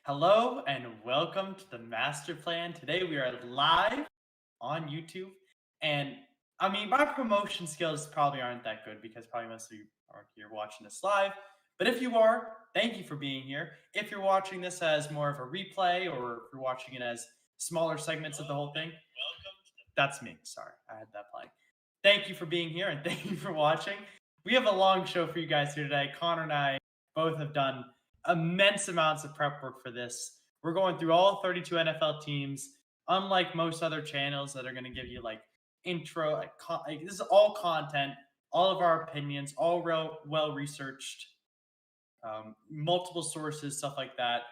Hello and welcome to the master plan. Today we are live on YouTube. And I mean, my promotion skills probably aren't that good because probably most of you aren't here watching this live. But if you are, thank you for being here. If you're watching this as more of a replay or if you're watching it as smaller segments of the whole thing, that's me. Sorry, I had that playing. Thank you for being here and thank you for watching. We have a long show for you guys here today. Connor and I both have done immense amounts of prep work for this. We're going through all 32 NFL teams, unlike most other channels that are going to give you like intro. This is all content, all of our opinions, all well researched, multiple sources, stuff like that.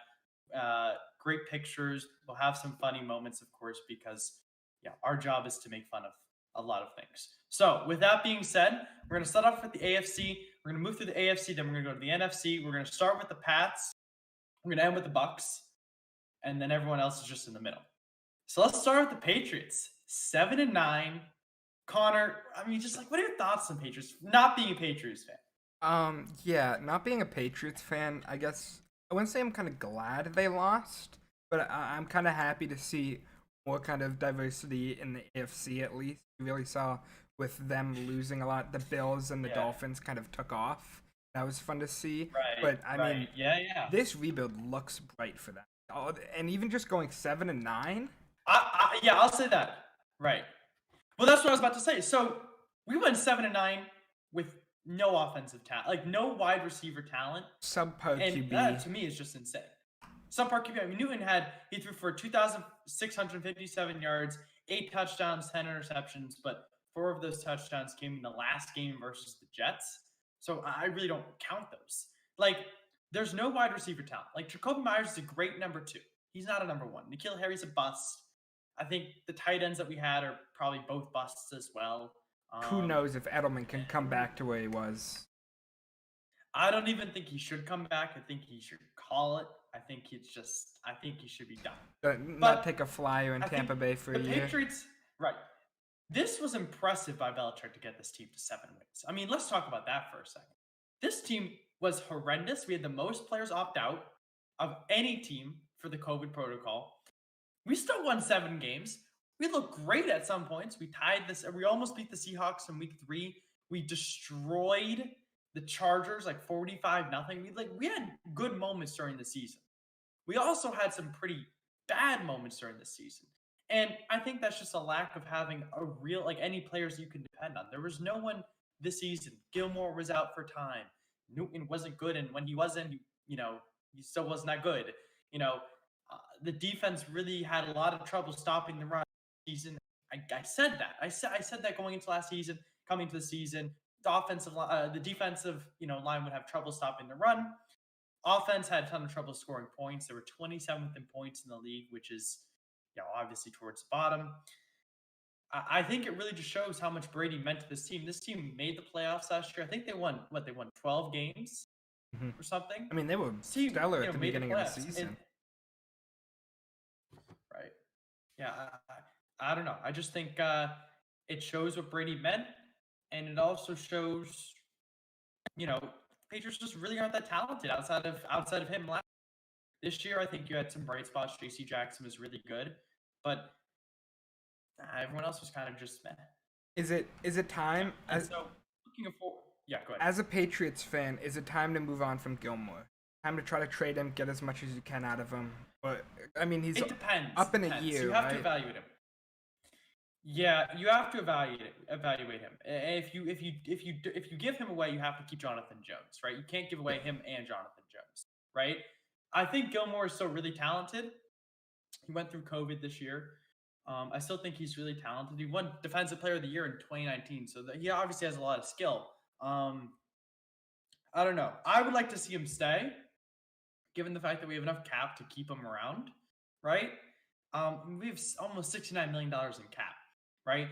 Great pictures. We'll have some funny moments, of course, because yeah, our job is to make fun of a lot of things. So, with that being said, we're going to start off with the AFC. We're going to move through the AFC, then we're going to go to the NFC. We're going to start with the Pats. We're going to end with the Bucks, and then everyone else is just in the middle. So let's start with the Patriots. 7-9. Connor, I mean, just like, what are your thoughts on Patriots? Not being a Patriots fan. Yeah, not being a Patriots fan, I guess I wouldn't say I'm kind of glad they lost, but I'm kind of happy to see more kind of diversity in the AFC at least. You really saw with them losing a lot, the Bills and the Dolphins kind of took off. That was fun to see. Right. But I mean, yeah. this rebuild looks bright for them. And even just going 7-9. Yeah, I'll say that. Right. Well, that's what I was about to say. So we went 7-9 with no offensive talent, like no wide receiver talent. Subpar And QB. that to me is just insane. Subpar QB. I mean, he threw for 2,657 yards, 8 touchdowns, 10 interceptions, but 4 of those touchdowns came in the last game versus the Jets. So I really don't count those. Like, there's no wide receiver talent. Like, Jacoby Myers is a great number 2. He's not a number 1. N'Keal Harry's a bust. I think the tight ends that we had are probably both busts as well. Who knows if Edelman can come back to where he was? I don't even think he should come back. I think he should call it. I think he should be done. Not take a flyer in Tampa Bay for a year. Patriots, right. This was impressive by Belichick to get this team to 7 wins. I mean, let's talk about that for a second. This team was horrendous. We had the most players opt out of any team for the COVID protocol. We still won 7 games. We looked great at some points. We almost beat the Seahawks in week 3. We destroyed the Chargers like 45-0. We had good moments during the season. We also had some pretty bad moments during the season. And I think that's just a lack of having a real, like, any players you can depend on. There was no one this season. Gilmore was out for time. Newton wasn't good. And when he wasn't, he still wasn't that good. The defense really had a lot of trouble stopping the run season. I said that. I said that going into last season, coming to the season, the defensive, line would have trouble stopping the run. Offense had a ton of trouble scoring points. They were 27th in points in the league, which is, obviously towards the bottom. I think it really just shows how much Brady meant to this team. This team made the playoffs last year. I think they won 12 games or something. I mean, they were stellar at the beginning of the season. Right. Yeah, I don't know. I just think it shows what Brady meant, and it also shows, Patriots just really aren't that talented outside of him last. This year, I think you had some bright spots. J.C. Jackson was really good, but everyone else was kind of just meh. Is it time? Yeah, go ahead. As a Patriots fan, is it time to move on from Gilmore? Time to try to trade him, get as much as you can out of him. But I mean, it depends. Up in a year. You have to evaluate him. Yeah, you have to evaluate him. If you give him away, you have to keep Jonathan Jones, right? You can't give away him and Jonathan Jones, right? I think Gilmore is still really talented. He went through COVID this year. I still think he's really talented. He won Defensive Player of the Year in 2019, so he obviously has a lot of skill. I don't know. I would like to see him stay, given the fact that we have enough cap to keep him around, right? We have almost $69 million in cap, right?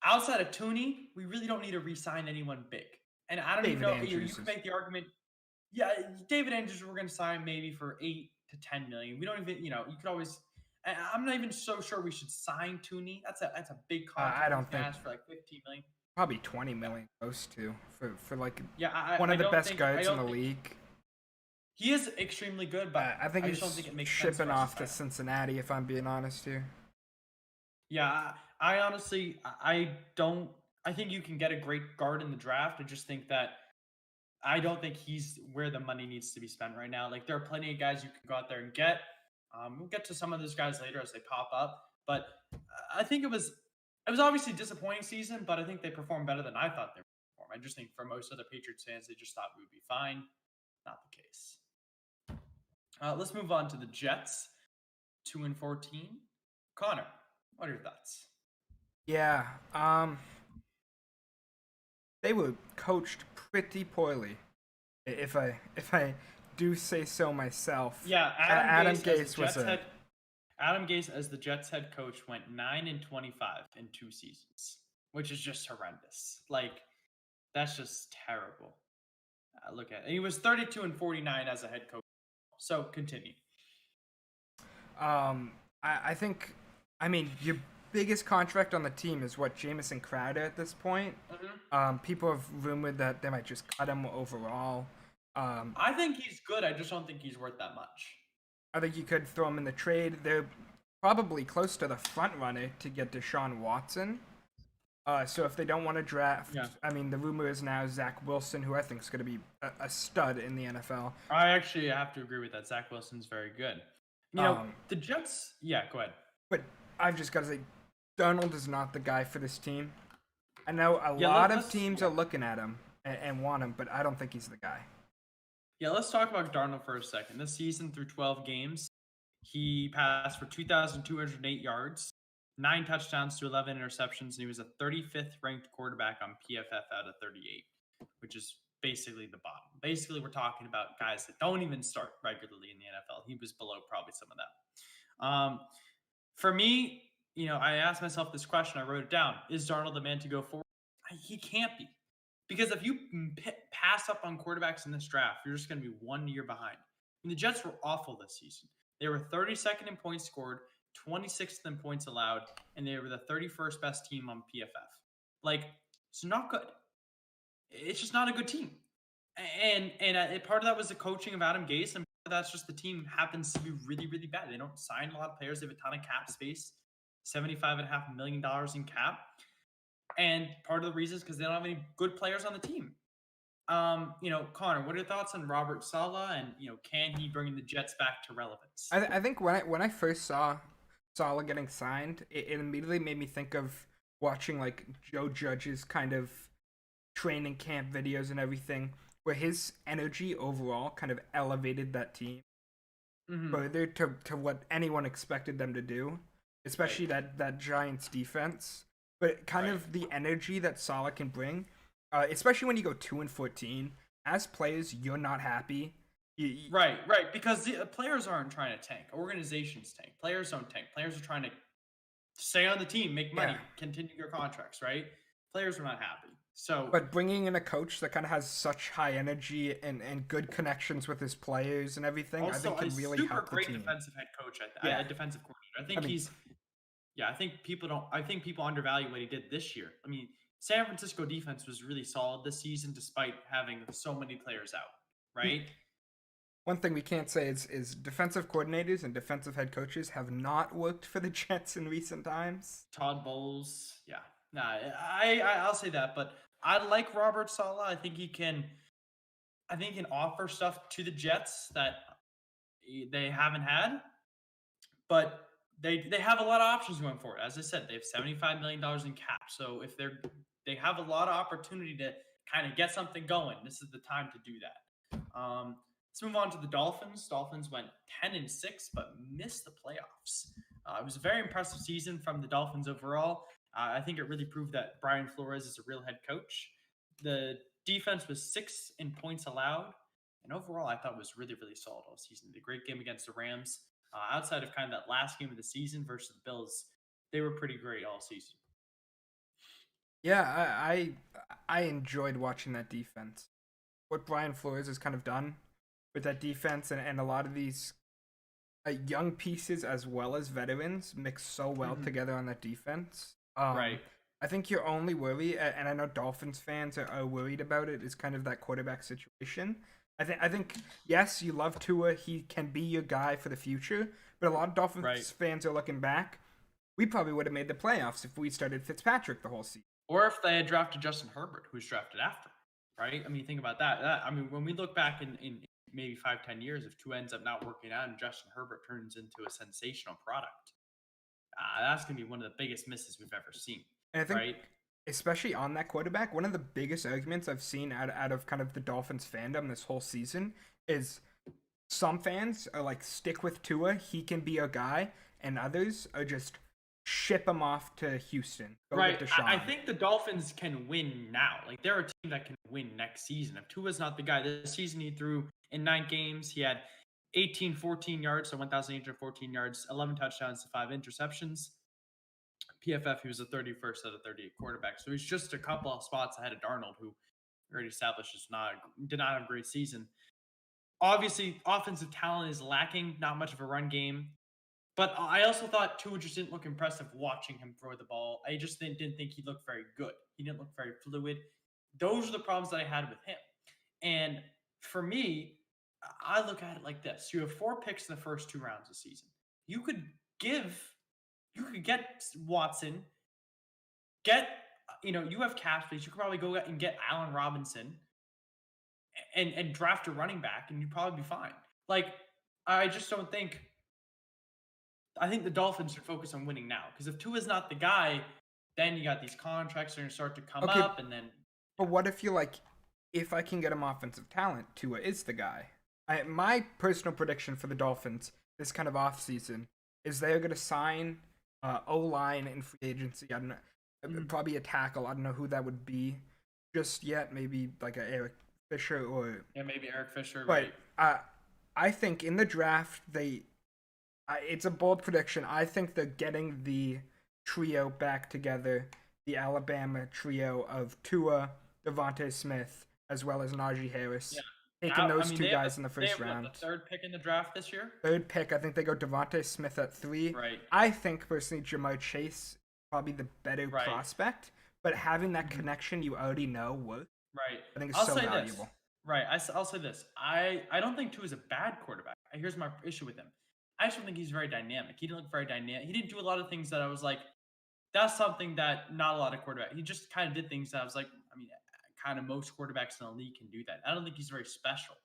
Outside of Tooney, we really don't need to re-sign anyone big. And I don't even know. You can make the argument. Yeah, David Andrews, we're going to sign maybe for $8 to $10 million. We don't even, you could always. I'm not even so sure we should sign Tooney. That's a big contract. I don't think for like $15 million. Probably $20 million close to for like one of the best guards in the league. He is extremely good, but I think I just don't think he's it makes sense shipping for us to off sign to him. Cincinnati, if I'm being honest here. Yeah, I honestly, I don't. I think you can get a great guard in the draft. I just think that I don't think he's where the money needs to be spent right now. Like there are plenty of guys you can go out there and get. We'll get to some of those guys later as they pop up, but I think it was obviously a disappointing season, but I think they performed better than I thought they would perform. I just think for most other Patriots fans, they just thought we would be fine. Not the case. Let's move on to the Jets, 2-14. Connor, what are your thoughts? Yeah, they were coached pretty poorly, if I do say so myself. Yeah, Adam Gase was a Adam Gase as the Jets head coach went 9-25 in 2 seasons, which is just horrendous. Like that's just terrible. Look at it. He was 32-49 as a head coach. So continue. I think, I mean, your biggest contract on the team is what, Jamison Crowder at this point. People have rumored that they might just cut him overall. I think he's good. I just don't think he's worth that much. I think you could throw him in the trade. They're probably close to the front runner to get Deshaun Watson. So if they don't want to draft, Yeah. I mean, the rumor is now Zach Wilson, who I think is going to be a stud in the NFL. I actually have to agree with that. Zach Wilson's very good. You know, the Jets. Yeah, go ahead. But I've just got to say, Darnold is not the guy for this team. I know a Yeah, lot of teams are looking at him and want him, but I don't think he's the guy. Yeah, let's talk about Darnold for a second. This season, through 12 games, he passed for 2,208 yards, 9 touchdowns to 11 interceptions, and he was a 35th ranked quarterback on PFF out of 38, which is basically the bottom. Basically, we're talking about guys that don't even start regularly in the NFL. He was below probably some of them. For me, I asked myself this question. I wrote it down. Is Darnold the man to go forward? He can't be. Because if you pass up on quarterbacks in this draft, you're just going to be 1 year behind. The Jets were awful this season. They were 32nd in points scored, 26th in points allowed, and they were the 31st best team on PFF. Like, it's not good. It's just not a good team. And part of that was the coaching of Adam Gase, and part of that's just the team happens to be really, really bad. They don't sign a lot of players. They have a ton of cap space, $75.5 million in cap. And part of the reason is because they don't have any good players on the team. Connor, what are your thoughts on Robert Saleh, and can he bring the Jets back to relevance? I think when I first saw Saleh getting signed, it immediately made me think of watching like Joe Judge's kind of training camp videos and everything, where his energy overall kind of elevated that team further to what anyone expected them to do, especially that Giants defense. But kind of the energy that Saleh can bring, especially when you go 2-14, as players, you're not happy. Right, because the players aren't trying to tank. Organizations tank. Players don't tank. Players are trying to stay on the team, make money, continue your contracts, right? Players are not happy. So, but bringing in a coach that kind of has such high energy and good connections with his players and everything, I think can really help the team. Super great defensive head coach, defensive coordinator. I think people undervalue what he did this year. I mean, San Francisco defense was really solid this season despite having so many players out, right? One thing we can't say is defensive coordinators and defensive head coaches have not worked for the Jets in recent times. Todd Bowles, yeah. Nah, I'll say that, but I like Robert Saleh. I think he can offer stuff to the Jets that they haven't had, but they have a lot of options going forward. As I said, they have $75 million in cap. So if they have a lot of opportunity to kind of get something going, this is the time to do that. Let's move on to the Dolphins. Dolphins went 10-6, but missed the playoffs. It was a very impressive season from the Dolphins overall. I think it really proved that Brian Flores is a real head coach. The defense was 6th in points allowed, and overall, I thought was really, really solid all season. The great game against the Rams. Outside of kind of that last game of the season versus the Bills, they were pretty great all season. Yeah, I enjoyed watching that defense. What Brian Flores has kind of done with that defense and a lot of these young pieces as well as veterans mix so well together on that defense. Right. I think your only worry, and I know Dolphins fans are worried about it, is kind of that quarterback situation. I think yes, you love Tua. He can be your guy for the future. But a lot of Dolphins Right. fans are looking back. We probably would have made the playoffs if we started Fitzpatrick the whole season. Or if they had drafted Justin Herbert, who was drafted after, right? I mean, think about that. I mean, when we look back in maybe 5-10 years, if Tua ends up not working out and Justin Herbert turns into a sensational product, that's going to be one of the biggest misses we've ever seen, And I think, right? especially on that quarterback, one of the biggest arguments I've seen out of kind of the Dolphins fandom this whole season is some fans are like, stick with Tua, he can be a guy, and others are just ship him off to Houston. Go Right. get Deshaun. I think the Dolphins can win now. Like, they're a team that can win next season. If Tua's not the guy, this season he threw in 9 games. He had 14 yards, so 1,814 yards, 11 touchdowns to 5 interceptions. PFF, he was the 31st out of 38 quarterbacks. So he's just a couple of spots ahead of Darnold, who already established did not have a great season. Obviously, offensive talent is lacking, not much of a run game. But I also thought Tua just didn't look impressive watching him throw the ball. I just didn't think he looked very good. He didn't look very fluid. Those are the problems that I had with him. And for me, I look at it like this. You have 4 picks in the first 2 rounds of the season. You could get Watson, you have cap space. You could probably go and get Allen Robinson and draft a running back, and you'd probably be fine. Like, I just don't think. I think the Dolphins should focus on winning now, because if Tua's not the guy, then you got these contracts that are going to start to come up, and then. But what if you're like, if I can get him offensive talent, Tua is the guy? My personal prediction for the Dolphins this kind of offseason is they're going to sign O-line in free agency. I don't know, probably a tackle. I don't know who that would be just yet. Maybe like a Eric Fisher or Maybe Eric Fisher. But right. I think in the draft it's a bold prediction. I think they're getting the trio back together, the Alabama trio of Tua, Devontae Smith, as well as Najee Harris. Yeah. Taking those 2 guys in the first round. The 3rd pick in the draft this year? 3rd pick, I think they go Devontae Smith at 3. Right. I think, personally, Jamar Chase probably the better prospect, but having that connection you already know works. Right. I think it's so valuable. Right. I'll say this. I don't think Tua is a bad quarterback. Here's my issue with him. I just don't think he's very dynamic. He didn't look very dynamic. He didn't do a lot of things that I was like, that's something that not a lot of quarterbacks. He just kind of did things that I was like, I mean, kind of most quarterbacks in the league can do that. I don't think he's very special.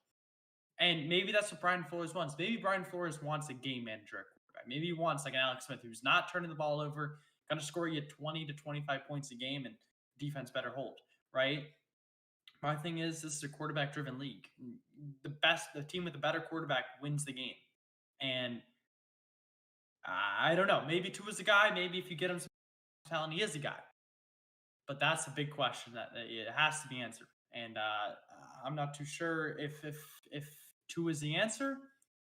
And maybe that's what Brian Flores wants. Maybe Brian Flores wants a game manager quarterback. Maybe he wants like an Alex Smith who's not turning the ball over, going to score you 20 to 25 points a game, and defense better hold, right? My thing is, this is a quarterback-driven league. The team with the better quarterback wins the game. And I don't know. Maybe Tua's the guy. Maybe if you get him some talent, he is the guy. But that's a big question that it has to be answered. And I'm not too sure if Tua is the answer.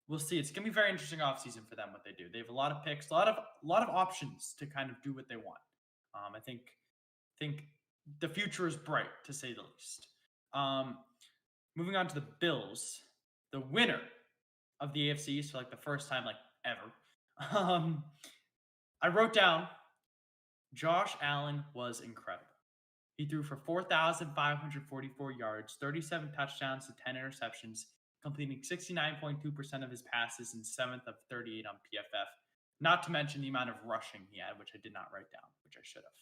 We'll see. It's gonna be a very interesting offseason for them. What they do, they have a lot of picks, a lot of options to kind of do what they want. I think the future is bright, to say the least. Moving on to the Bills, the winner of the AFC East for like the first time like ever. I wrote down Josh Allen was incredible. He threw for 4,544 yards, 37 touchdowns to 10 interceptions, completing 69.2% of his passes and 7th of 38 on PFF. Not to mention the amount of rushing he had, which I did not write down, which I should have.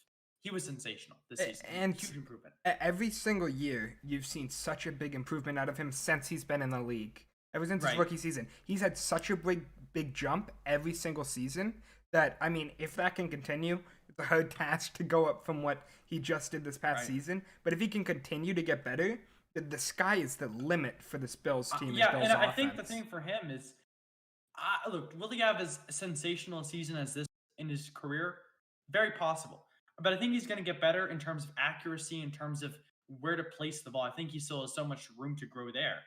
He was sensational this season. And huge improvement. Every single year, you've seen such a big improvement out of him since he's been in the league. Ever since his rookie season, he's had such a big jump every single season that, I mean, if that can continue, it's a hard task to go up from what he just did this past season. But if he can continue to get better, the sky is the limit for this Bills team. And I think the thing for him is, look, will he have as sensational a season as this in his career? Very possible. But I think he's going to get better in terms of accuracy, in terms of where to place the ball. I think he still has so much room to grow there.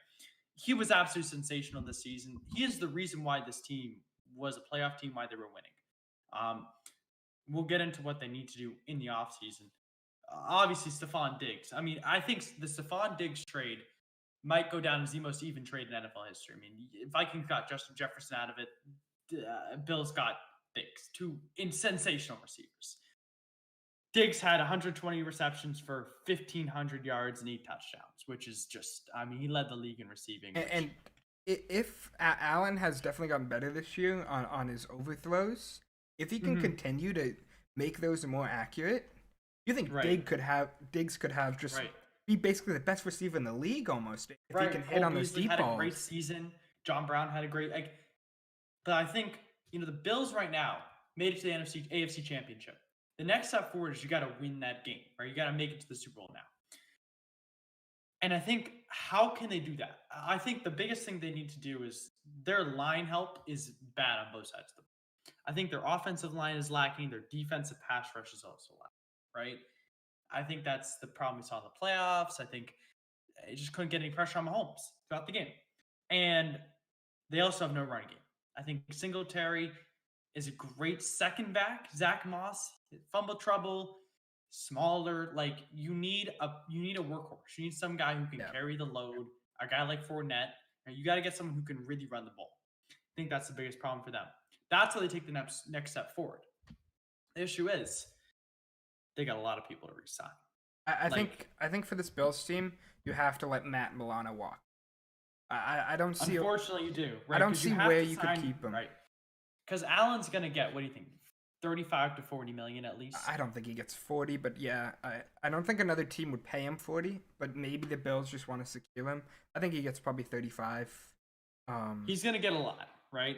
He was absolutely sensational this season. He is the reason why this team was a playoff team, why they were winning. We'll get into what they need to do in the offseason. Obviously, Stephon Diggs. I mean, I think the Stephon Diggs trade might go down as the most even trade in NFL history. I mean, Vikings got Justin Jefferson out of it. Bills got Diggs, 2 sensational receivers. Diggs had 120 receptions for 1,500 yards and 8 touchdowns, which is just, I mean, he led the league in receiving. And if Allen has definitely gotten better this year on his overthrows, if he can continue to make those more accurate, you think Diggs could have just be basically the best receiver in the league almost if he can hit on those deep balls. Had a great season. John Brown had a great but I think the Bills right now made it to the AFC Championship. The next step forward is you got to win that game, right? You got to make it to the Super Bowl now. And I think, how can they do that? I think the biggest thing they need to do is their line help is bad on both sides of the ball. I think their offensive line is lacking. Their defensive pass rush is also lacking, right? I think that's the problem we saw in the playoffs. I think it just couldn't get any pressure on Mahomes throughout the game. And they also have no running game. I think Singletary is a great second back. Zach Moss, fumble trouble, smaller. Like you need a workhorse. You need some guy who can carry the load. A guy like Fournette. And you got to get someone who can really run the ball. I think that's the biggest problem for them. That's how they take the next step forward. The issue is they got a lot of people to resign. I think for this Bills team, you have to let Matt Milano walk. I don't see. Unfortunately, you do. Right? I don't see where you could keep him. Right. Because Allen's gonna get, what do you think, 35 to 40 million at least? I don't think he gets 40, but yeah, I don't think another team would pay him 40. But maybe the Bills just want to secure him. I think he gets probably 35. He's gonna get a lot, right?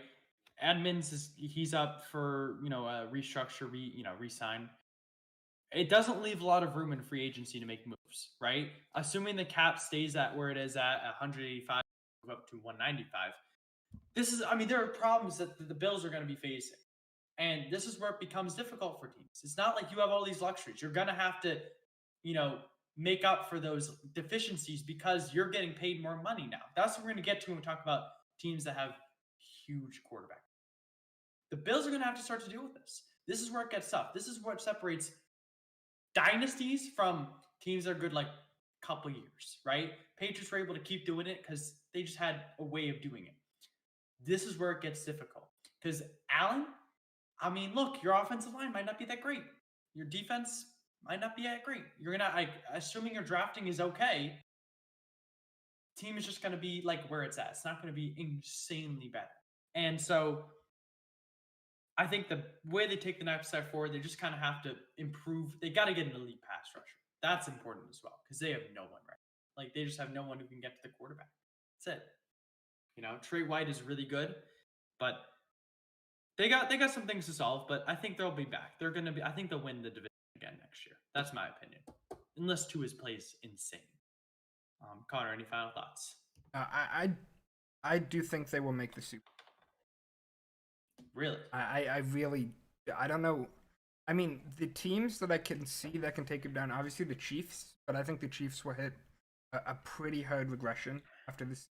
Edmonds he's up for a restructure, re-sign. It doesn't leave a lot of room in free agency to make moves, right? Assuming the cap stays at where it is at 185 up to 195. There are problems that the Bills are going to be facing. And this is where it becomes difficult for teams. It's not like you have all these luxuries. You're going to have to, make up for those deficiencies because you're getting paid more money now. That's what we're going to get to when we talk about teams that have huge quarterback. The Bills are going to have to start to deal with this. This is where it gets tough. This is what separates dynasties from teams that are good like a couple years, right? Patriots were able to keep doing it because they just had a way of doing it. This is where it gets difficult because Allen, look, your offensive line might not be that great. Your defense might not be that great. You're going to, assuming your drafting is okay, team is just going to be like where it's at. It's not going to be insanely better. And so I think the way they take the next step forward, they just kind of have to improve. They got to get an elite pass rusher. That's important as well because they have no one right. Like they just have no one who can get to the quarterback. That's it. Trey White is really good, but they got some things to solve. But I think they'll be back. I think they'll win the division again next year. That's my opinion. Unless Tua's plays insane. Connor, any final thoughts? I do think they will make the Super Bowl. Really? I don't know. The teams that I can see that can take him down, obviously the Chiefs, but I think the Chiefs will hit a pretty hard regression after this.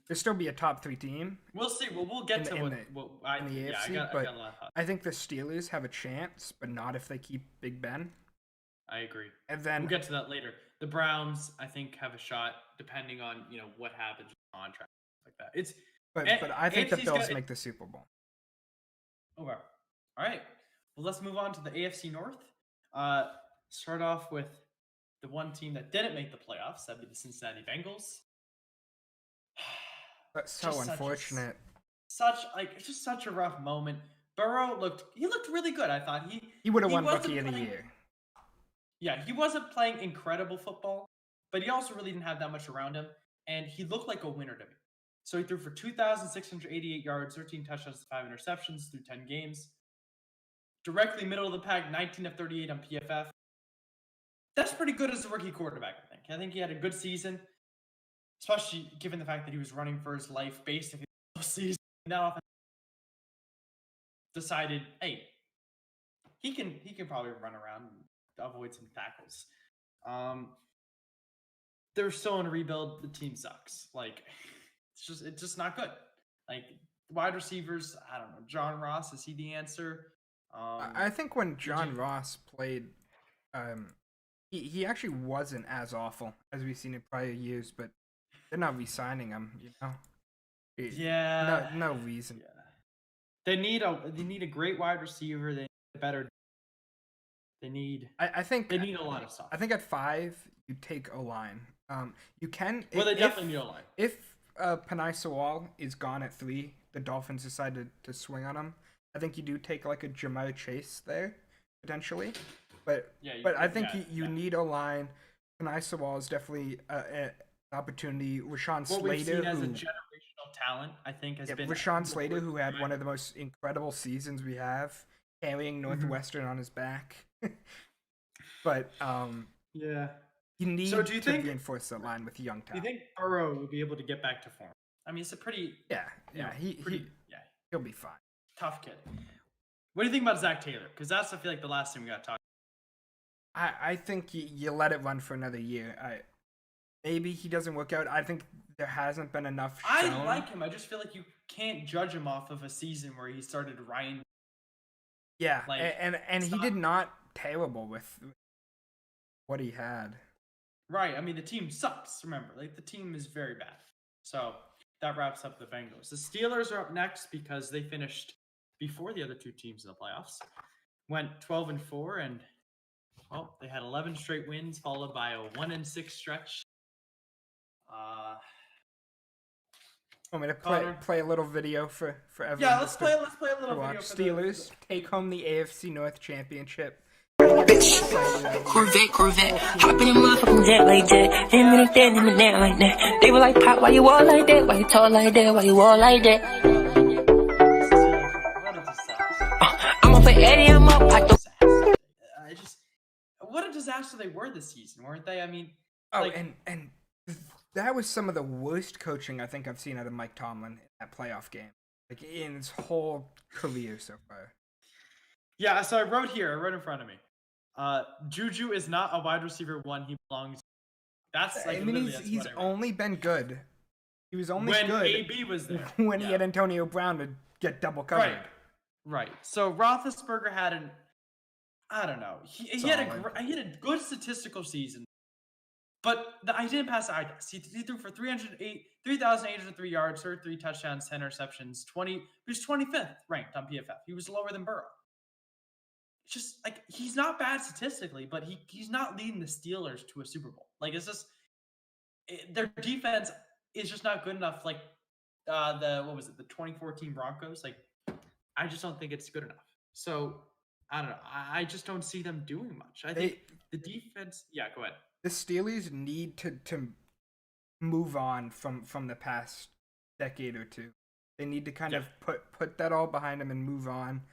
There'll still be a top 3 team. We'll see. We'll get to in the AFC, but I think the Steelers have a chance, but not if they keep Big Ben. I agree. And then we'll get to that later. The Browns, I think, have a shot depending on what happens with contracts like that. But I think the Bills make the Super Bowl. Okay. All right. Well, let's move on to the AFC North. Start off with the one team that didn't make the playoffs. That'd be the Cincinnati Bengals. That's so unfortunate. It's just such a rough moment. Burrow looked really good. I thought he would have won Rookie of the Year. Yeah, he wasn't playing incredible football, but he also really didn't have that much around him, and he looked like a winner to me. So he threw for 2,688 yards, 13 touchdowns, 5 interceptions through 10 games. Directly middle of the pack, 19 of 38 on PFF. That's pretty good as a rookie quarterback, I think. I think he had a good season, especially given the fact that he was running for his life basically the whole season. Now decided, hey, he can probably run around and avoid some tackles. They're still in a rebuild. The team sucks. It's just not good. Wide receivers, I don't know. John Ross, is he the answer? I think when John Ross played, he actually wasn't as awful as we've seen in prior years, but they're not re-signing him, Yeah. No reason. Yeah. They need a great wide receiver. They need a better They need. I think They need a lot of stuff. I think at 5 you take O-line. You can. Well, they definitely need O-line. If Panay Sewell is gone at 3, the Dolphins decided to swing on him. I think you do take like a Jamar Chase there potentially, but I think you need O-line. Panay Sewell is definitely an opportunity. Rashawn Slater, what we've seen as a generational talent, I think, has been Rashawn Slater, who had one of the most incredible seasons we have, carrying Northwestern on his back. But yeah, you need to reinforce the line with young talent. Do you think Burrow will be able to get back to form? I mean, it's a pretty he'll be fine. Tough kid. What do you think about Zach Taylor? Because that's, I feel like, the last thing we got to talk about. I think you let it run for another year. Maybe he doesn't work out. I think there hasn't been enough shown. I like him. I just feel like you can't judge him off of a season where he started Ryan. Yeah, and he did not terrible with what he had. Right. I mean, the team sucks, remember. Like, the team is very bad. So that wraps up the Bengals. The Steelers are up next because they finished before the other two teams in the playoffs. Went 12-4, and well, they had 11 straight wins, followed by a 1-6 stretch. Want me to play a little video for everyone? Yeah, let's play a little video. Steelers take home the AFC North Championship. Bitch, Corvette, hop in a motherfucking jet like that. Him and that like that. They were like, Pop, why you all like that? Why you tall like that? Why you all like that? I'm up for Eddie, I'm up. What a disaster they were this season, weren't they? I mean, and that was some of the worst coaching I think I've seen out of Mike Tomlin in that playoff game, like in his whole career so far. Yeah, so I wrote in front of me. Juju is not a wide receiver 1. He belongs. That's like. I mean, he's only been good. He was only when good AB was there. When he had Antonio Brown to get double covered. Right. So Roethlisberger had I don't know. He had a good statistical season, but I didn't pass the eye test. He threw for 3,803 yards, 33 touchdowns, 10 interceptions, 20. He was 25th ranked on PFF. He was lower than Burrow. Just like, he's not bad statistically, but he's not leading the Steelers to a Super Bowl. Like, it's just their defense is just not good enough. Like the 2014 Broncos. Like, I just don't think it's good enough. So I don't know. I just don't see them doing much. I think the defense. Yeah, go ahead. The Steelers need to move on from the past decade or two. They need to kind of put that all behind them and move on.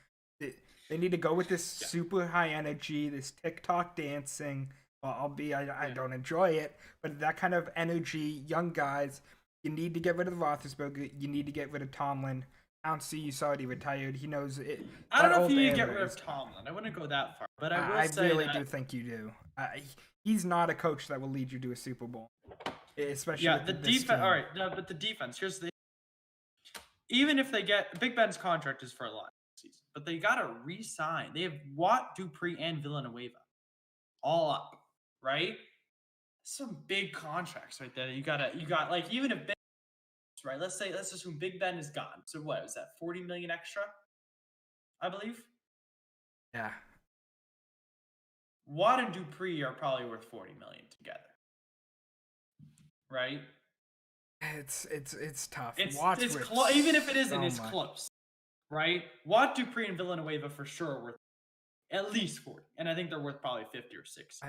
They need to go with this super high energy, this TikTok dancing. Well, I don't enjoy it, but that kind of energy, young guys. You need to get rid of Roethlisberger. You need to get rid of Tomlin. I don't see he's already retired. He knows it. I don't know if you need to get rid of Tomlin. I wouldn't go that far, but I really do think you do. He's not a coach that will lead you to a Super Bowl, especially with the defense. All right, no, but the defense. Here's the. Even if they get Big Ben's contract is for a lot. But they got to re-sign. They have Watt, Dupree, and Villanueva all up, right? Some big contracts right there. You got like, even if Ben, right? Let's assume Big Ben is gone. So what is that? 40 million extra, I believe. Yeah. Watt and Dupree are probably worth 40 million together, right? It's tough. It's close. Even if it isn't, it's close. Right? Watt, Dupree, and Villanueva for sure are worth at least 40. And I think they're worth probably 50 or 60.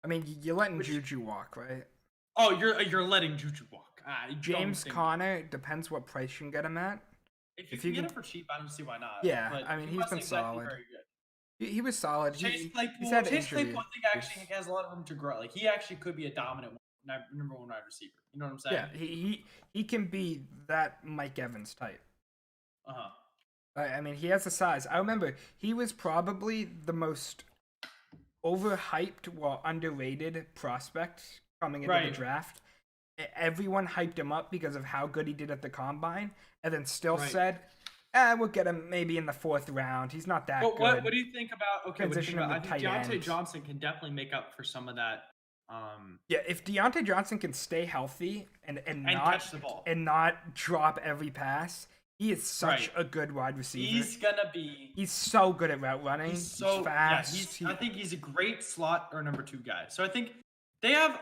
I mean, you're letting Juju walk, right? Oh, you're letting Juju walk. James Conner, depends what price you can get him at. If you can get him for cheap, I don't see why not. Yeah, but I mean, he's been solid. Very good. He was solid. Chase Claypool, I think actually has a lot of room to grow. Like, he actually could be a dominant number 1 wide receiver. You know what I'm saying? Yeah, he can be that Mike Evans type. I mean, he has the size. I remember he was probably the most overhyped, underrated prospect coming into the draft. Everyone hyped him up because of how good he did at the combine, and then still said, we'll get him maybe in the 4th round. He's not that good. What do you think about? I think Deontay Johnson can definitely make up for some of that. If Deontay Johnson can stay healthy and not catch the ball and not drop every pass, He is such a good wide receiver. He's gonna be. He's so good at route running. He's so fast. Yeah, I think he's a great slot or number 2 guy. So I think they have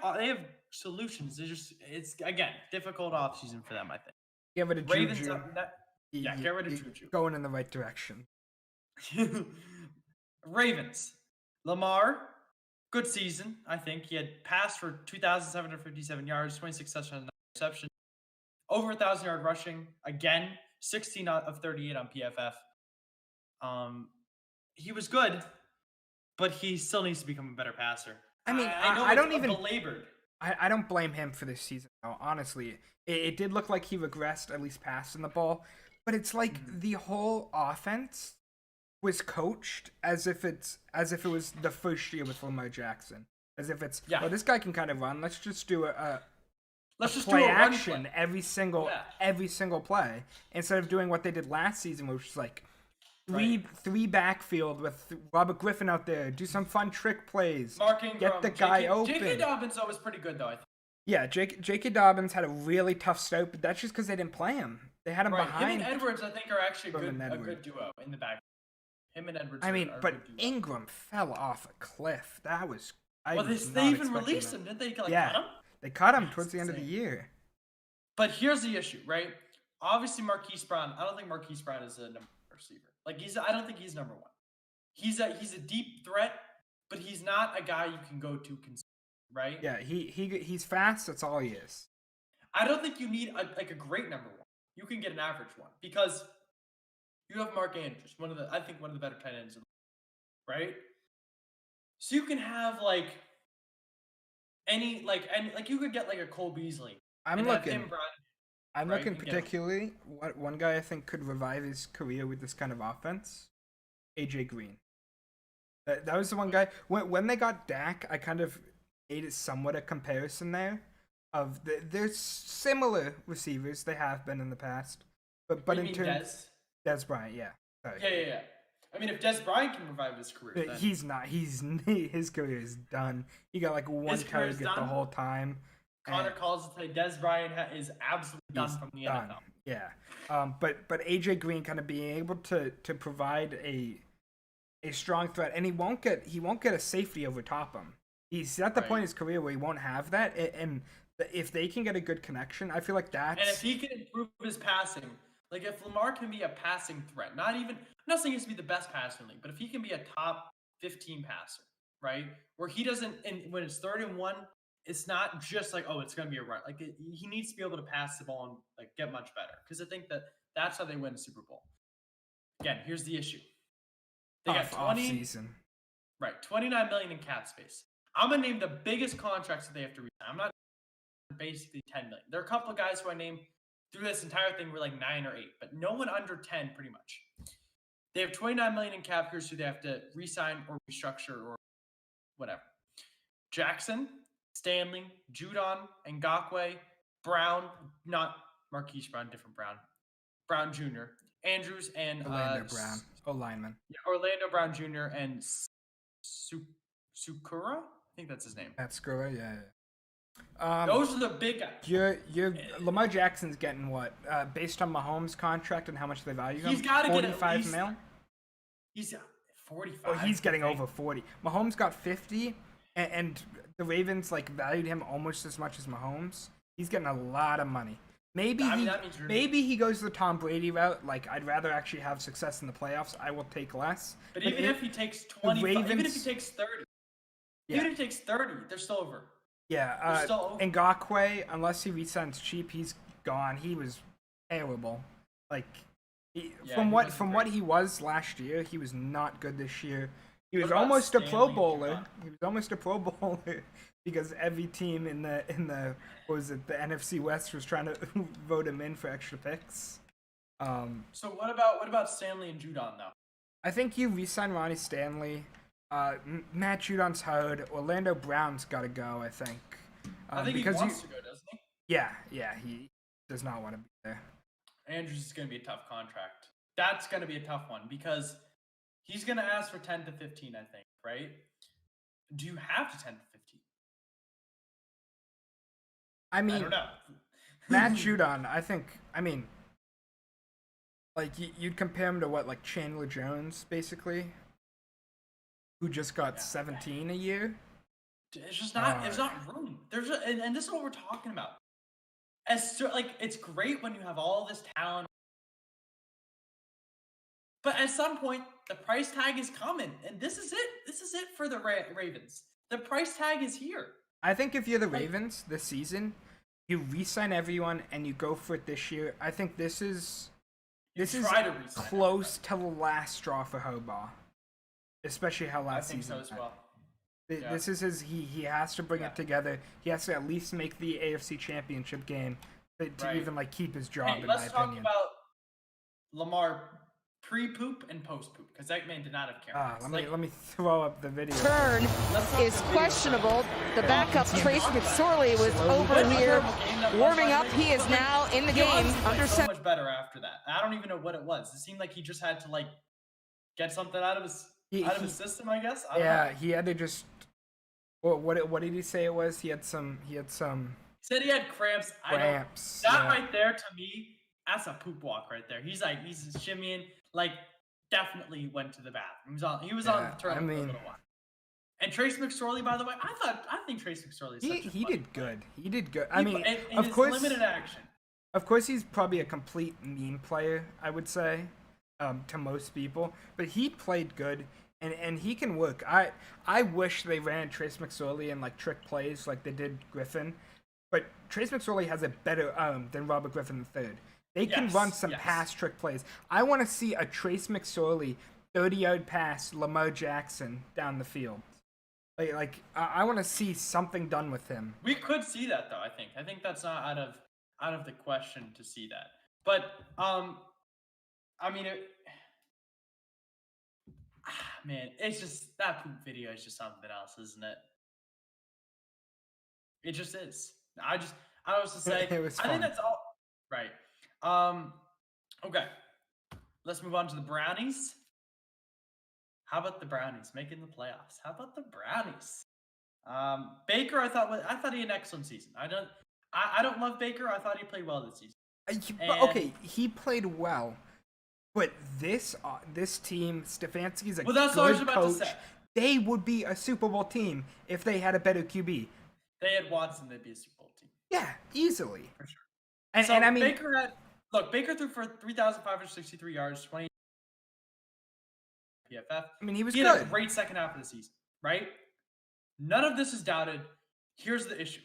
solutions. It's again difficult offseason for them. I think. Get rid of Ravens. Juju. Get rid of Juju. Going in the right direction. Ravens. Lamar, good season. I think he had passed for 2,757 yards, 26 touchdowns, interception, over 1,000 yard rushing. Again, 16 of 38 on PFF. He was good, but he still needs to become a better passer. I mean, I don't even belabored. I don't blame him for this season. Though, honestly, it did look like he regressed, at least passing the ball. But it's like the whole offense was coached as if it was the first year with Lamar Jackson. As if it's this guy can kind of run. Let's just do let's just play action every single play instead of doing what they did last season, which was like three backfield with Robert Griffin out there, do some fun trick plays, get the guy open. J.K. Dobbins was pretty good though, I think. Yeah, J.K. Dobbins had a really tough start, but that's just because they didn't play him. They had him behind. Him and Edwards, I think, are actually a good duo in the back. Him and Edwards. I mean, but Ingram fell off a cliff. That was. They even released him, didn't they? Cut him? They cut him towards the end of the year. But here's the issue, right? Obviously, Marquise Brown. I don't think Marquise Brown is a number one receiver. I don't think he's number one. He's a deep threat, but he's not a guy you can go to consistently, right? Yeah, he's fast. That's all he is. I don't think you need a great number one. You can get an average one because you have Mark Andrews, one of the better tight ends in the league, right? So you can have you could get a Cole Beasley. I'm looking particularly one guy I think could revive his career with this kind of offense. AJ Green. That was the one guy when they got Dak. I kind of made it somewhat a comparison there of there's similar receivers they have been in the past, but in terms Dez Bryant, yeah. Sorry. Yeah. I mean, if Dez Bryant can revive his career, then... he's not. His career is done. He got one target the whole time. Connor calls it today. Dez Bryant is absolutely done from the NFL. Yeah. But AJ Green kind of being able to provide a strong threat, and he won't get a safety over top him. He's at the point in his career where he won't have that, and if they can get a good connection, I feel like that's... And if he can improve his passing, if Lamar can be a passing threat, I'm not saying he has to be the best passer in the league, but if he can be a top 15 passer, right, where he doesn't, and when it's 3rd and 1, it's not just it's going to be a run. He needs to be able to pass the ball and get much better, because I think that's how they win the Super Bowl. Again, here's the issue: they got 29 million in cap space. I'm gonna name the biggest contracts that they have to resign. I'm not basically 10 million. There are a couple of guys who I named through this entire thing were 9 or 8, but no one under 10 pretty much. They have 29 million in cap here, so they have to re-sign or restructure or whatever. Jackson, Stanley, Judon, Ngakoue, Brown, not Marquise Brown, different Brown, Brown Jr., Andrews, and Orlando Brown, lineman. Yeah, Orlando Brown Jr. and Sukura? I think that's his name. That's Sukura, yeah. Those are the big guys. You're Lamar Jackson's getting what? Based on Mahomes' contract and how much they value him? He's got to get $45 million? He's 45. Oh, he's getting over 40. Mahomes got 50, and the Ravens valued him almost as much as Mahomes. He's getting a lot of money. Maybe he goes the Tom Brady route. I'd rather actually have success in the playoffs. I will take less. But even if he takes 20, even if he takes 30, even if he takes 30, they're still over. Yeah, Ngakoue, unless he resigns cheap, he's gone. He was terrible. From what he was last year, he was not good this year. He was almost a Pro Bowler. He was almost a Pro Bowler because every team in the the NFC West was trying to vote him in for extra picks. So what about Stanley and Judon though? I think you re-sign Ronnie Stanley. Matt Judon's hard. Orlando Brown's got to go, I think. I think he wants to go, doesn't he? Yeah, he does not want to be there. Andrews is going to be a tough contract. That's going to be a tough one because he's going to ask for 10 to 15, I think, right? Do you have to 10 to 15? I don't know. Matt Judon, Like you'd compare him to what, like Chandler Jones, basically, who just got 17 a year. It's just not. There's not room. And this is what we're talking about. It's great when you have all this talent, but at some point the price tag is coming, and this is it. This is it for the Ravens. The price tag is here. I think if you're the Ravens this season, you re-sign everyone and you go for it this year. I think this is close to the last straw for Harbaugh, especially how last season. I think so as well. This is he has to bring it together. He has to at least make the AFC Championship game to even like keep his job. Hey, let's talk about Lamar pre-poop and post-poop, because that man did not have cameras. Let me throw up the video. Turn is questionable. The backup Trace McSorley was over here warming up. He is now in the game. Under so much better after that. I don't even know what it was. It seemed like he just had to like get something out of his system, I guess. I don't know. He had to just. What did he say it was? He said he had cramps. Cramps. Right there, to me, that's a poop walk right there. He's shimmying, like definitely went to the bathroom. He was on the toilet for a little while. And Trace McSorley, by the way, I think Trace McSorley is he did good. He did good. Of course, limited action. Of course, he's probably a complete meme player, I would say, to most people. But he played good. And he can work. I wish they ran Trace McSorley in like trick plays like they did Griffin, but Trace McSorley has a better arm than Robert Griffin III. They can run some pass trick plays. I want to see a Trace McSorley 30-yard pass Lamar Jackson down the field. I want to see something done with him. We could see that though. I think that's not out of the question to see that. But man, it's just that poop video is just something else, isn't it? It just is. I was to say, it was fun. I think that's all right. Okay, let's move on to the Brownies. How about the Brownies making the playoffs? How about the Brownies? Baker, I thought he had an excellent season. I don't love Baker. I thought he played well this season. He played well. But this team, Stefanski's a that's what I was about coach. to say. They would be a Super Bowl team if they had a better QB. They had Watson, they'd be a Super Bowl team. Yeah, easily. For sure. And I mean, Baker threw for 3,563 yards, 20 PFF. I mean, he had a great second half of the season, right? None of this is doubted. Here's the issue.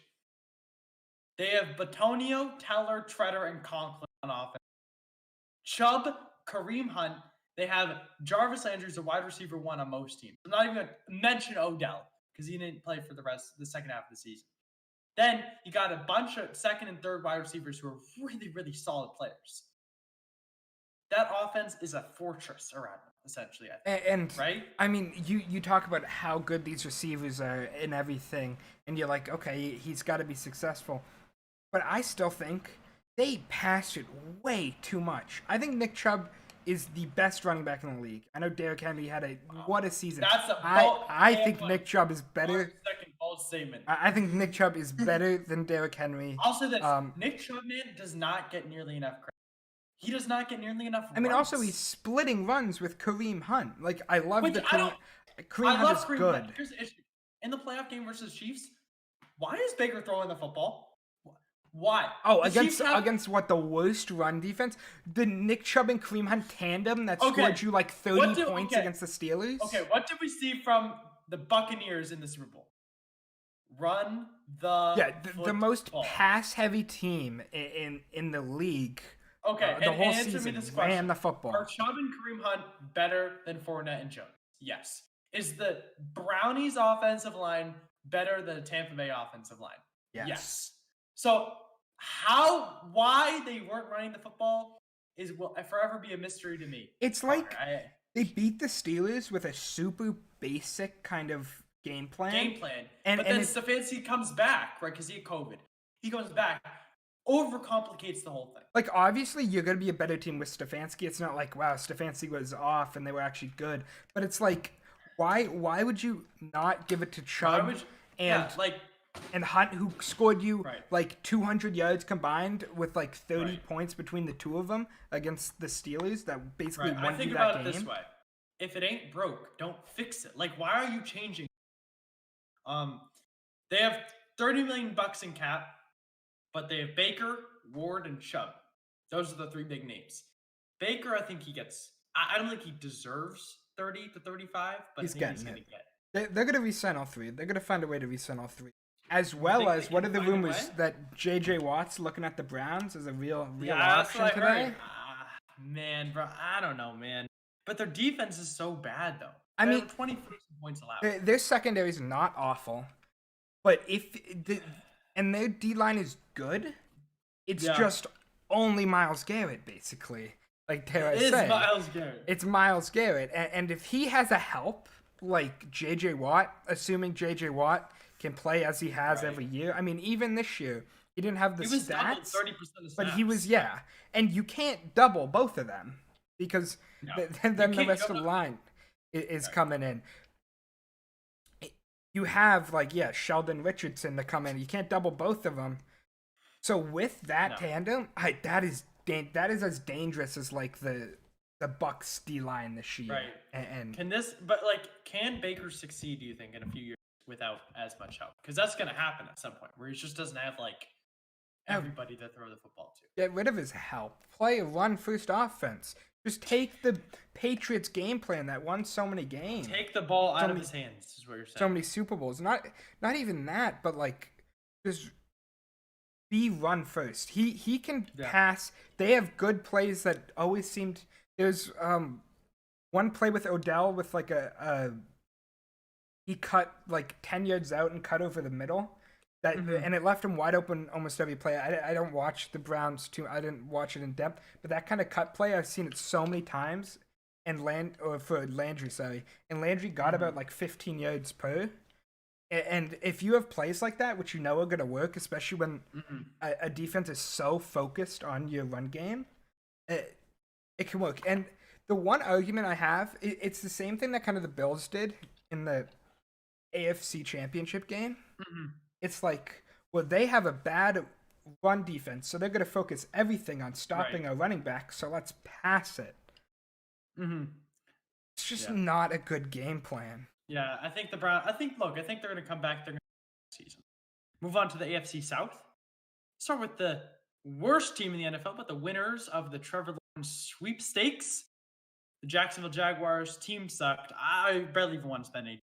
They have Batonio, Teller, Treader, and Conklin on offense. Chubb, Kareem Hunt. They have Jarvis Landry, a wide receiver 1 on most teams. I'm not even going to mention Odell because he didn't play for the second half of the season. Then you got a bunch of second and third wide receivers who are really, really solid players. That offense is a fortress around them, essentially. Right? I mean, you talk about how good these receivers are and everything, and you're like, okay, he's got to be successful. But I still think they pass it way too much. I think Nick Chubb is the best running back in the league. I know Derrick Henry had what a season. I think Nick Chubb is better. Second bold statement. I think Nick Chubb is better than Derrick Henry. Also, this Nick Chubb, man, does not get nearly enough credit. He does not get nearly enough runs. I mean, also he's splitting runs with Kareem Hunt. Like, I love Kareem Hunt is good. Hunt. Here's the issue. In the playoff game versus Chiefs, why is Baker throwing the football? Why? Oh, against what, the worst run defense? The Nick Chubb and Kareem Hunt tandem that scored you like 30 points against the Steelers? Okay, what did we see from the Buccaneers in the Super Bowl? Run the the most pass-heavy team in the league. Okay, the whole answer season me this question. Ran the football. Are Chubb and Kareem Hunt better than Fournette and Jones? Yes. Is the Brownies offensive line better than the Tampa Bay offensive line? Yes. So why they weren't running the football will forever be a mystery to me. It's like they beat the Steelers with a super basic kind of game plan. But then Stefanski comes back, right? Because he had COVID. He comes back, overcomplicates the whole thing. Like, obviously, you're going to be a better team with Stefanski. It's not like, wow, Stefanski was off and they were actually good. But it's like, why would you not give it to Chubb? and Hunt, who scored you Right. like 200 yards combined with like 30 Right. points between the two of them against the Steelers that basically Right. I won think you that about game. it this way: if it ain't broke, don't fix it. Like, why are you changing? They have $30 million in cap, but they have Baker, Ward, and Chubb. Those are the three big names. Baker, I think he gets. I don't think he deserves 30 to 35, but He's I think getting he's going it. to get. They're going to re-sign all three. They're going to find a way to re-sign all three. As think well they as, what can are the find a rumors way? that J.J. Watt's looking at the Browns as a real Yeah, that's option what I today? heard. Man, bro, I don't know, man. But their defense is so bad, though. I They mean, have 20 points allowed. Their secondary is not awful, but and their D-line is good. It's Yeah. just only Myles Garrett, basically. Like, dare I It is say. Myles Garrett. It's Myles Garrett. And if he has a help, like J.J. Watt, assuming J.J. Watt can play as he has Right. every year. I mean, even this year, he didn't have the He was doubled stats. 30% of the But snaps. he was, yeah. And you can't double both of them because No. then the can't rest of double- the line is Right. coming in. You have, like, Sheldon Richardson to come in. You can't double both of them. So with that No. tandem, that is as dangerous as, like, the Bucks D-line this year. Right. And Can Baker succeed, do you think, in a few years without as much help? Because that's going to happen at some point where he just doesn't have, like, everybody to throw the football to. get rid of his help. Play a run-first offense. Just take the Patriots game plan that won so many games. Take the ball out of his hands, is what you're saying. So many Super Bowls. Not even that, but like just be run first. He can pass. They have good plays that always seemed. There's one play with Odell with like he cut like 10 yards out and cut over the middle. That and it left him wide open almost every play. I don't watch the Browns too. I didn't watch it in depth, but that kind of cut play I've seen it so many times. And for Landry, sorry, and Landry got about like 15 yards per. And if you have plays like that, which you know are going to work, especially when a defense is so focused on your run game, it can work. And the one argument I have, it's the same thing that kind of the Bills did in the AFC Championship game. It's like, well, they have a bad run defense, so they're going to focus everything on stopping a running back, so let's pass it. It's just not a good game plan. Yeah, I think I think they're going to come back. They're going to season. Move on to the AFC South. Start with the worst team in the NFL, but the winners of the Trevor Lawrence sweepstakes. The Jacksonville Jaguars team sucked. I barely even want to spend any.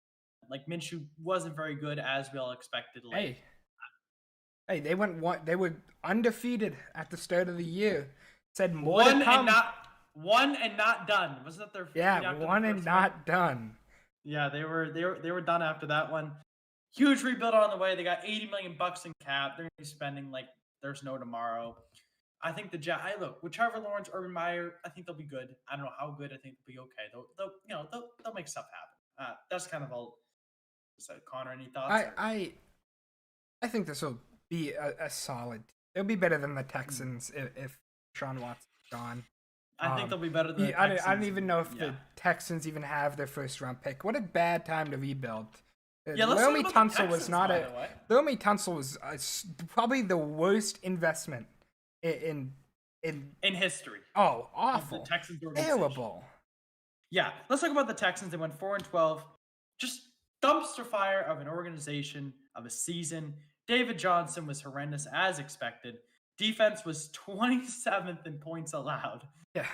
Like, Minshew wasn't very good, as we all expected. Like, Hey, they were undefeated at the start of the year. Said more to come. One and not done. Wasn't that their? One and not done. Yeah, they were done after that one. Huge rebuild on the way. They got $80 million in cap. They're gonna be spending like there's no tomorrow. I think look with Trevor Lawrence, Urban Meyer. I think they'll be good. I don't know how good. I think they'll be okay. They'll make stuff happen. That's kind of all. So, Connor, any thoughts? I think this will be a solid. It'll be better than the Texans if Sean Watson's gone. I think they'll be better than the Texans. I don't even know if the Texans even have their first round pick. What a bad time to rebuild. Laramie Tunsil was not Laramie Tunsil was probably the worst investment in history. Oh, awful! The Texans organization. Terrible. Yeah, let's talk about the Texans. They went 4-12. Just dumpster fire of an organization, of a season. David Johnson was horrendous as expected. Defense was 27th in points allowed. Yeah.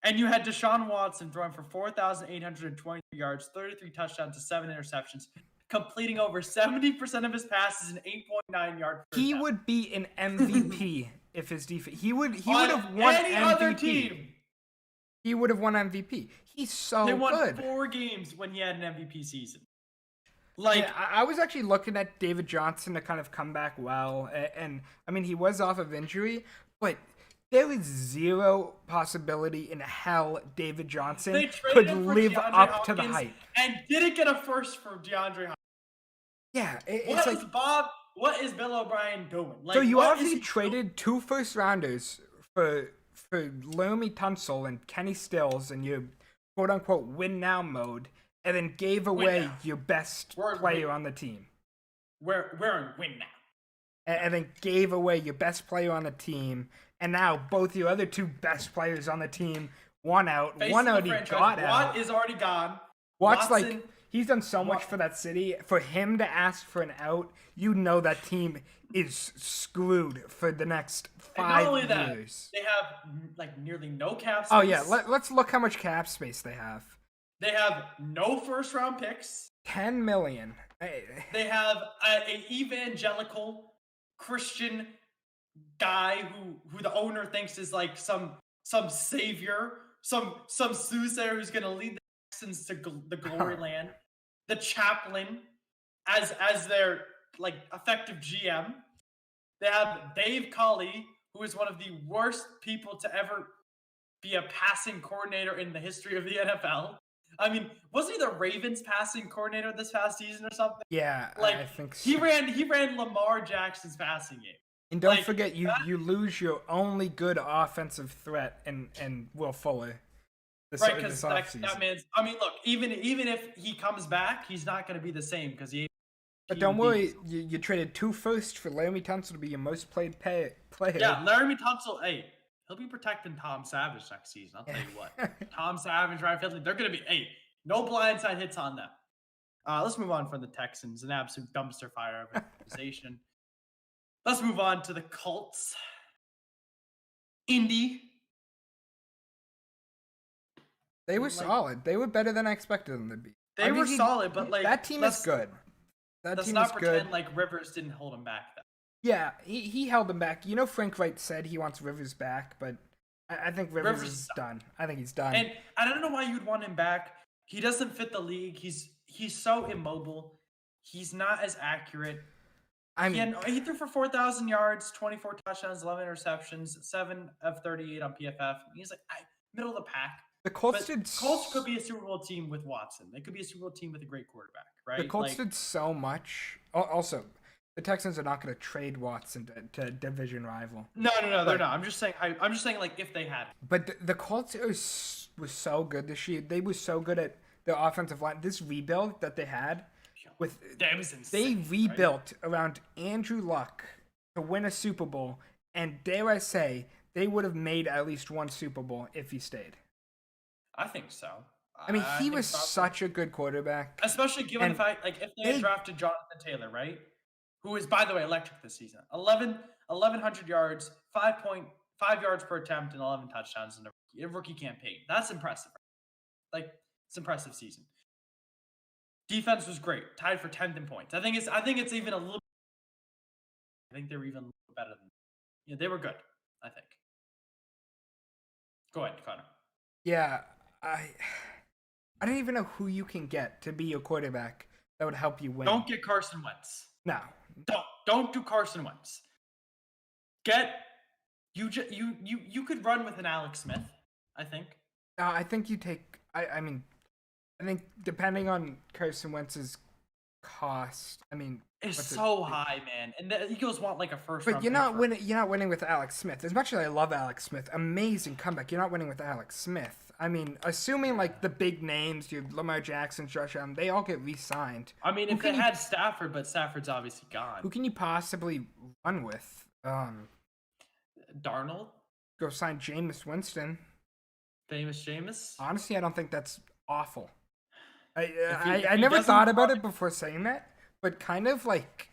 And you had Deshaun Watson throwing for 4,823 yards, 33 touchdowns to 7 interceptions, completing over 70% of his passes in 8.9 yards. He would be an MVP if his defense. He would have won any MVP. Other team. He would have won MVP. He's so good. They won 4 games when he had an MVP season. Like, I was actually looking at David Johnson to kind of come back well, and I mean he was off of injury, but there is zero possibility in hell David Johnson could live up to the hype. And didn't get a first for DeAndre Hopkins. Yeah, what is Bill O'Brien doing? Like, so you obviously traded 2 first rounders for Laramie Tunsil and Kenny Stills in your quote unquote win now mode. And then gave away your best player on the team. we're in win now. And then gave away your best player on the team, and now both your other two best players on the team, one out he got out. Watt is already gone. Watt's Watson, like, he's done so much for that city. For him to ask for an out, you know that team is screwed for the next 5 years. That, they have like nearly no cap space. Oh yeah, let's look how much cap space they have. They have no first round picks. 10 million. They have an evangelical Christian guy who the owner thinks is like some savior, some soothsayer who's gonna lead the Texans to the glory land. The chaplain as their like effective GM. They have Dave Culley, who is one of the worst people to ever be a passing coordinator in the history of the NFL. I mean, wasn't he the Ravens passing coordinator this past season or something? Yeah, like, I think so. He ran Lamar Jackson's passing game. And don't forget, you lose your only good offensive threat in Will Fuller. Right, because that man's. I mean, look, even if he comes back, he's not going to be the same because he. But don't worry, you traded 2 firsts for Laramie Tunsil to be your most played player. Yeah, Laramie Tunsil. Hey, he'll be protecting Tom Savage next season. I'll tell you what. Tom Savage, Ryan Finley, they're going to be, no blindside hits on them. Let's move on from the Texans, an absolute dumpster fire of an organization. Let's move on to the Colts. Indy. They were solid. They were better than I expected them to be. They were solid, but that team is good. Let's not pretend like Rivers didn't hold him back, though. Yeah, he held him back. You know, Frank Wright said he wants Rivers back, but I think Rivers is done. I think he's done. And I don't know why you'd want him back. He doesn't fit the league. He's so immobile. He's not as accurate. He threw for 4,000 yards, 24 touchdowns, 11 interceptions, 7 of 38 on PFF. He's like middle of the pack. The Colts could be a Super Bowl team with Watson. They could be a Super Bowl team with a great quarterback, right? The Colts did so much. Also, the Texans are not going to trade Watson to division rival. No, they're not. I'm just saying like if they had. But the Colts was so good this year. They were so good at the offensive line. This rebuild that they had that was insane. They rebuilt around Andrew Luck to win a Super Bowl, and dare I say, they would have made at least one Super Bowl if he stayed. I think so. I mean, he was such a good quarterback. Especially given the fact, like, if they had drafted Jonathan Taylor, right? Who is, by the way, electric this season. 1,100 yards, 5.5 yards per attempt, and 11 touchdowns in a rookie campaign. That's impressive. Like, it's an impressive season. Defense was great. Tied for 10th in points. I think it's even a little. I think they were even a little better than. Yeah, they were good. I think. Go ahead, Connor. Yeah, I don't even know who you can get to be your quarterback that would help you win. Don't get Carson Wentz. No. Don't do Carson Wentz. You could run with an Alex Smith, I think. I think you take. I mean, I think depending on Carson Wentz's cost, I mean, it's so high, man. And the Eagles want like a first. But you're not winning. You're not winning with Alex Smith. As much as I love Alex Smith, amazing comeback. You're not winning with Alex Smith. I mean, assuming like the big names, you Lamar Jackson, Josh Allen, they all get re-signed. I mean, if they had Stafford, but Stafford's obviously gone. Who can you possibly run with? Darnold. Go sign Jameis Winston. Famous Jameis. Honestly, I don't think that's awful. I never thought about it before saying that, but kind of like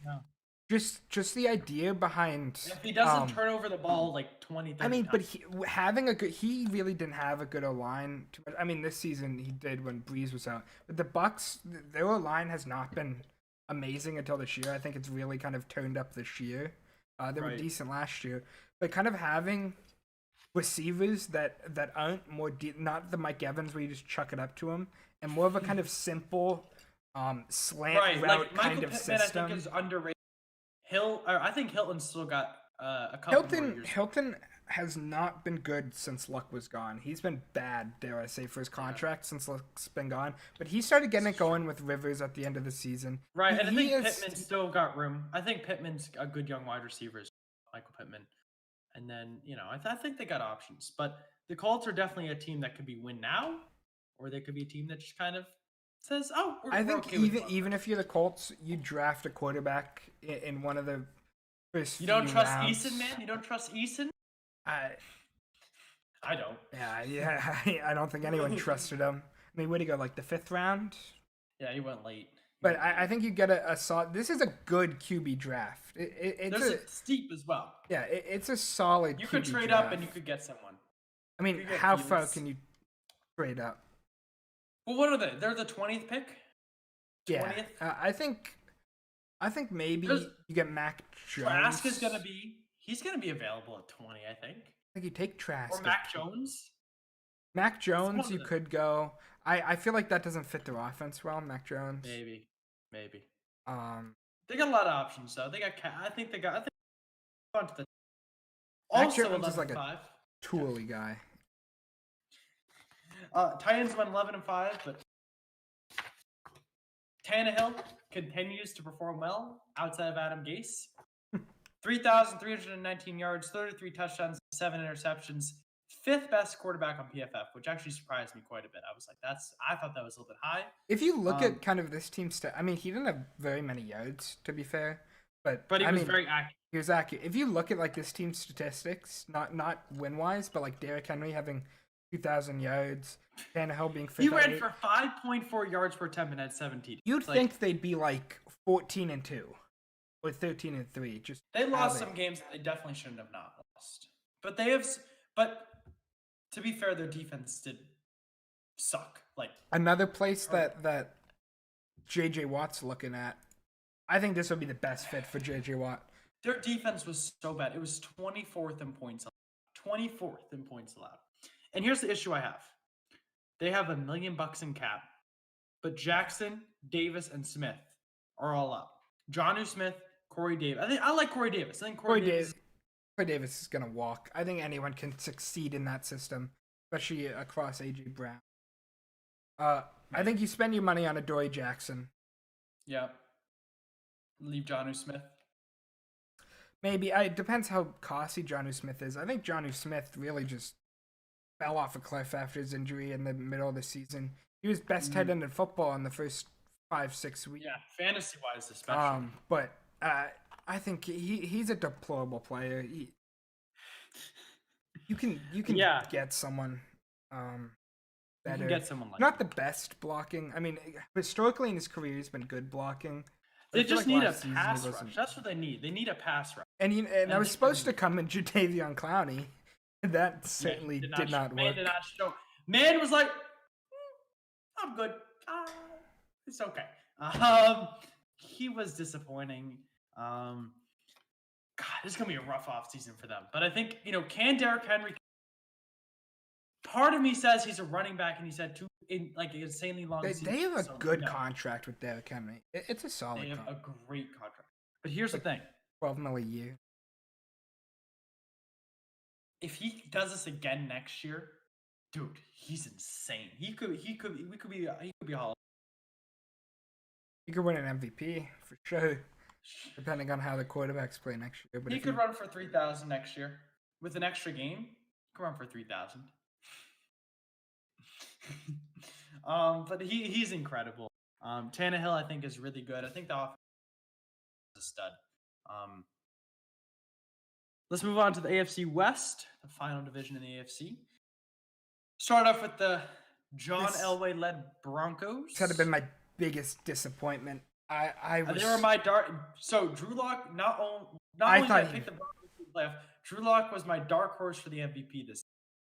just the idea behind. If he doesn't turn over the ball like 20, 30 I mean, times. but he really didn't have a good O-line. I mean, this season he did when Breeze was out. But the Bucs, their O-line has not been amazing until this year. I think it's really kind of turned up this year. They were decent last year, but kind of having receivers that aren't more not the Mike Evans where you just chuck it up to him, and more of a kind of simple slant route like kind Michael of Pittman, system. I think is underrated. I think Hilton's still got a couple more years. Hilton has not been good since Luck was gone. He's been bad, dare I say, for his contract since Luck's been gone. But he started getting it going with Rivers at the end of the season. Right, and I think Pittman still got room. I think Pittman's a good young wide receiver, Michael Pittman. And then, I think they got options. But the Colts are definitely a team that could be win now, or they could be a team that just kind of says, "Oh, I think okay with even if you're the Colts, you draft a quarterback in one of the first. You don't few trust rounds. Eason, man. You don't trust Eason. I don't. Yeah. I don't think anyone trusted him. I mean, where'd he go? Like the 5th round? Yeah, he went late. But I think you get a solid. This is a good QB draft. It's steep as well. Yeah, it's a solid. You QB could trade draft. up and you could get someone. I mean, how far can you trade up? Well, what are they? They're the 20th pick. 20th? Yeah, I think maybe you get Mac Jones. Trask is he's gonna be available at 20. I think you take Trask or Mac Jones. Mac Jones, you could go. I feel like that doesn't fit their offense well. Mac Jones. Maybe. They got a lot of options though. They got. I think onto the. Mac Also, Jones is like 11-5. a tooly guy. Titans went 11-5, but Tannehill continues to perform well outside of Adam Gase. 3,319 yards, 33 touchdowns, 7 interceptions. 5th best quarterback on PFF, which actually surprised me quite a bit. I was like, I thought that was a little bit high. If you look at kind of this team's I mean, he didn't have very many yards, to be fair, but he was very accurate. He was accurate. If you look at like this team's statistics, not win wise, but like Derrick Henry having 2,000 yards, Tannehill being 5th. He ran for 5.4 yards per attempt and had 17. You'd think they'd be like 14-2 or 13-3. Just they lost some games that they definitely shouldn't have not lost. But to be fair, their defense did suck. Like another place that JJ Watt's looking at. I think this would be the best fit for JJ Watt. Their defense was so bad. It was 24th in points allowed. 24th in points allowed. And here's the issue I have. They have $1 million in cap, but Jackson, Davis, and Smith are all up. Jonnu Smith, Corey Davis. I like Corey Davis. I think Corey Davis is gonna walk. I think anyone can succeed in that system, especially across AJ Brown. I think you spend your money on Adoree Jackson. Yeah. Leave Jonnu Smith. Maybe. It depends how costly Jonnu Smith is. I think Jonnu Smith really just fell off a cliff after his injury in the middle of the season. He was best tight end in football in the first 5-6 weeks. Yeah, fantasy-wise especially. But I think he's a deplorable player. You can get someone better. You can get someone like not the best blocking. I mean, historically in his career, he's been good blocking. They just need a pass rush. That's what they need. They need a pass rush. And I was supposed to come in Jadeveon Clowney. That certainly did not work. Man did not show. Man was like, I'm good. It's okay. He was disappointing. God, this is gonna be a rough offseason for them. But I think can Derrick Henry? Part of me says he's a running back, and he's had insanely long. They have a good contract with Derrick Henry. It's a solid. They have a great contract. But here's the thing: $12 million a year. If he does this again next year, dude, he's insane. We could be Hall. He could win an MVP for sure, depending on how the quarterbacks play next year. But he could run for 3,000 next year with an extra game. He could run for 3,000. But he's incredible. Tannehill, I think, is really good. I think the offense is a stud. Let's move on to the AFC West, the final division in the AFC. Start off with the John Elway-led Broncos. This had been my biggest disappointment. They were my dark. So Drew Lock not only did I pick the Broncos to the playoff, Drew Lock was my dark horse for the MVP this.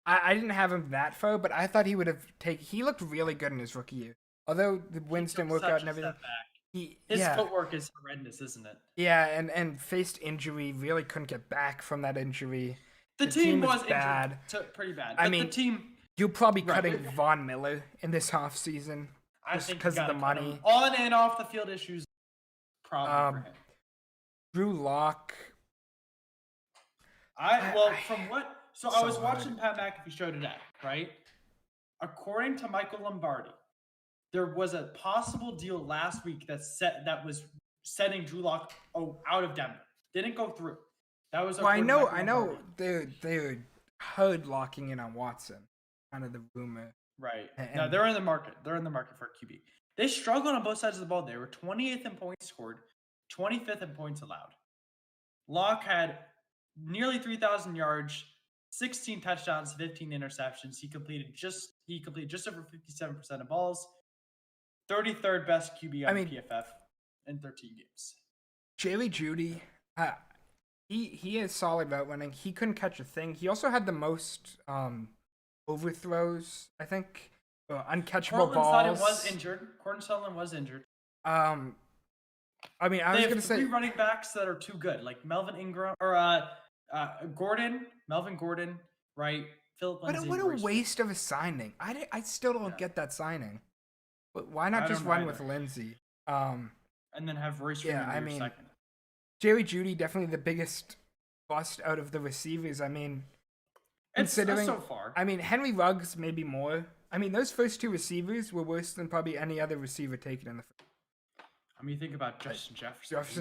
I didn't have him that far, but I thought he would have taken. He looked really good in his rookie year, although the wins didn't work out and everything. His footwork is horrendous, isn't it? Yeah, and faced injury, really couldn't get back from that injury. The team was bad, pretty bad. I mean, you're probably cutting Von Miller in this offseason just because of the money. On and off the field issues, problem for him. Drew Lock. I was watching Pat McAfee show today, right? According to Michael Lombardi, there was a possible deal last week that was setting Drew Lock out of Denver. Didn't go through. That was. Well, I know they're hard locking in on Watson. Kind of the rumor. Right. No, they're in the market. They're in the market for a QB. They struggled on both sides of the ball. They were 28th in points scored, 25th in points allowed. Locke had nearly 3,000 yards, 16 touchdowns, 15 interceptions. He completed just over 57% of balls. 33rd best QB on PFF in 13 games. Jerry Jeudy, he is solid route running. He couldn't catch a thing. He also had the most overthrows, I think. Uncatchable balls. Sutton was injured. Cortland Sutton was injured. I mean, I was going to say 3 running backs that are too good, like Melvin Ingram or Melvin Gordon, right? Philip Lindsay. What a waste of a signing. I still don't get that signing. But why not just run with Lindsay? And then have Royce Freeman second. Jerry Jeudy definitely the biggest bust out of the receivers. I mean, considering so far. I mean, Henry Ruggs maybe more. I mean, those first 2 receivers were worse than probably any other receiver taken in the first. I mean, think about Justin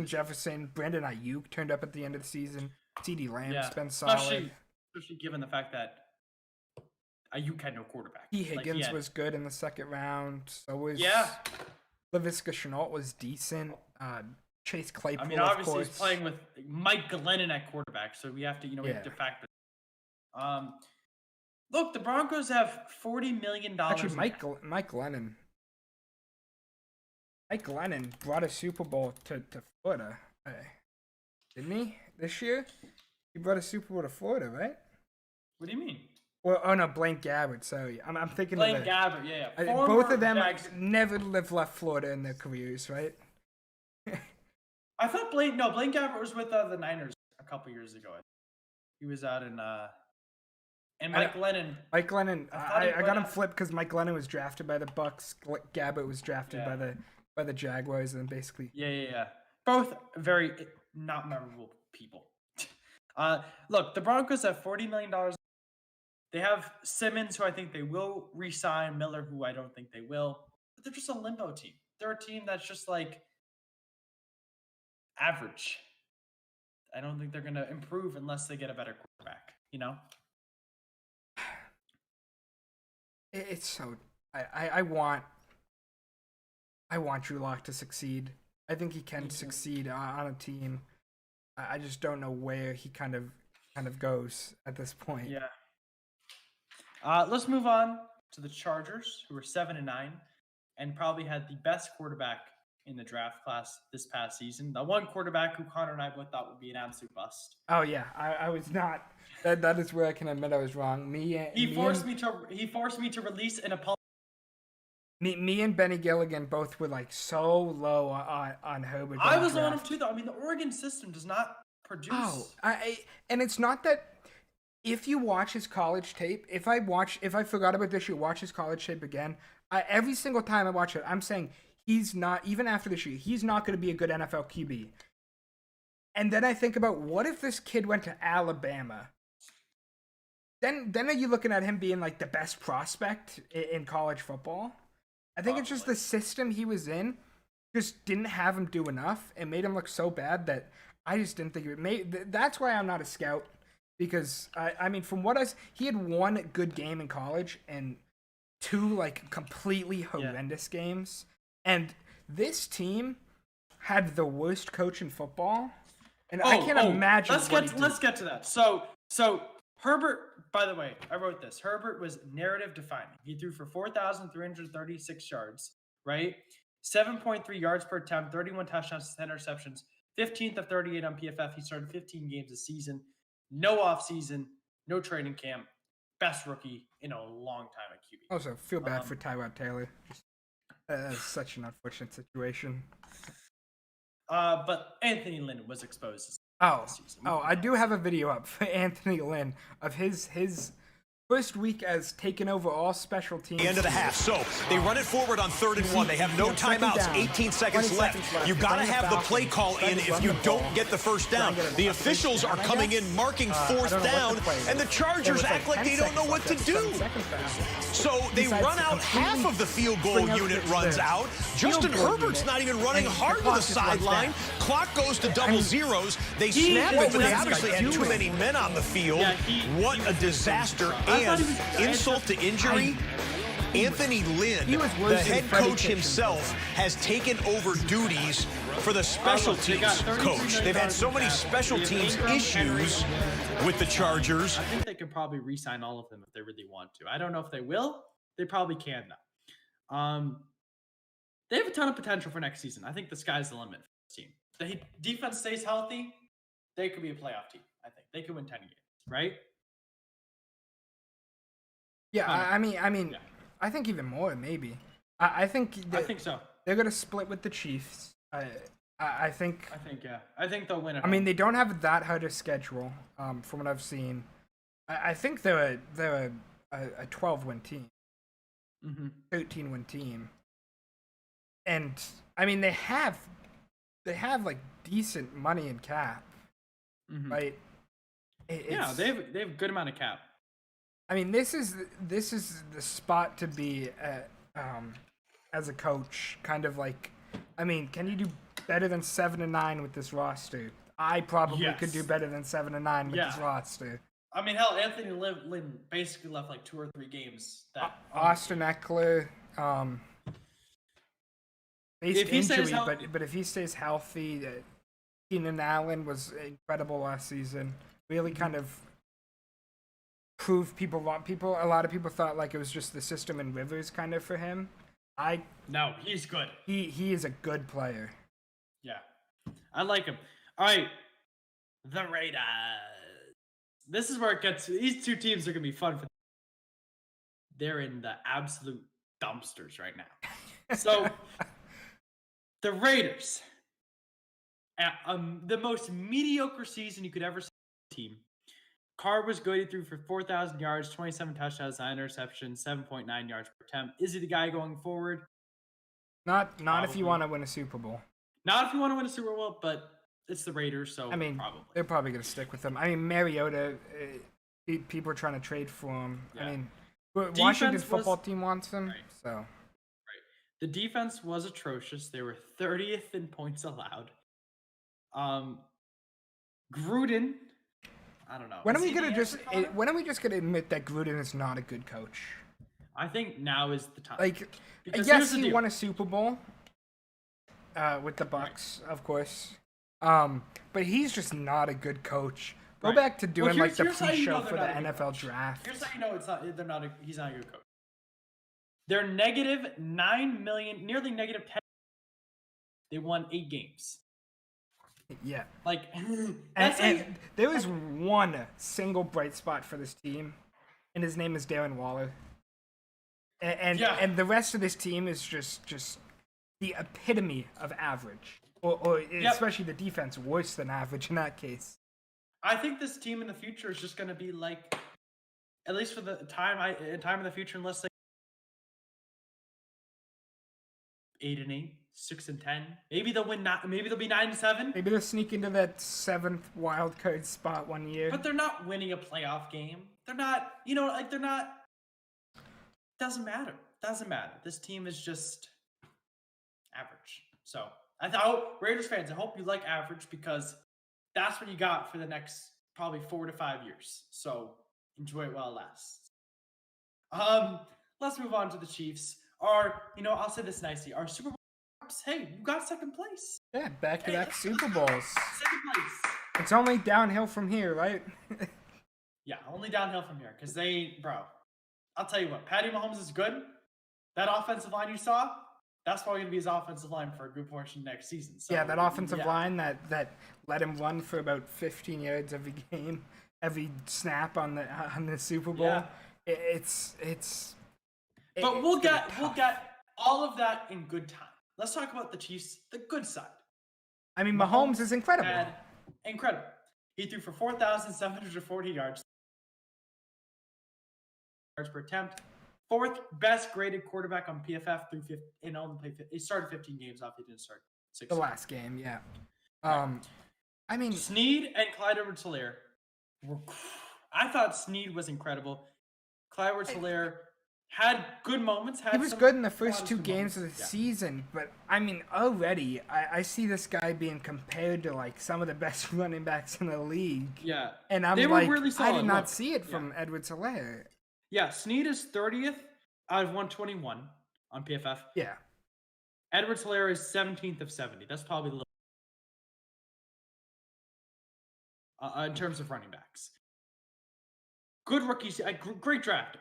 Jefferson. Brandon Ayuk turned up at the end of the season. CeeDee Lamb's been solid. Especially given the fact that Ayuk had no quarterback. Higgins was good in the second round. So was Laviska Shenault was decent. Chase Claypool, I mean, obviously he's playing with Mike Glennon at quarterback, so we have to, we have to factor. Look, the Broncos have $40 million. Actually, Mike Glennon brought a Super Bowl to Florida, didn't he? This year, he brought a Super Bowl to Florida, right? What do you mean? Well, no, Blaine Gabbert. Sorry, I'm thinking Blaine Gabbert. Yeah. Both of them never left Florida in their careers, right? I thought Blaine Gabbert was with the Niners a couple years ago. He was out in and Mike Glennon. I got him flipped because Mike Glennon was drafted by the Bucks. Gabbert was drafted by the Jaguars, and basically. Yeah. Both very not memorable people. Look, the Broncos have $40 million. They have Simmons, who I think they will re-sign. Miller, who I don't think they will. But they're just a limbo team. They're a team that's just like average. I don't think they're going to improve unless they get a better quarterback, It's so... I want Drew Lock to succeed. I think he can succeed on a team. I just don't know where he kind of goes at this point. Yeah. Let's move on to the Chargers, who were 7-9 and probably had the best quarterback in the draft class this past season. The one quarterback who Connor and I both thought would be an absolute bust. Oh yeah, I was not. That is where I can admit I was wrong. He forced me to release an apology. Me and Benny Gilligan both were like so low on Herbert. I was on him too, though. I mean, the Oregon system does not produce. Oh, and it's not that. If you watch his college tape, if I forgot about this year, watch his college tape again. Every single time I watch it, I'm saying he's not, even after this year, he's not going to be a good NFL QB. And then I think about, what if this kid went to Alabama? Then are you looking at him being like the best prospect in college football? I think it's just the system he was in just didn't have him do enough. It made him look so bad that I just didn't think it made. That's why I'm not a scout. Because, I mean, from what he had one good game in college and 2, like, completely horrendous games. And this team had the worst coach in football. And I can't imagine Let's get to that. So Herbert, by the way, I wrote this. Herbert was narrative defining. He threw for 4,336 yards, right? 7.3 yards per attempt, 31 touchdowns, 10 interceptions, 15th of 38 on PFF. He started 15 games a season. No offseason, no training camp. Best rookie in a long time at QB. Also, feel bad for Tyrod Taylor. That's such an unfortunate situation. But Anthony Lynn was exposed. I do have a video up for Anthony Lynn of his first week as taking over all special teams. The end of the half. So they run it forward on 3rd and 1. They have no timeouts. 18 seconds left. You got to have the play call in if you don't get the first down. The officials are coming in, marking 4th down, and the Chargers act like they don't know what to do. So they run out. Half of the field goal unit runs out. Justin Herbert's not even running hard to the sideline. Clock goes to double zeros. They snap it, but they obviously had too many men on the field. What a disaster. And insult to injury, Anthony Lynn, He was worse the than head Freddie coach Kitchens. himself, has taken over duties for the special They got teams 32 coach. million They've had dollars so in many cap. special They have teams Ingram, issues Henry, with the Chargers. I think they could probably re-sign all of them if they really want to. I don't know if they will. They probably can though. They have a ton of potential for next season. I think the sky's the limit for this team. The defense stays healthy, they could be a playoff team. I think they could win 10 games, right? Yeah, I mean, Yeah. I think even more maybe. I think I think so. they're gonna split with the Chiefs. I think. Yeah. I think they'll win it. I mean, they don't have that hard a schedule, from what I've seen. I think they're a 12-win team, 13-win team, and I mean they have like decent money in cap, right? Yeah, they have a good amount of cap. I mean, this is the spot to be as a coach. Kind of like, I mean, can you do better than 7-9 with this roster? I probably could do better than 7-9 with this roster. I mean, hell, Anthony Lynn basically left like 2 or 3 games. That Austin Eckler, If he stays injury, healthy. but if he stays healthy, Keenan Allen was incredible last season. Really kind of proved people wrong. A lot of people thought like it was just the system and Rivers kind of for him. No, he's good. He is a good player. Yeah, I like him. All right, the Raiders. This is where it gets. These two teams are gonna be fun for. They're in the absolute dumpsters right now. So, the Raiders, the most mediocre season you could ever see on the team. Carr was good. He threw for 4,000 yards, 27 touchdowns, 9 interceptions, 7.9 yards per attempt. Is he the guy going forward? Not if Probably. you want to win a Super Bowl. Not if you want to win a Super Bowl, but it's the Raiders, so I mean, probably. they're probably going to stick with them. I mean, Mariota, people are trying to trade for him. Yeah. I mean, Washington was- football team wants him, Right. so. The defense was atrocious. They were 30th in points allowed. Gruden, I don't know. When are Is we he gonna the just? answer, Connor? When are we just gonna admit that Gruden is not a good coach? I think now is the time. Like, Because yes, here's the he deal. won a Super Bowl with the Bucks, of course. But he's just not a good coach. Go Right. back to doing like the here's how you know pre-show they're for the not a good NFL coach. draft. Here's how you know he's not a good coach. They're negative 9 million, nearly negative 10. They won 8 games. Yeah, Like, and, that's and there is one single bright spot for this team, and his name is Darren Waller. And the rest of this team is just the epitome of average, or especially the defense worse than average in that case. I think this team in the future is just going to be like, at least for the time in the future, unless they 8-8, 6-10, maybe they'll win. Maybe they'll be 9-7. Maybe they'll sneak into that 7th wild card spot one year. But they're not winning a playoff game. They're not. They're not. Doesn't matter. Doesn't matter. This team is just average. So I thought, Raiders fans, I hope you like average because that's what you got for the next probably 4 to 5 years. So enjoy it while it lasts. Let's move on to the Chiefs. I'll say this nicely. Our Super Bowl, hey, you got second place. Yeah, back-to-back Super Bowls. Second place. It's only downhill from here, right? Yeah, only downhill from here. Because I'll tell you what, Patty Mahomes is good. That offensive line you saw, that's probably going to be his offensive line for a good portion next season. So, yeah, that offensive line that let him run for about 15 yards every game, every snap on the Super Bowl. Yeah. But we'll get all of that in good time. Let's talk about the Chiefs, the good side. I mean, Mahomes is incredible. Incredible. He threw for 4,740 yards per attempt. 4th best graded quarterback on PFF and only played. He started 15 games off. He didn't start 6. The last game, yeah. I mean, Snead and Clyde Edwards-Helaire were. I thought Snead was incredible. Clyde Edwards-Helaire had good moments. he was good in the first 2 games of the season, but I mean, already I see this guy being compared to like some of the best running backs in the league. Yeah, and I'm they like, were really solid. I did not see it from Edwards-Helaire. Yeah, Snead is 30th out of 121 on PFF. Yeah. Edwards-Helaire is 17th of 70. That's probably a little in terms of running backs. Good rookies, great draft.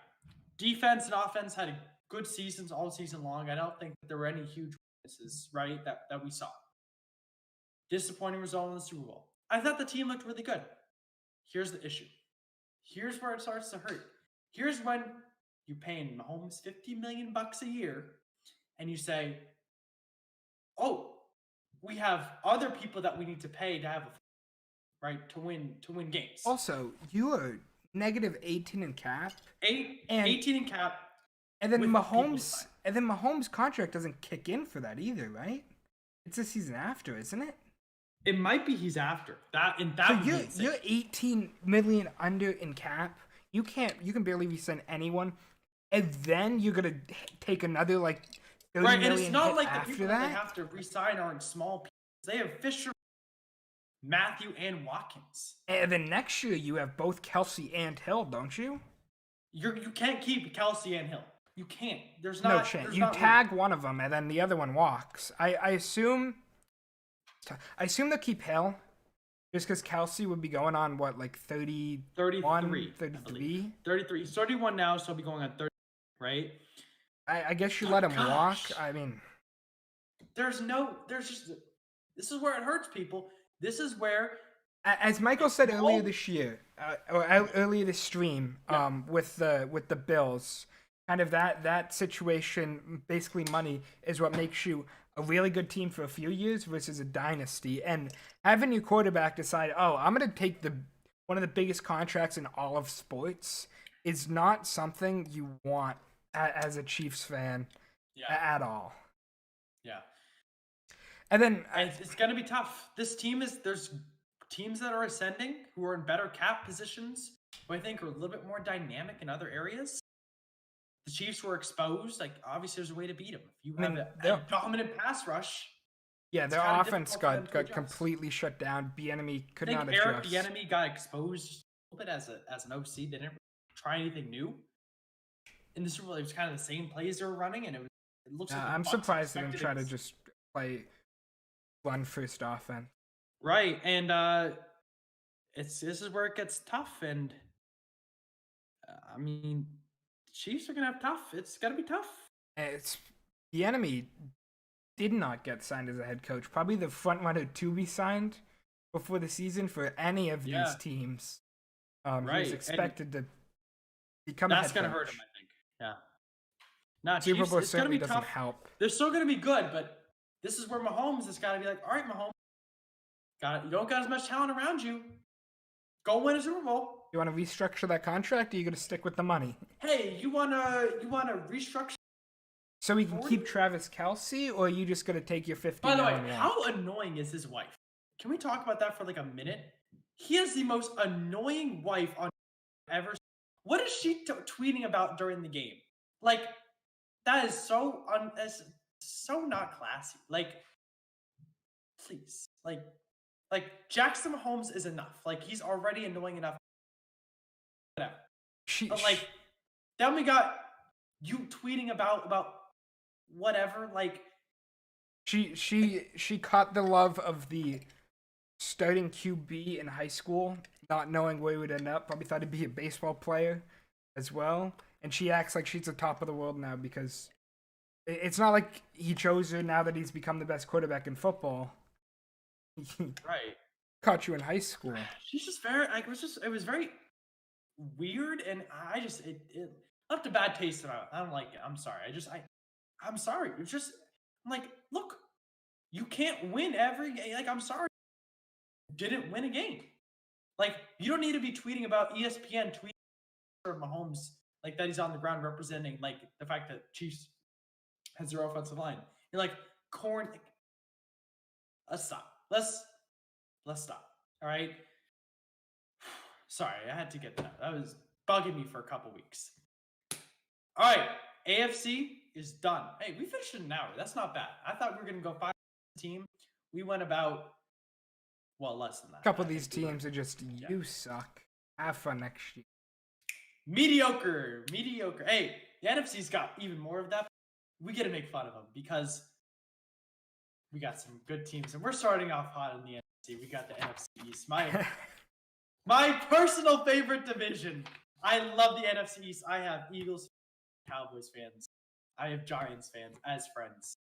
Defense and offense had good seasons all season long. I don't think that there were any huge weaknesses, right, that we saw. Disappointing result in the Super Bowl. I thought the team looked really good. Here's the issue. Here's where it starts to hurt. Here's when you're paying Mahomes $50 million a year, and you say, "Oh, we have other people that we need to pay to have to win games." Also, you are negative 18 in cap. 18 in cap. And then Mahomes' contract doesn't kick in for that either, right? It's a season after, isn't it? It might be he's after that. So you're 18 million under in cap. You can barely resign anyone, and then you're gonna take another like 30 right. million And it's not hit like the after people that. they have to resign aren't small people. They have Fisher, Matthew, and Watkins. And then next year you have both Kelsey and Hill, don't you? You can't keep Kelsey and Hill. You can't. There's No not. chance. There's You not tag one of them, and then the other one walks. I assume they'll keep Hill, just because Kelsey would be going on what, like 31, 33. 33? 33. He's 31 now, so he'll be going on 30. Right. I guess you let him walk. I mean, there's just. This is where it hurts people. This is where, as Michael said earlier this year, or earlier this stream, with the Bills, kind of that situation, basically money is what makes you a really good team for a few years versus a dynasty. And having your quarterback decide, oh, I'm going to take one of the biggest contracts in all of sports is not something you want as a Chiefs fan at all. Yeah. And then it's going to be tough. There's teams that are ascending who are in better cap positions, who I think are a little bit more dynamic in other areas. The Chiefs were exposed. Like, obviously, there's a way to beat them. If you have a dominant pass rush. Yeah, their offense got completely shut down. Bieniemy could not adjust. Eric Bieniemy got exposed a little bit as an OC. They didn't try anything new. In the Super Bowl, it was kind of the same plays they were running, and it looks like I'm surprised they didn't try to just play run first offense. Right, and this is where it gets tough, and I mean, Chiefs are gonna have tough. It's gonna be tough. Bieniemy did not get signed as a head coach. Probably the front runner to be signed before the season for any of these teams. Right, he's expected to become a head coach. That's gonna hurt him, I think. Yeah. Now, Super Bowl it's gonna be doesn't tough. help. They're still gonna be good, but this is where Mahomes has got to be like, all right, Mahomes, you don't got as much talent around you. Go win a Super Bowl. You want to restructure that contract, or are you going to stick with the money? Hey, you wanna restructure? So we can keep Travis Kelce, or are you just going to take your $50 million? By the way, how annoying is his wife? Can we talk about that for like a minute? He has the most annoying wife on ever. What is she tweeting about during the game? Like, that is so not classy. Like, please, like Jackson Mahomes is enough. Like, he's already annoying enough. Whatever. But like, then we got you tweeting about whatever. Like, she caught the love of the starting QB in high school, not knowing where he would end up. Probably thought he'd be a baseball player as well. And she acts like she's the top of the world now because it's not like he chose her now that he's become the best quarterback in football. Right. Caught you in high school. She's just very, like, it was very weird, and it left a bad taste in my mouth. I don't like it. I'm sorry. I'm sorry. It's just, I'm like, look, you can't win every game. Like, I'm sorry. You didn't win a game. Like, you don't need to be tweeting about ESPN tweeting of Mahomes, like, that he's on the ground representing, like, the fact that Chiefs has their offensive line. You're like, corn. Like, let's stop. Let's stop. All right. Sorry, I had to get that. That was bugging me for a couple weeks. All right, AFC is done. Hey, we finished in an hour. That's not bad. I thought we were gonna go 5 team. We went about less than that. A couple of these teams are just you suck. Have fun next year. Mediocre. Hey, The NFC's got even more of that. We get to make fun of them because we got some good teams, and we're starting off hot in the NFC. We got the NFC East. My personal favorite division. I love the NFC East. I have Eagles, Cowboys fans. I have Giants fans as friends.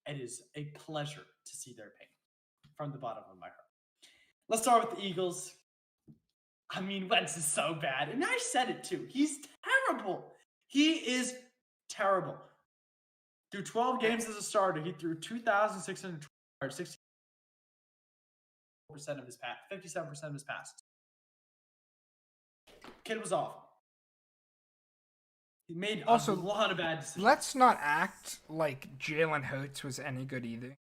It is a pleasure to see their pain from the bottom of my heart. Let's start with the Eagles. I mean, Wentz is so bad. And I said it too. He's terrible. He is terrible. Through 12 games as a starter, he threw 2,620 yards, 60% of his pass, 57% of his passes. Kid was awful. He made a lot of bad decisions. Let's not act like Jalen Hurts was any good either.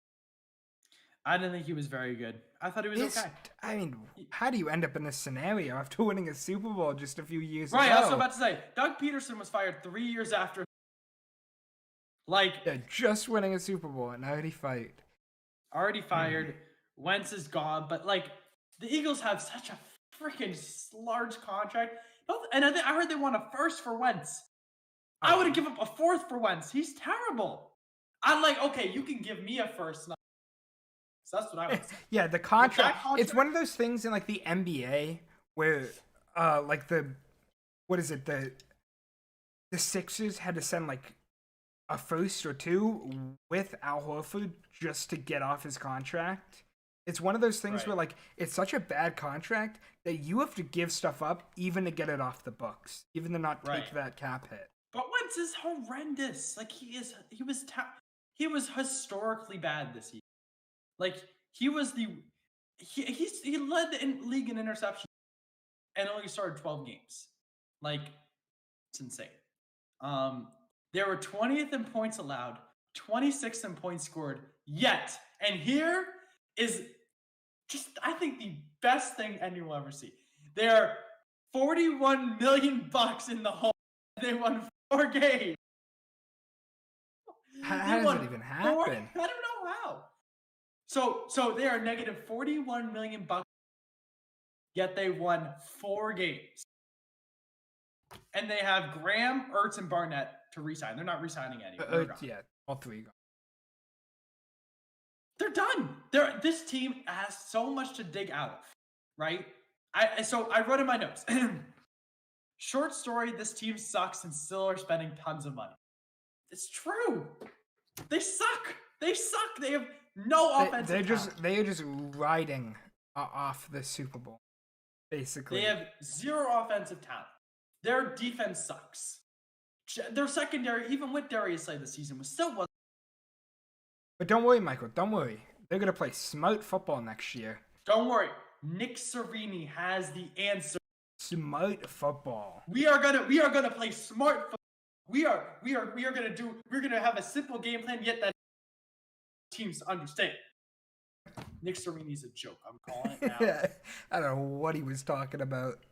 I didn't think he was very good. I thought he was okay. I mean, how do you end up in this scenario after winning a Super Bowl just a few years ago? Right, I was about to say, Doug Peterson was fired 3 years after. Yeah, just winning a Super Bowl and already fired. Already fired. Wentz is gone. But, the Eagles have such a freaking large contract. And I heard they want a first for Wentz. I would have given up a fourth for Wentz. He's terrible. I'm like, okay, you can give me a first. So that's what I would say. Yeah, the contract. It's one of those things in the NBA where the Sixers had to send a first or two with Al Horford just to get off his contract. It's one of those things where it's such a bad contract that you have to give stuff up even to get it off the books, even to not take that cap hit. But Wentz is horrendous. He was historically bad this year. He led the league in interceptions and only started 12 games. It's insane. They were 20th in points allowed, 26th in points scored, yet. And here is just, I think, the best thing anyone will ever see. They're $41 million in the hole. They won 4 games. How does it even happen? I don't know how. So they are negative $41 million, yet they won 4 games. And they have Graham, Ertz, and Barnett to re-sign. They're not re-signing anyone. Yeah, all 3. They're done. This team has so much to dig out of, right? So I wrote in my notes. Short story, this team sucks and still are spending tons of money. It's true. They suck. They suck. They have no offensive talent. They are just riding off the Super Bowl, basically. They have 0 offensive talent. Their defense sucks. Their secondary, even with Darius Slay this season, wasn't. But don't worry, Michael. Don't worry. They're gonna play smart football next year. Don't worry. Nick Sirianni has the answer. Smart football. We are gonna play smart football. We're gonna have a simple game plan, yet that teams understand. Nick Sirianni's a joke. I'm calling it now. I don't know what he was talking about.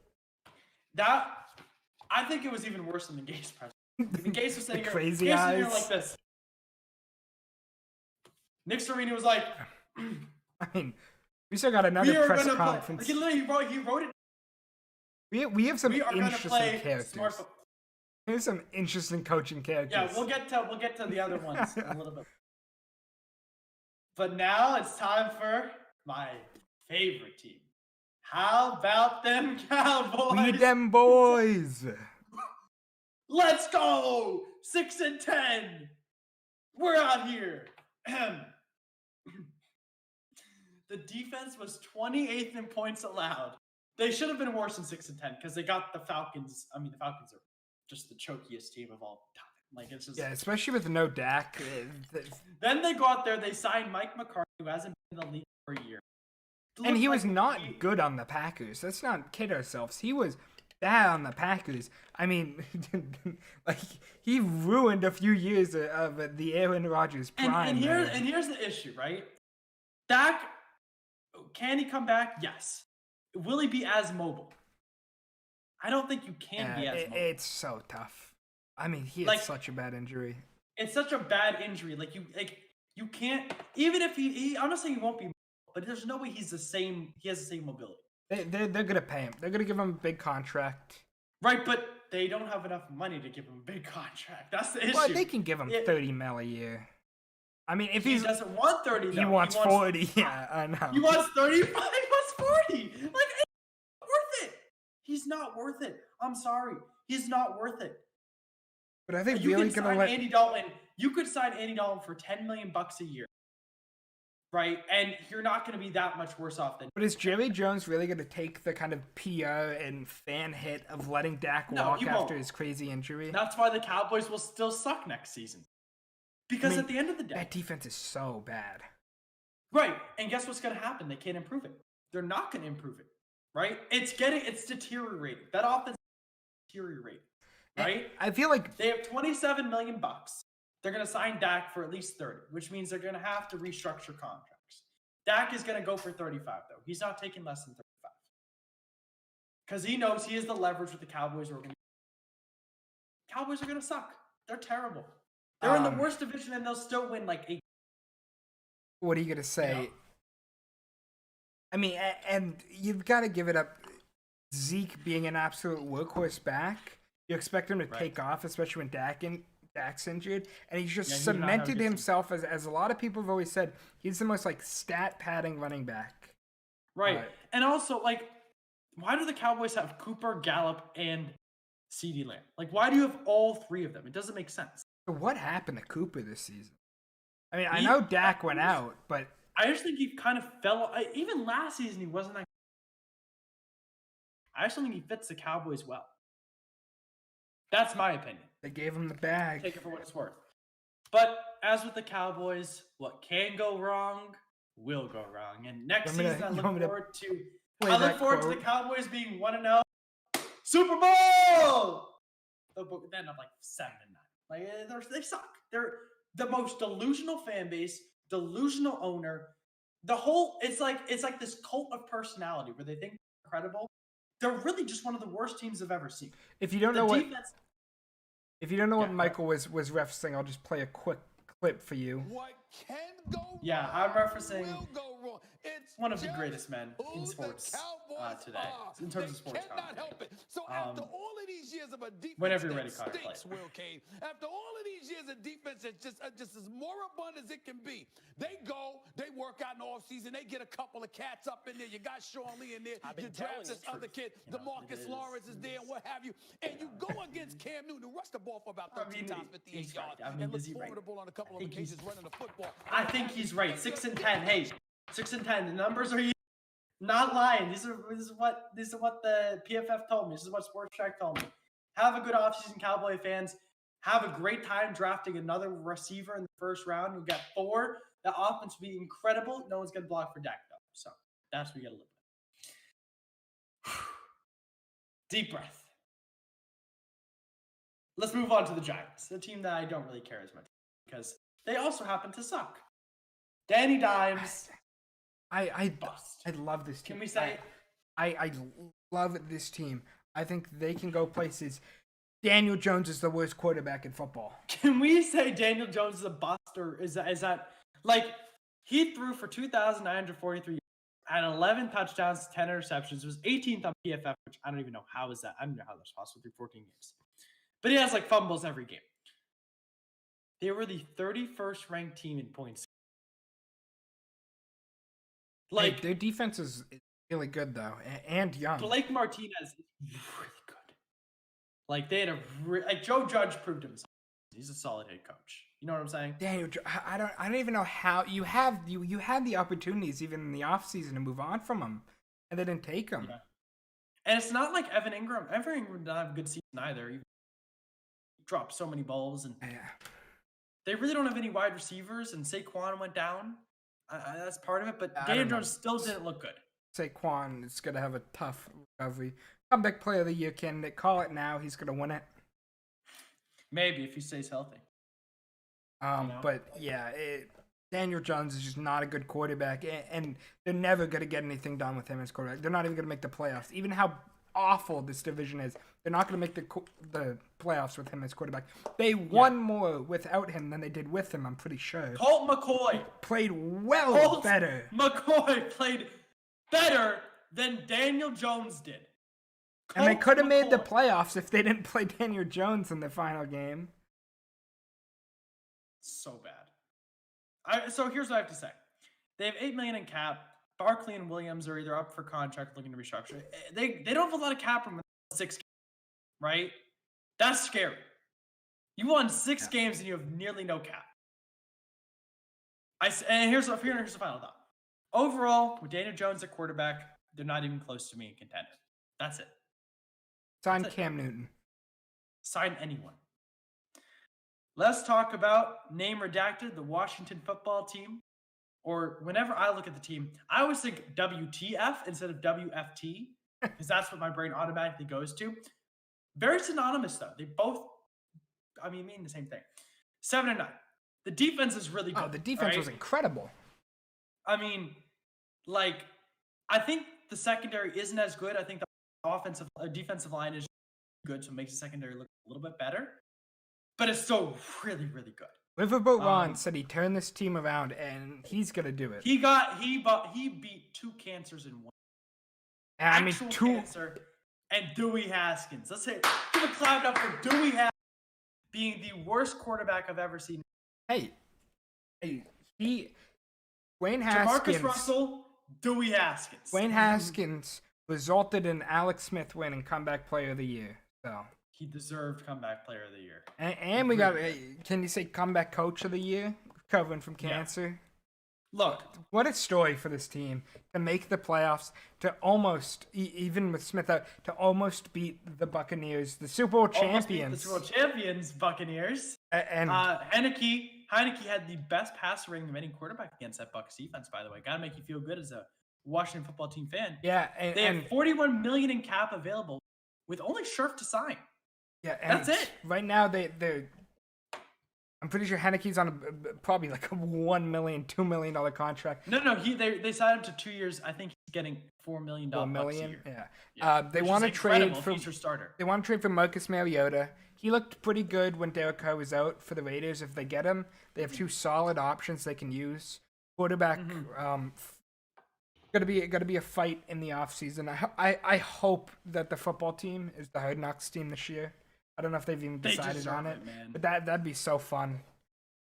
I think it was even worse than the Gase press. Gase was sitting crazy here, eyes. like this. Nick Sirianni was like, I mean, we still got another press conference. He wrote it. We have some interesting characters. Here's some interesting coaching characters. Yeah, we'll get to the other ones a little bit. But now it's time for my favorite team. How about them Cowboys? We them boys. Let's go! 6-10. We're out here. The defense was 28th in points allowed. They should have been worse than 6-10 because they got the Falcons. I mean, the Falcons are just the chokiest team of all time. It's just especially with no Dak. Then they go out there. They sign Mike McCarthy, who hasn't been in the league for a year. And he was not good on the Packers. Let's not kid ourselves. He was bad on the Packers. I mean, he ruined a few years of the Aaron Rodgers prime. And here's the issue, right? Dak, can he come back? Yes. Will he be as mobile? I don't think you can be as mobile. It's so tough. I mean, he had such a bad injury. It's such a bad injury. You can't. Even if he honestly, he won't be. But there's no way he has the same mobility. They're gonna pay him. They're gonna give him a big contract. Right, but they don't have enough money to give him a big contract. That's the issue. Well, they can give him $30 million a year. I mean, if he doesn't want 30, he wants 40. Yeah, I know. He wants 35. He wants 40. Like, it's not worth it. He's not worth it. I'm sorry. He's not worth it. But I think you really can gonna sign let Andy Dalton. You could sign Andy Dalton for $10 million a year, right? And you're not going to be that much worse off than. But is Jerry Jones really going to take the kind of PR and fan hit of letting Dak walk after his crazy injury? That's why the Cowboys will still suck next season. Because at the end of the day, that defense is so bad. Right. And guess what's going to happen? They can't improve it. They're not going to improve it. Right? It's deteriorating. That offense is deteriorating. Right? And I feel like they have $27 million. They're going to sign Dak for at least 30, which means they're going to have to restructure contracts. Dak is going to go for 35, though. He's not taking less than 35. Because he knows he has the leverage with the Cowboys organization. Cowboys are going to suck. They're terrible. They're in the worst division, and they'll still win like 8. What are you going to say? You know? I mean, and you've got to give it up. Zeke being an absolute workhorse back, you expect him to take off, especially when Dak's injured, and he's just cemented himself as a lot of people have always said, he's the most like stat padding running back. Right. And also, like, why do the Cowboys have Cooper, Gallup, and CeeDee Lamb? Like, why do you have all three of them? It doesn't make sense. What happened to Cooper this season? I mean, I know Dak went out, but I just think he kind of fell. Even last season, he wasn't that. I just don't think he fits the Cowboys well. That's my opinion. They gave him the bag. Take it for what it's worth. But as with the Cowboys, what can go wrong will go wrong. And next season, I look forward to the Cowboys being 1-0. Super Bowl! They'll end up like 7-9. Like, they suck. They're the most delusional fan base, delusional owner. It's like this cult of personality where they think they're incredible. They're really just one of the worst teams I've ever seen. If you don't know what Michael was referencing, I'll just play a quick clip for you. What can go wrong? Yeah, I'm referencing It's one of the greatest men in sports today, in terms of sports commentary. So after all of these years of a defense whenever you're ready, Connor, play it. Will Cave, after all of these years of defense that's just as moribund as it can be, they work out in the offseason, they get a couple of cats up in there. You got Sean Lee in there, you draft this other kid, DeMarcus Lawrence is there, and what have you, and you go against Cam Newton, who rushed the ball for about 13 times, 58 yards, and looks formidable on a couple of occasions running the football. I think he's right. 6-10. Hey, 6-10. The numbers are not lying. This is what the PFF told me. This is what Sports Track told me. Have a good offseason, Cowboy fans. Have a great time drafting another receiver in the first round. We've got 4. The offense will be incredible. No one's gonna block for Dak though. So that's what we gotta live with. Deep breath. Let's move on to the Giants, the team that I don't really care as much because they also happen to suck. Danny Dimes. I love this team. Can we say I love this team. I think they can go places. Daniel Jones is the worst quarterback in football. Can we say Daniel Jones is a bust, or is that like he threw for 2,943 had 11 touchdowns, 10 interceptions, was 18th on PFF, which I don't even know how is that. I don't know how that's possible through 14 games. But he has like fumbles every game. They were the 31st ranked team in points. Like, their defense is really good though, and young. Blake Martinez is really good. Like they had like Joe Judge proved himself. He's a solid head coach. You know what I'm saying? Daniel, I don't even know how you had the opportunities even in the offseason to move on from him, and they didn't take him. Yeah. And it's not like Evan Ingram. Evan Ingram didn't have a good season either. He dropped so many balls, and they really don't have any wide receivers. And Saquon went down. That's part of it. But Daniel Jones still didn't look good. Saquon is going to have a tough recovery. Comeback player of the year candidate. Call it now. He's going to win it. Maybe if he stays healthy. But yeah, Daniel Jones is just not a good quarterback, and they're never going to get anything done with him as quarterback. They're not even going to make the playoffs. Even how awful this division is, they're not going to make the playoffs with him as quarterback. They won more without him than they did with him, I'm pretty sure. Colt McCoy played better. McCoy played better than Daniel Jones did. And they could have made the McCoy. playoffs if they didn't play Daniel Jones in the final game. So bad. So here's what I have to say. They have $8 million in cap. Barkley and Williams are either up for contract looking to restructure. They don't have a lot of cap room in 6 games, right? That's scary. You won 6 games and you have nearly no cap. And here's the final thought. Overall, with Daniel Jones at quarterback, they're not even close to being contender. That's it. Sign Cam Newton. Sign anyone. Let's talk about name redacted, the Washington football team. Or whenever I look at the team, I always think WTF instead of WFT because that's what my brain automatically goes to. Very synonymous, though. They both, mean the same thing. 7-9. The defense is really good. Oh, the defense was incredible. I think the secondary isn't as good. I think the defensive line is good, so it makes the secondary look a little bit better. But it's still really, really good. Riverboat Ron said he turned this team around, and he's gonna do it. He beat 2 cancers in one. And Cancer and Dewey Haskins. Let's say give a clap up for Dewey Haskins being the worst quarterback I've ever seen. Hey, Wayne Jamarcus Haskins. Russell, Dewey Haskins. Wayne Haskins resulted in Alex Smith winning Comeback Player of the Year. So he deserved Comeback Player of the Year. And we got, can you say Comeback Coach of the Year? Recovering from cancer. Yeah. Look, what a story for this team to make the playoffs, to almost, even with Smith out, to almost beat the Buccaneers, the Super Bowl champions. The Super Bowl champions, Buccaneers. And Heineke had the best passer rating of any quarterback against that Bucs defense, by the way. Gotta make you feel good as a Washington football team fan. Yeah, they have $41 million in cap available with only Scherf to sign. Yeah, and that's it. Right now, they're I'm pretty sure Heineke's on probably like a $1 million, $2 million contract. No, they signed him to 2 years. I think he's getting $4 million. $4 million, yeah. They want to trade for future starter. They want to trade for Marcus Mariota. He looked pretty good when Derek Carr was out for the Raiders. If they get him, they have 2 solid options they can use. Quarterback, gonna be a fight in the offseason. I hope that the football team is the Hard Knocks team this year. I don't know if they've even decided on it, but that'd be so fun.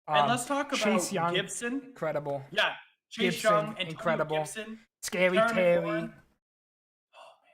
And let's talk about Chase Young, Gibson. Incredible. Yeah, Chase Young, incredible. Gibson, Scary Terry.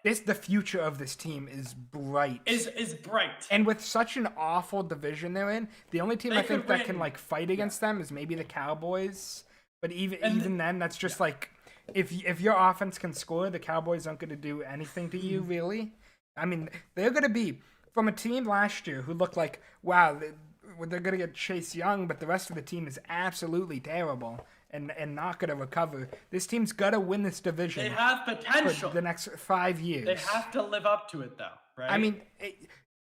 The future of this team is bright. Is bright. And with such an awful division they're in, the only team I think that can like fight against them is maybe the Cowboys. But even then, that's just like if your offense can score, the Cowboys aren't going to do anything to you really. I mean, they're going to be from a team last year who looked like, wow, they're going to get Chase Young, but the rest of the team is absolutely terrible and not going to recover. This team's got to win this division. They have potential. For the next 5 years. They have to live up to it, though, right? I mean,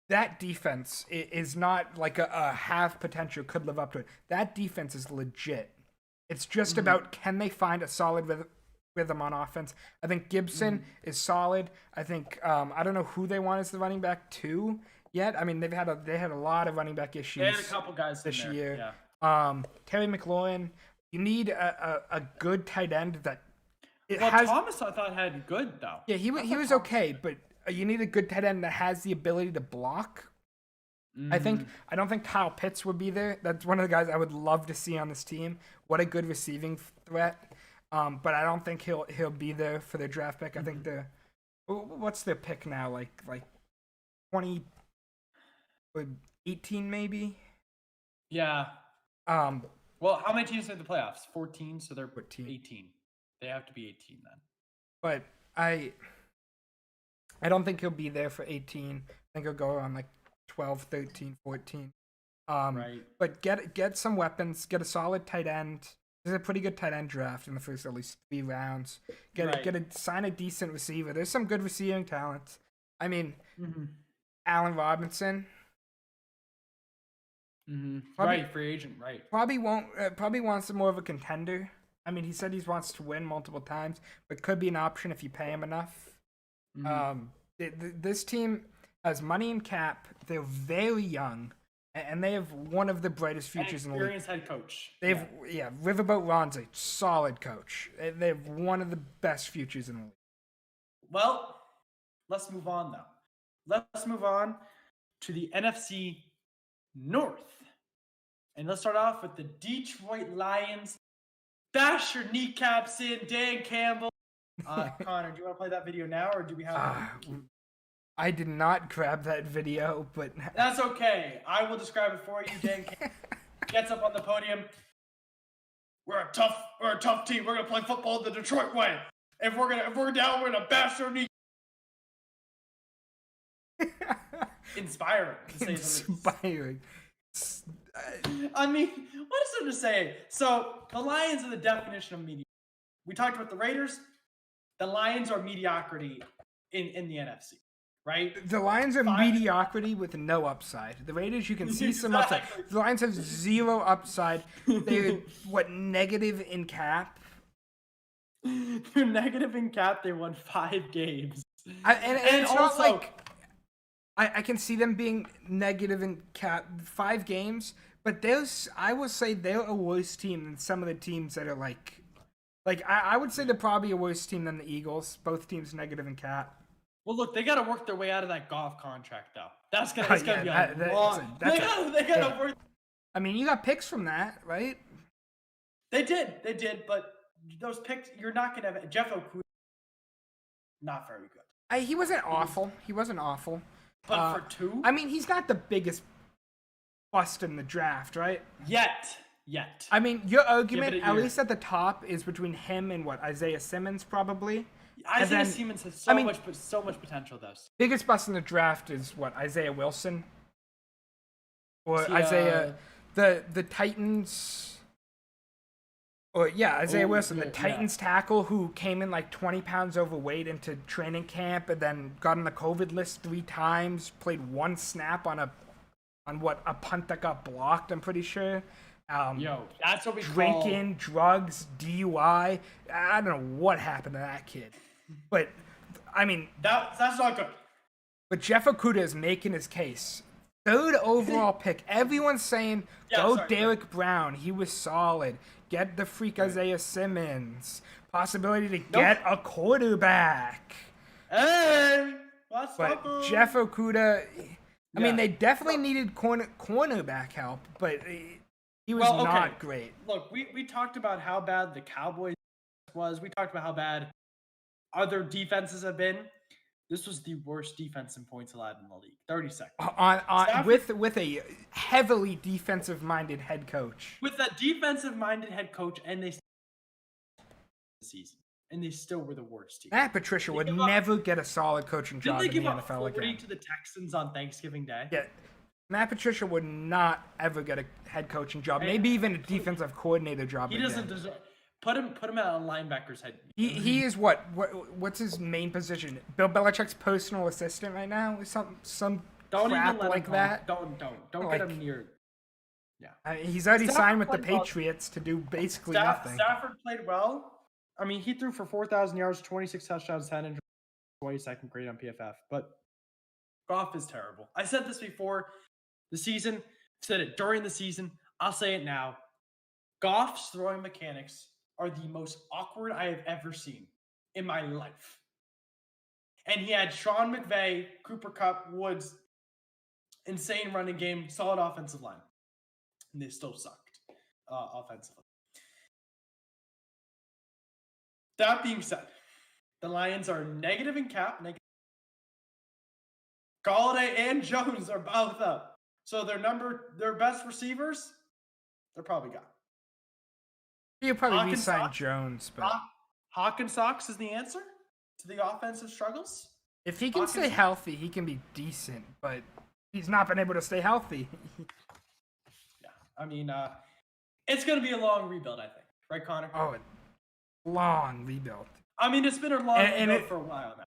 that defense is not like a half potential could live up to it. That defense is legit. It's just about can they find a solid rhythm on offense. I think Gibson is solid. I think I don't know who they want as the running back 2 yet. I mean, they had a lot of running back issues. They had a couple guys this year. Yeah. Terry McLaurin. You need a good tight end that. Thomas I thought had good though. Yeah, he was okay, but you need a good tight end that has the ability to block. I don't think Kyle Pitts would be there. That's one of the guys I would love to see on this team. What a good receiving threat. But I don't think he'll be there for their draft pick. I think what's their pick now? Like 20, 18 maybe. Yeah. Well, how many teams made the playoffs? 14, so they're 18. They have to be 18 then. But I don't think he'll be there for 18. I think he'll go on like 12, 13, 14. Right. But get some weapons. Get a solid tight end. There's a pretty good tight end draft in the first at least 3 rounds. Sign a decent receiver. There's some good receiving talent. I mean, Allen Robinson. Free agent, right. Probably wants some more of a contender. I mean, he said he wants to win multiple times, but could be an option if you pay him enough. This team has money and cap. They're very young, and they have one of the brightest futures in the league. Experienced head coach. Riverboat Ron's a solid coach. They have one of the best futures in the league. Well, let's move on though. let's move on to the NFC North. And let's start off with the Detroit Lions. Bash your kneecaps in, Dan Campbell. Connor, do you want to play that video now, or do we have it? I did not grab that video, but That's okay. I will describe it for you. Dan Campbell gets up on the podium. We're a tough team. We're gonna play football the Detroit way. If we're down, we're gonna bash our knee. Inspiring, to say the least. inspiring. I mean, what is there to say? So the Lions are the definition of mediocrity. We talked about the Raiders. The Lions are mediocrity in the NFC, right? The Lions are mediocrity with no upside. The Raiders, you can see some upside. The Lions have zero upside. They're negative in cap. They're negative in cap. They won 5 games. And it's not like I can see them being negative in cap 5 games, but I would say they're a worse team than some of the teams that are like I would say they're probably a worse team than the Eagles. Both teams negative in cap. Well, look, they got to work their way out of that Goff contract, though. That's gonna be a long. They gotta work. I mean, you got picks from that, right? They did, but those picks, you're not gonna have Jeff Okuda. Not very good. He wasn't awful. But for 2, I mean, he's not the biggest bust in the draft, right? Yet. I mean, your argument, at least at the top, is between him and Isaiah Simmons, probably. Isaiah Simmons has so much potential, though. Biggest bust in the draft is Isaiah Wilson, or Isaiah the Titans, Isaiah Wilson, the Titans tackle who came in like 20 pounds overweight into training camp and then got on the COVID list 3 times, played 1 snap on a punt that got blocked, I'm pretty sure. That's what we drinking, drugs, DUI. I don't know what happened to that kid, but I mean that's not good. But Jeff Okuda is making his case. 3rd overall pick. Everyone's saying Derek Brown. He was solid. Get the freak Isaiah Simmons. Possibility to get a quarterback. Hey, but Jeff Okuda. I mean, they definitely needed cornerback help, but. He was not great. Look, we talked about how bad the Cowboys was. We talked about how bad other defenses have been. This was the worst defense in points allowed in the league. 32nd. With a heavily defensive-minded head coach. With a defensive-minded head coach, and they season, and they still were the worst team. Matt Patricia would never get a solid coaching job in the NFL again. Didn't they give up 40 to the Texans on Thanksgiving Day? Yeah. Matt Patricia would not ever get a head coaching job, maybe even a defensive coordinator job. He doesn't deserve. Put him at a linebacker's head. He is what's his main position? Bill Belichick's personal assistant right now? Some don't crap even let like him that. Don't get him near. Yeah. He's already signed with the Patriots to do basically nothing. Stafford played well. I mean, he threw for 4,000 yards, 26 touchdowns, 10 injuries, 22nd grade on PFF. But Goff is terrible. I said this before the season. Said it during the season. I'll say it now. Goff's throwing mechanics are the most awkward I have ever seen in my life. And he had Sean McVay, Cooper Kupp, Woods, insane running game, solid offensive line. And they still sucked offensively. That being said, the Lions are negative in cap. Galladay and Jones are both up. So their best receivers, they're probably gone. You'll probably re-sign Jones, but Hawkinsocks is the answer to the offensive struggles. If he can stay healthy, he can be decent, but he's not been able to stay healthy. Yeah, I mean, it's going to be a long rebuild, I think. Right, Connor? Oh, long rebuild. I mean, it's been a long rebuild for a while now.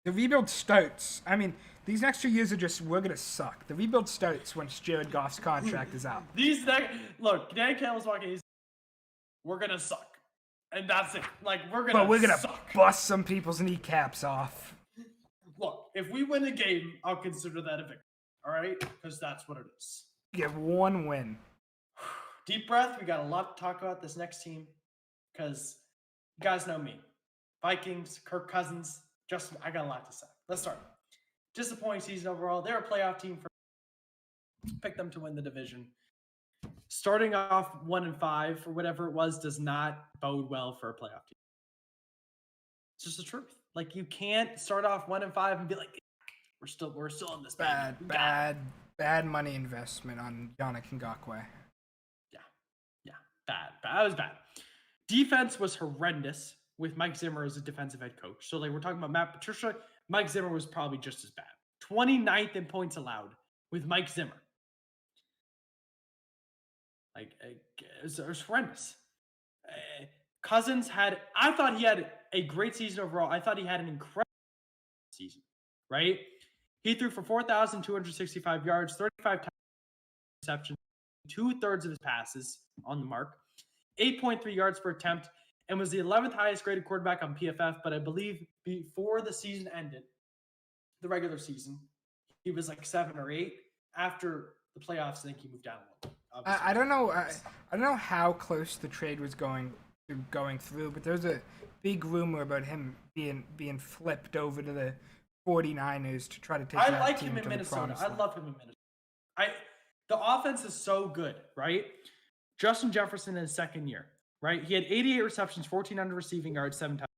The rebuild starts. I mean, these next 2 years we're going to suck. The rebuild starts once Jared Goff's contract is out. Look, Dan Campbell's walking, we're going to suck. And that's it. Like, we're going to bust some people's kneecaps off. Look, if we win a game, I'll consider that a victory. All right? Because that's what it is. You get 1 win. Deep breath. We got a lot to talk about this next team. Because you guys know me. Vikings, Kirk Cousins, Justin, I got a lot to say. Let's start. disappointing season overall. They're a playoff team. Pick them to win the division. Starting off 1-5 or whatever it was does not bode well for a playoff team. It's just the truth. Like, you can't start off 1-5 and be like, we're still in this bad money investment on Yannick Ngakoue. Yeah, bad. That was bad. Defense was horrendous with Mike Zimmer as a defensive head coach. So, like, we're talking about Matt Patricia. Mike Zimmer was probably just as bad. 29th in points allowed with Mike Zimmer. Like, it was horrendous. Cousins I thought he had a great season overall. I thought he had an incredible season, right? He threw for 4,265 yards, 35 receptions, 2/3 of his passes on the mark, 8.3 yards per attempt, and was the 11th highest graded quarterback on PFF. But I believe before the season ended, the regular season, he was like 7 or 8. After the playoffs, I think he moved down a little. I don't know. I don't know how close the trade was going through, but there's a big rumor about him being flipped over to the 49ers to try to take. I like him in Minnesota. I love him in Minnesota. The offense is so good, right? Justin Jefferson in his second year, right? He had 88 receptions, 1,400 receiving yards, 7 touchdowns.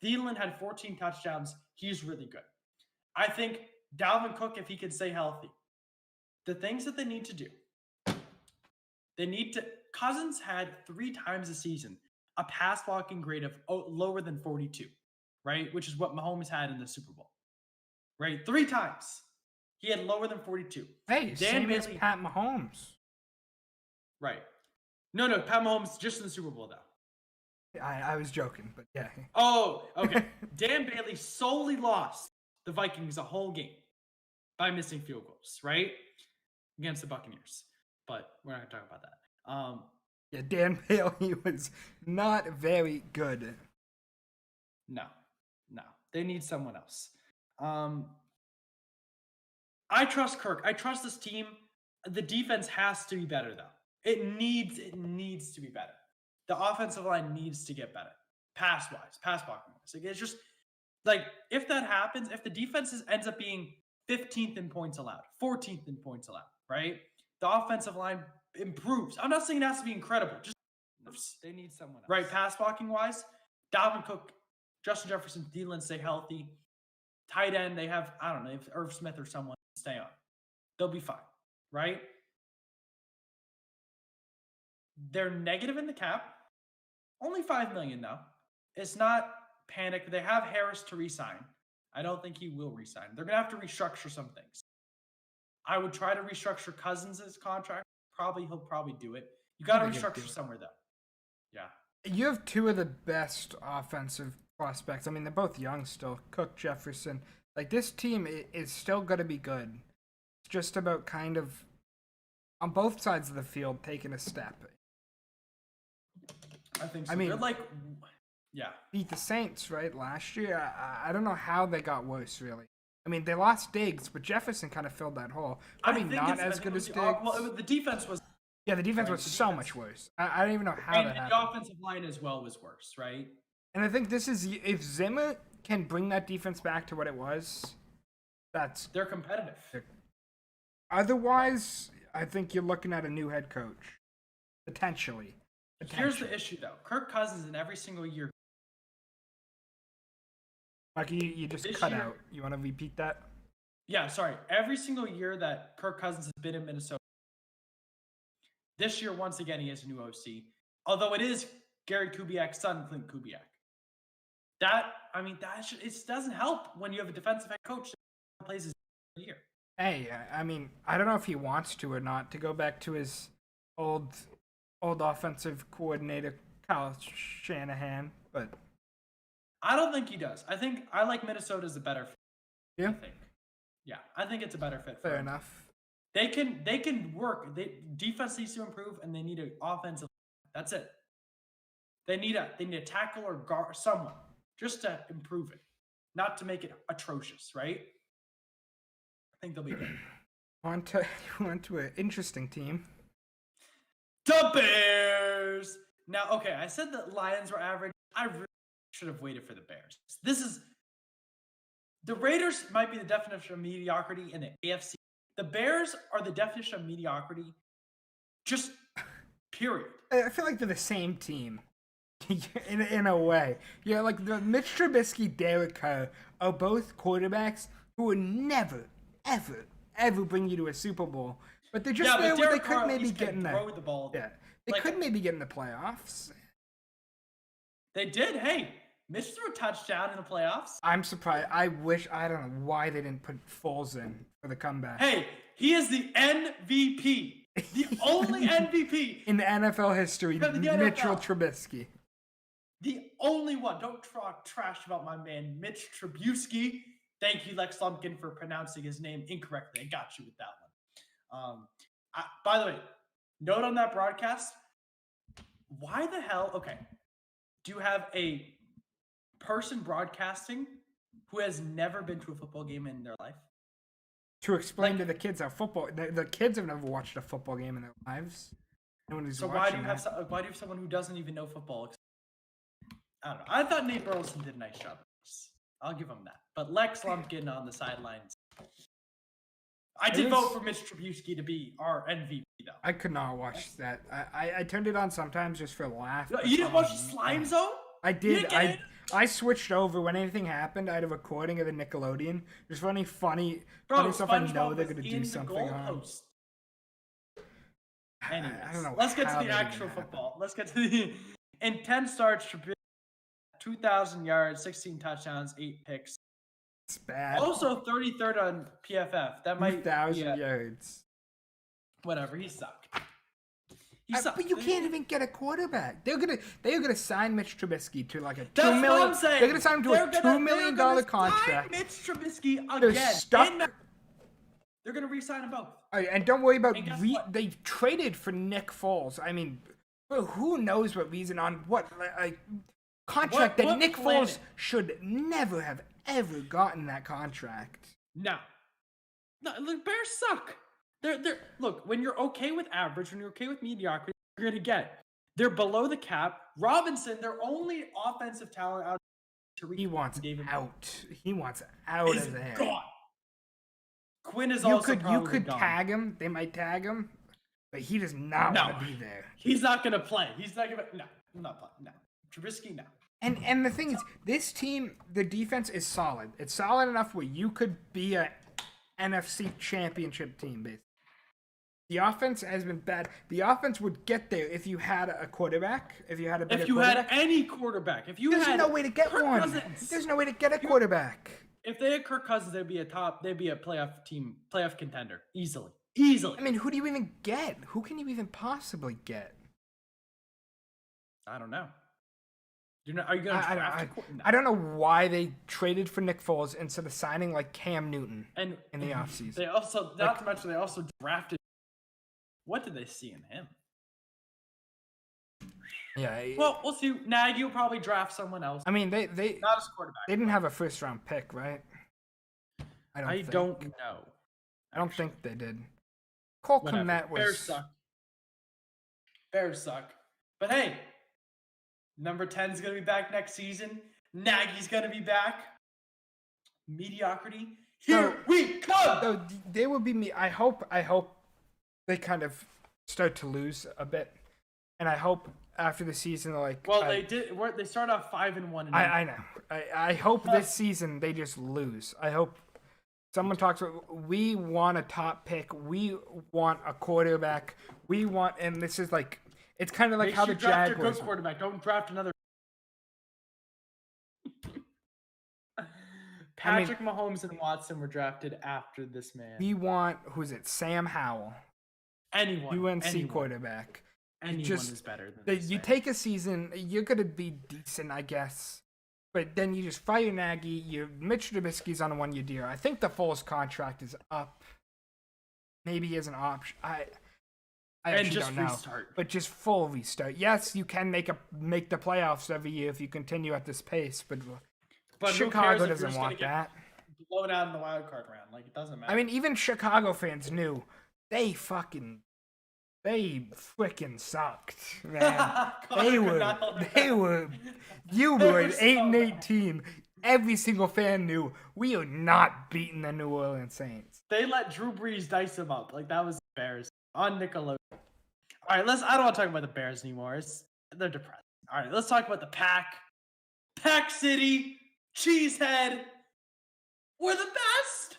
Thielen had 14 touchdowns. He's really good. I think Dalvin Cook, if he could stay healthy, the things that they need to do. Cousins had 3 times a season a pass blocking grade of lower than 42, right? Which is what Mahomes had in the Super Bowl, right? 3 times he had lower than 42. Hey, same as Pat Mahomes. Right. No, Pat Mahomes just in the Super Bowl, though. I was joking, but yeah. Oh, okay. Dan Bailey solely lost the Vikings a whole game by missing field goals, right? Against the Buccaneers. But we're not going to talk about that. Yeah, Dan Bailey was not very good. No. They need someone else. I trust Kirk. I trust this team. The defense has to be better, though. It needs to be better. The offensive line needs to get better. Pass blocking wise. Like, it's just like, if that happens, if the defense ends up being 15th in points allowed, 14th in points allowed, right? The offensive line improves. I'm not saying it has to be incredible. Just they need someone else. Right, pass blocking wise, Dalvin Cook, Justin Jefferson, Thielen stay healthy. Tight end, they have, I don't know, if Irv Smith or someone stay on. They'll be fine, right? They're negative in the cap. Only $5 million though. It's not panic. They have Harris to re-sign. I don't think he will re-sign. They're gonna have to restructure some things. I would try to restructure Cousins' contract. He'll probably do it. You got to restructure somewhere though. Yeah. You have 2 of the best offensive prospects. I mean, they're both young still. Cook, Jefferson. Like, this team is still going to be good. It's just about kind of on both sides of the field taking a step. I think so. I mean, they're like, yeah. Beat the Saints, right? Last year. I don't know how they got worse, really. I mean, they lost Diggs, but Jefferson kind of filled that hole. Probably not as good as Diggs. Well, the defense was... Yeah, the defense was so much worse. I don't even know how that happened. The offensive line as well was worse, right? And I think this is... If Zimmer can bring that defense back to what it was, they're competitive. Otherwise, I think you're looking at a new head coach. Potentially. Here's the issue, though. Kirk Cousins in every single year... Like, you just cut out. You want to repeat that? Yeah, sorry. Every single year that Kirk Cousins has been in Minnesota, this year, once again, he has a new OC. Although it is Gary Kubiak's son, Clint Kubiak. It doesn't help when you have a defensive head coach that plays his year. Hey, I mean, I don't know if he wants to or not, to go back to his old offensive coordinator, Kyle Shanahan, but... I don't think he does. I like Minnesota as a better fit. Yeah? I think it's a better fit. Fair enough. They can work. Defense needs to improve, and they need an offensive. That's it. They need a tackle or guard, someone, just to improve it, not to make it atrocious, right? I think they'll be good. On to an interesting team. The Bears. Now, okay, I said the Lions were average. I really should have waited for the Bears. The Raiders might be the definition of mediocrity in the AFC. The Bears are the definition of mediocrity. Just period. I feel like they're the same team. in a way. Yeah, like the Mitch Trubisky, Derek Carr are both quarterbacks who would never, ever bring you to a Super Bowl. But they're just there where they could maybe get in there. The ball. Yeah, they could maybe get in the playoffs. They did. Hey, Mitch threw a touchdown in the playoffs. I'm surprised. I don't know why they didn't put Foles in for the comeback. Hey, he is the MVP. The only MVP in the NFL history, Mitchell Trubisky. The only one. Don't talk trash about my man, Mitch Trubisky. Thank you, Lex Lumpkin, for pronouncing his name incorrectly. I got you with that one. By the way, note on that broadcast, why the hell, okay, do you have a person broadcasting who has never been to a football game in their life? To explain to the kids how football, the kids have never watched a football game in their lives. No one is so why do you have someone who doesn't even know football? I don't know. I thought Nate Burleson did a nice job. I'll give him that. But Lex Lumpkin on the sidelines. I did vote for Mitch Trubisky to be our MVP, though. I could not watch that. I turned it on sometimes just for a laugh. You didn't watch the Slime Zone? I did. I switched over when anything happened. I had a recording of the Nickelodeon. There's funny stuff I know they're gonna do something on. Anyways, I don't know. Let's get to the actual football. Let's get to the in 10 starts, 2,000 yards, 16 touchdowns, 8 picks. It's bad. Also 33rd on PFF. That might 2,000 yards. Whatever. He sucked. But you can't even get a quarterback. They're gonna sign Mitch Trubisky to like a That's $2 million. What I'm saying. They're gonna sign him to a $2 million contract. Mitch Trubisky again. They're stuck. They're gonna re-sign them both. And don't worry about they traded for Nick Foles. I mean, who knows what reason on what contract that Nick Foles should never have ever gotten that contract. No, the Bears suck. They're look, when you're okay with average, when you're okay with mediocrity, you're gonna get. They're below the cap. Robinson, their only offensive talent out. He wants out. He wants out of there. Gone. Quinn is also you could tag him. They might tag him, but he does not want to be there. He's not gonna play. He's not gonna. No, I'm not playing. No, Trubisky, no. And the thing is, this team, the defense is solid. It's solid enough where you could be a NFC championship team, basically. The offense has been bad. The offense would get there if you had a quarterback. If you had a better quarterback. Had any quarterback. There's no way to get one. Cousins. There's no way to get a quarterback. If they had Kirk Cousins, they'd be a playoff team, playoff contender. Easily. I mean, who do you even get? Who can you even possibly get? I don't know. Are you going to draft? I don't know why they traded for Nick Foles instead of signing like Cam Newton in the offseason. They also, not to mention, they also drafted. What did they see in him? Yeah. Well, we'll see. Nagy will probably draft someone else. I mean, they not as quarterback. They didn't have a first round pick, right? I don't know. I don't think they did. Cole Kmet was. Bears suck. But hey, number 10 is going to be back next season. Nagy's going to be back. Mediocrity. Here we come. No, they will be me. I hope they kind of start to lose a bit, and I hope after the season, they did. They started off 5-1. I know. I hope this season they just lose. I hope someone talks about. We want a top pick. We want a quarterback. We want, and this is like. It's kind of like how the Jaguars. Draft a good quarterback. Don't draft another. Patrick Mahomes and Watson were drafted after this man. We want Sam Howell. Anyone. UNC quarterback. Anyone is better than this. You take a season, you're gonna be decent, I guess. But then you just fire Nagy. Mitch Trubisky's on a 1-year deal. I think the Foles contract is up. Maybe as an option. I actually don't know. Restart. But just full restart. Yes, you can make the playoffs every year if you continue at this pace, but Chicago doesn't want that. Blown out in the wild card round, it doesn't matter. I mean, even Chicago fans knew they freaking sucked, man. they were. You were an 8-8 team. every single fan knew we are not beating the New Orleans Saints. They let Drew Brees dice him up. Like, that was embarrassing. On Nickelodeon. All right, I don't want to talk about the Bears anymore. They're depressing. All right, let's talk about the Pack. Pack City, Cheesehead. We're the best.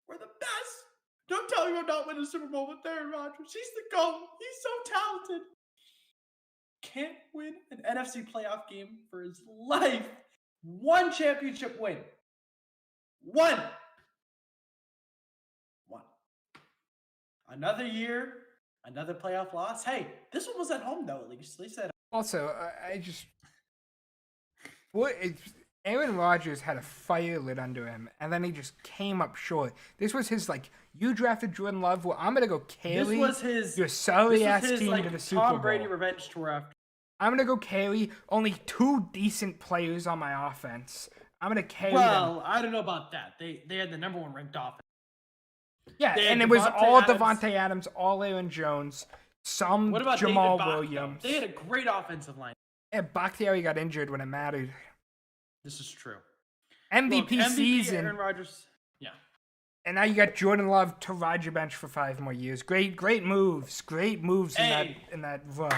We're the best. Don't tell me we're not winning a Super Bowl with Aaron Rodgers. He's the GOAT. He's so talented. Can't win an NFC playoff game for his life. One championship win. One. Another year, another playoff loss. Hey, this one was at home, though, at least. At least at Also, Aaron Rodgers had a fire lit under him, and then he just came up short. This was his, you drafted Jordan Love. Well, I'm going to go carry your sorry-ass team to the Super Bowl. Tom Brady revenge tour after. I'm going to go carry only 2 decent players on my offense. I'm going to carry them. Well, I don't know about that. They had the number 1 ranked offense. Yeah, and it was all Devontae Adams, all Aaron Jones, some Jamal Williams. They had a great offensive line. Yeah, Bakhtiari got injured when it mattered. This is true. MVP season. Aaron Rodgers. Yeah. And now you got Jordan Love to ride your bench for 5 more years. Great moves. Great moves in that run.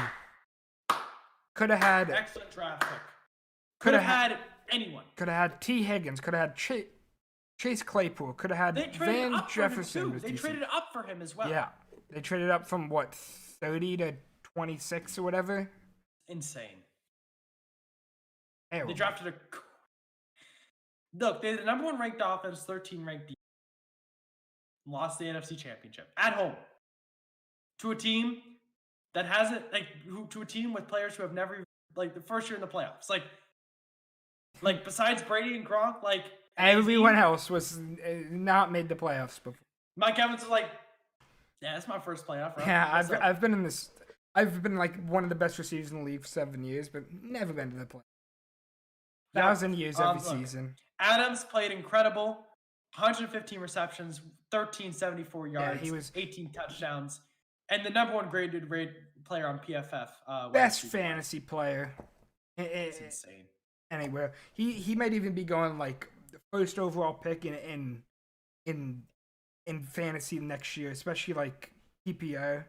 Could have had excellent draft pick. Could have had anyone. Could have had T. Higgins. Could have had Chase Claypool. Could have had Van Jefferson. They traded up for him as well. Yeah. They traded up from 30 to 26 or whatever. Insane. Terrible. They drafted a. Look, they had the number 1 ranked offense, 13 ranked defense. Lost the NFC Championship at home to a team that hasn't to a team with players who have never the first year in the playoffs. Like besides Brady and Gronk, everyone else was not made the playoffs before. Mike Evans is yeah, that's my first playoff. Right? Yeah, I've been in this. I've been one of the best receivers in the league for 7 years, but never been to the playoffs. 1,000 years every season. Adams played incredible. 115 receptions, 1374 yards, he was 18 touchdowns, and the number 1 graded player on PFF. Best fantasy player. It's insane. Anywhere. He might even be going the first overall pick in fantasy next year, especially PPR.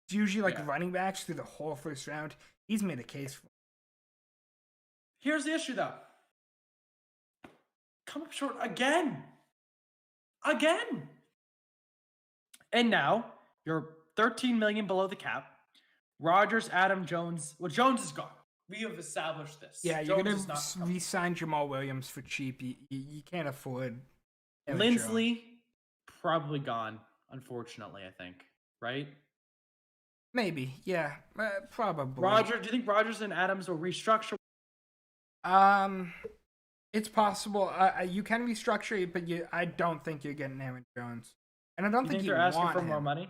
It's usually running backs through the whole first round. He's made a case for it. Here's the issue, though. Come up short again. And now you're $13 million below the cap. Rodgers, Adam, Jones. Well, Jones is gone. We have established this. Yeah, you're going to re-sign Jamal Williams for cheap. You can't afford Lindsley, probably gone, unfortunately, I think. Right? Maybe, yeah. Probably. Do you think Rodgers and Adams will restructure? It's possible. You can restructure it, but I don't think you're getting Aaron Jones. And I don't think they're asking for more money?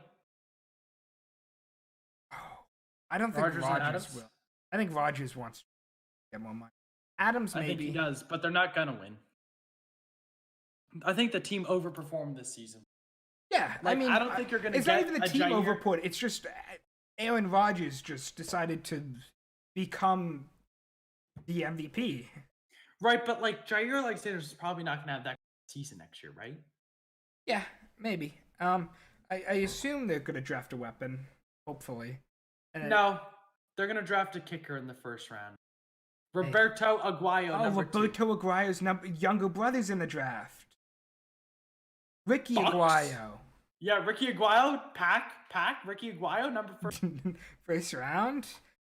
Oh, I don't think Rodgers will. I think Rodgers wants to get more money. Adams maybe. I think he does, but they're not going to win. I think the team overperformed this season. Yeah, I don't think you're going to get it's not even the team overput. It's just Aaron Rodgers just decided to become the MVP. Right, but Jair Alexander is probably not going to have that season next year, right? Yeah, maybe. I assume they're going to draft a weapon, hopefully. No, they're going to draft a kicker in the first round. Roberto Aguayo. Oh, Roberto Aguayo's younger brother's in the draft. Ricky Aguayo. Yeah, Ricky Aguayo, pack, Ricky Aguayo, number 1. First round?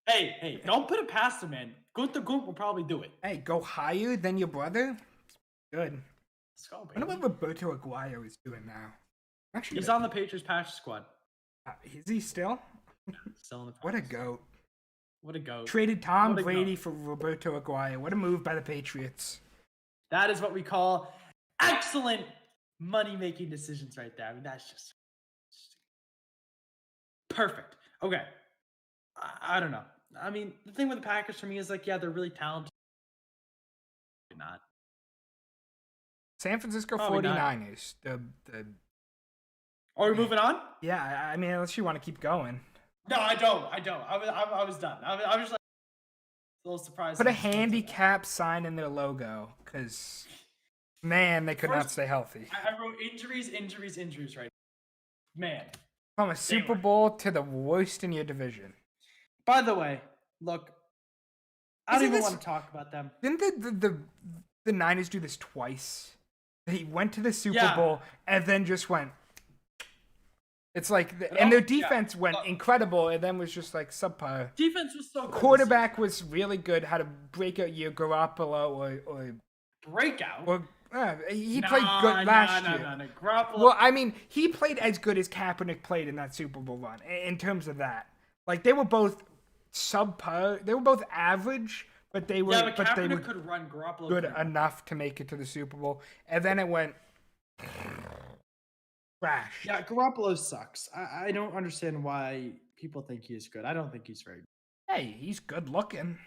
Hey, don't put it past him, man. Gunther Gunk will probably do it. Hey, go higher than your brother? Good. Let's go, baby. I wonder what Roberto Aguayo is doing now. Actually, he's on the Patriots practice squad. Is he still? Still in the practice. What a goat. What a goat. Traded Tom Brady for Roberto Aguayo. What a move by the Patriots. That is what we call excellent money-making decisions right there. I mean, that's just perfect. Okay. I don't know. I mean, the thing with the Packers for me is yeah, they're really talented. Not. San Francisco 49ers. Are we moving on? Yeah, I mean, unless you want to keep going. No, I don't. I was done. I was just a little surprising. Put a handicap sign in their logo, because, man, they could not stay healthy. I wrote injuries right now. Man. From a Super Bowl to the worst in your division. By the way, look, I don't even want to talk about them. Didn't the Niners do this twice? They went to the Super Bowl and then just went. It's like, and their defense went incredible, and then was just like subpar. Defense was so good. Quarterback was really good. Had a breakout year, Garoppolo or breakout. Or he played good last year. No. Garoppolo. Well, I mean, he played as good as Kaepernick played in that Super Bowl run. In terms of that, like they were both subpar. They were both average, but they were. Yeah, but Kaepernick could run. Garoppolo good enough to make it to the Super Bowl, and then it went. Trash. Yeah, Garoppolo sucks. I don't understand why people think he's good. I don't think he's very good. Hey, he's good looking.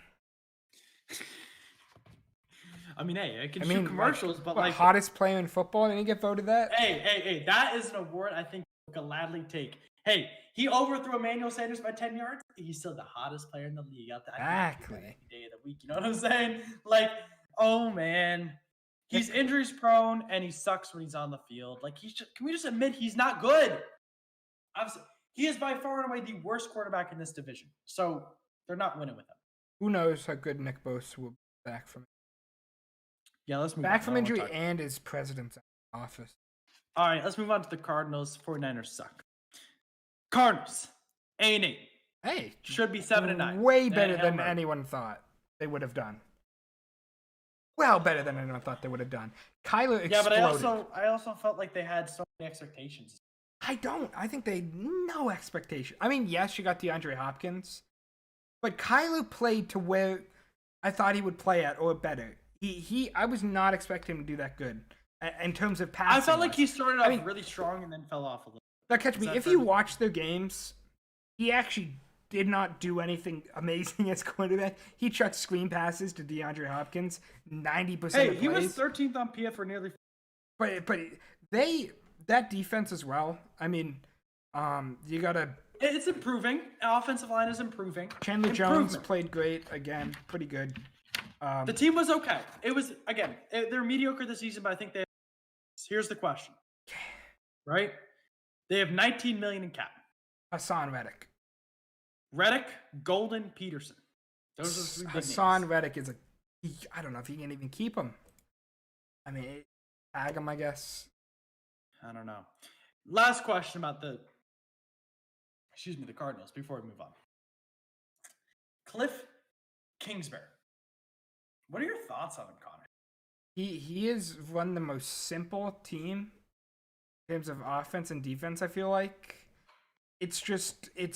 I mean, hey, I can shoot commercials, but like hottest player in football, didn't he get voted that? Hey, that is an award I think he'll gladly take. Hey, he overthrew Emmanuel Sanders by 10 yards. He's still the hottest player in the league out there. Exactly. Day of the week, you know what I'm saying? Like, oh man. He's injuries prone and he sucks when he's on the field. Like can we just admit he's not good? He is by far and away the worst quarterback in this division. So they're not winning with him. Who knows how good Nick Bosa will be back from? Yeah, let's move back from injury and his president's office. All right, let's move on to the Cardinals. 49ers suck. Cardinals 8-8. Hey, should be 7-9. Way better than anyone thought they would have done. Well, better than anyone thought they would have done. Kyler exploded. Yeah, but I also felt like they had so many expectations. I don't. I think they had no expectation. I mean, yes, you got DeAndre Hopkins, but Kyler played to where I thought he would play at or better. I was not expecting him to do that good in terms of passing. I felt like he started off really strong and then fell off a little. Now, catch me. If you watch their games, he actually did not do anything amazing as quarterback. He chucked screen passes to DeAndre Hopkins 90% of plays. Hey, he was 13th on PF for nearly. But that defense as well. I mean, you gotta. It's improving. Offensive line is improving. Chandler Jones played great again, pretty good. The team was okay. It was they're mediocre this season, but I think they. Here's the question. Right, they have $19 million in cap. Hassan Reddick, Golden, Peterson. Those are the three big Hassan names. Reddick is I don't know if he can even keep him. I mean, tag him, I guess. I don't know. Last question about the Cardinals before we move on. Cliff Kingsbury. What are your thoughts on him, Connor? He has run the most simple team in terms of offense and defense, I feel like. It's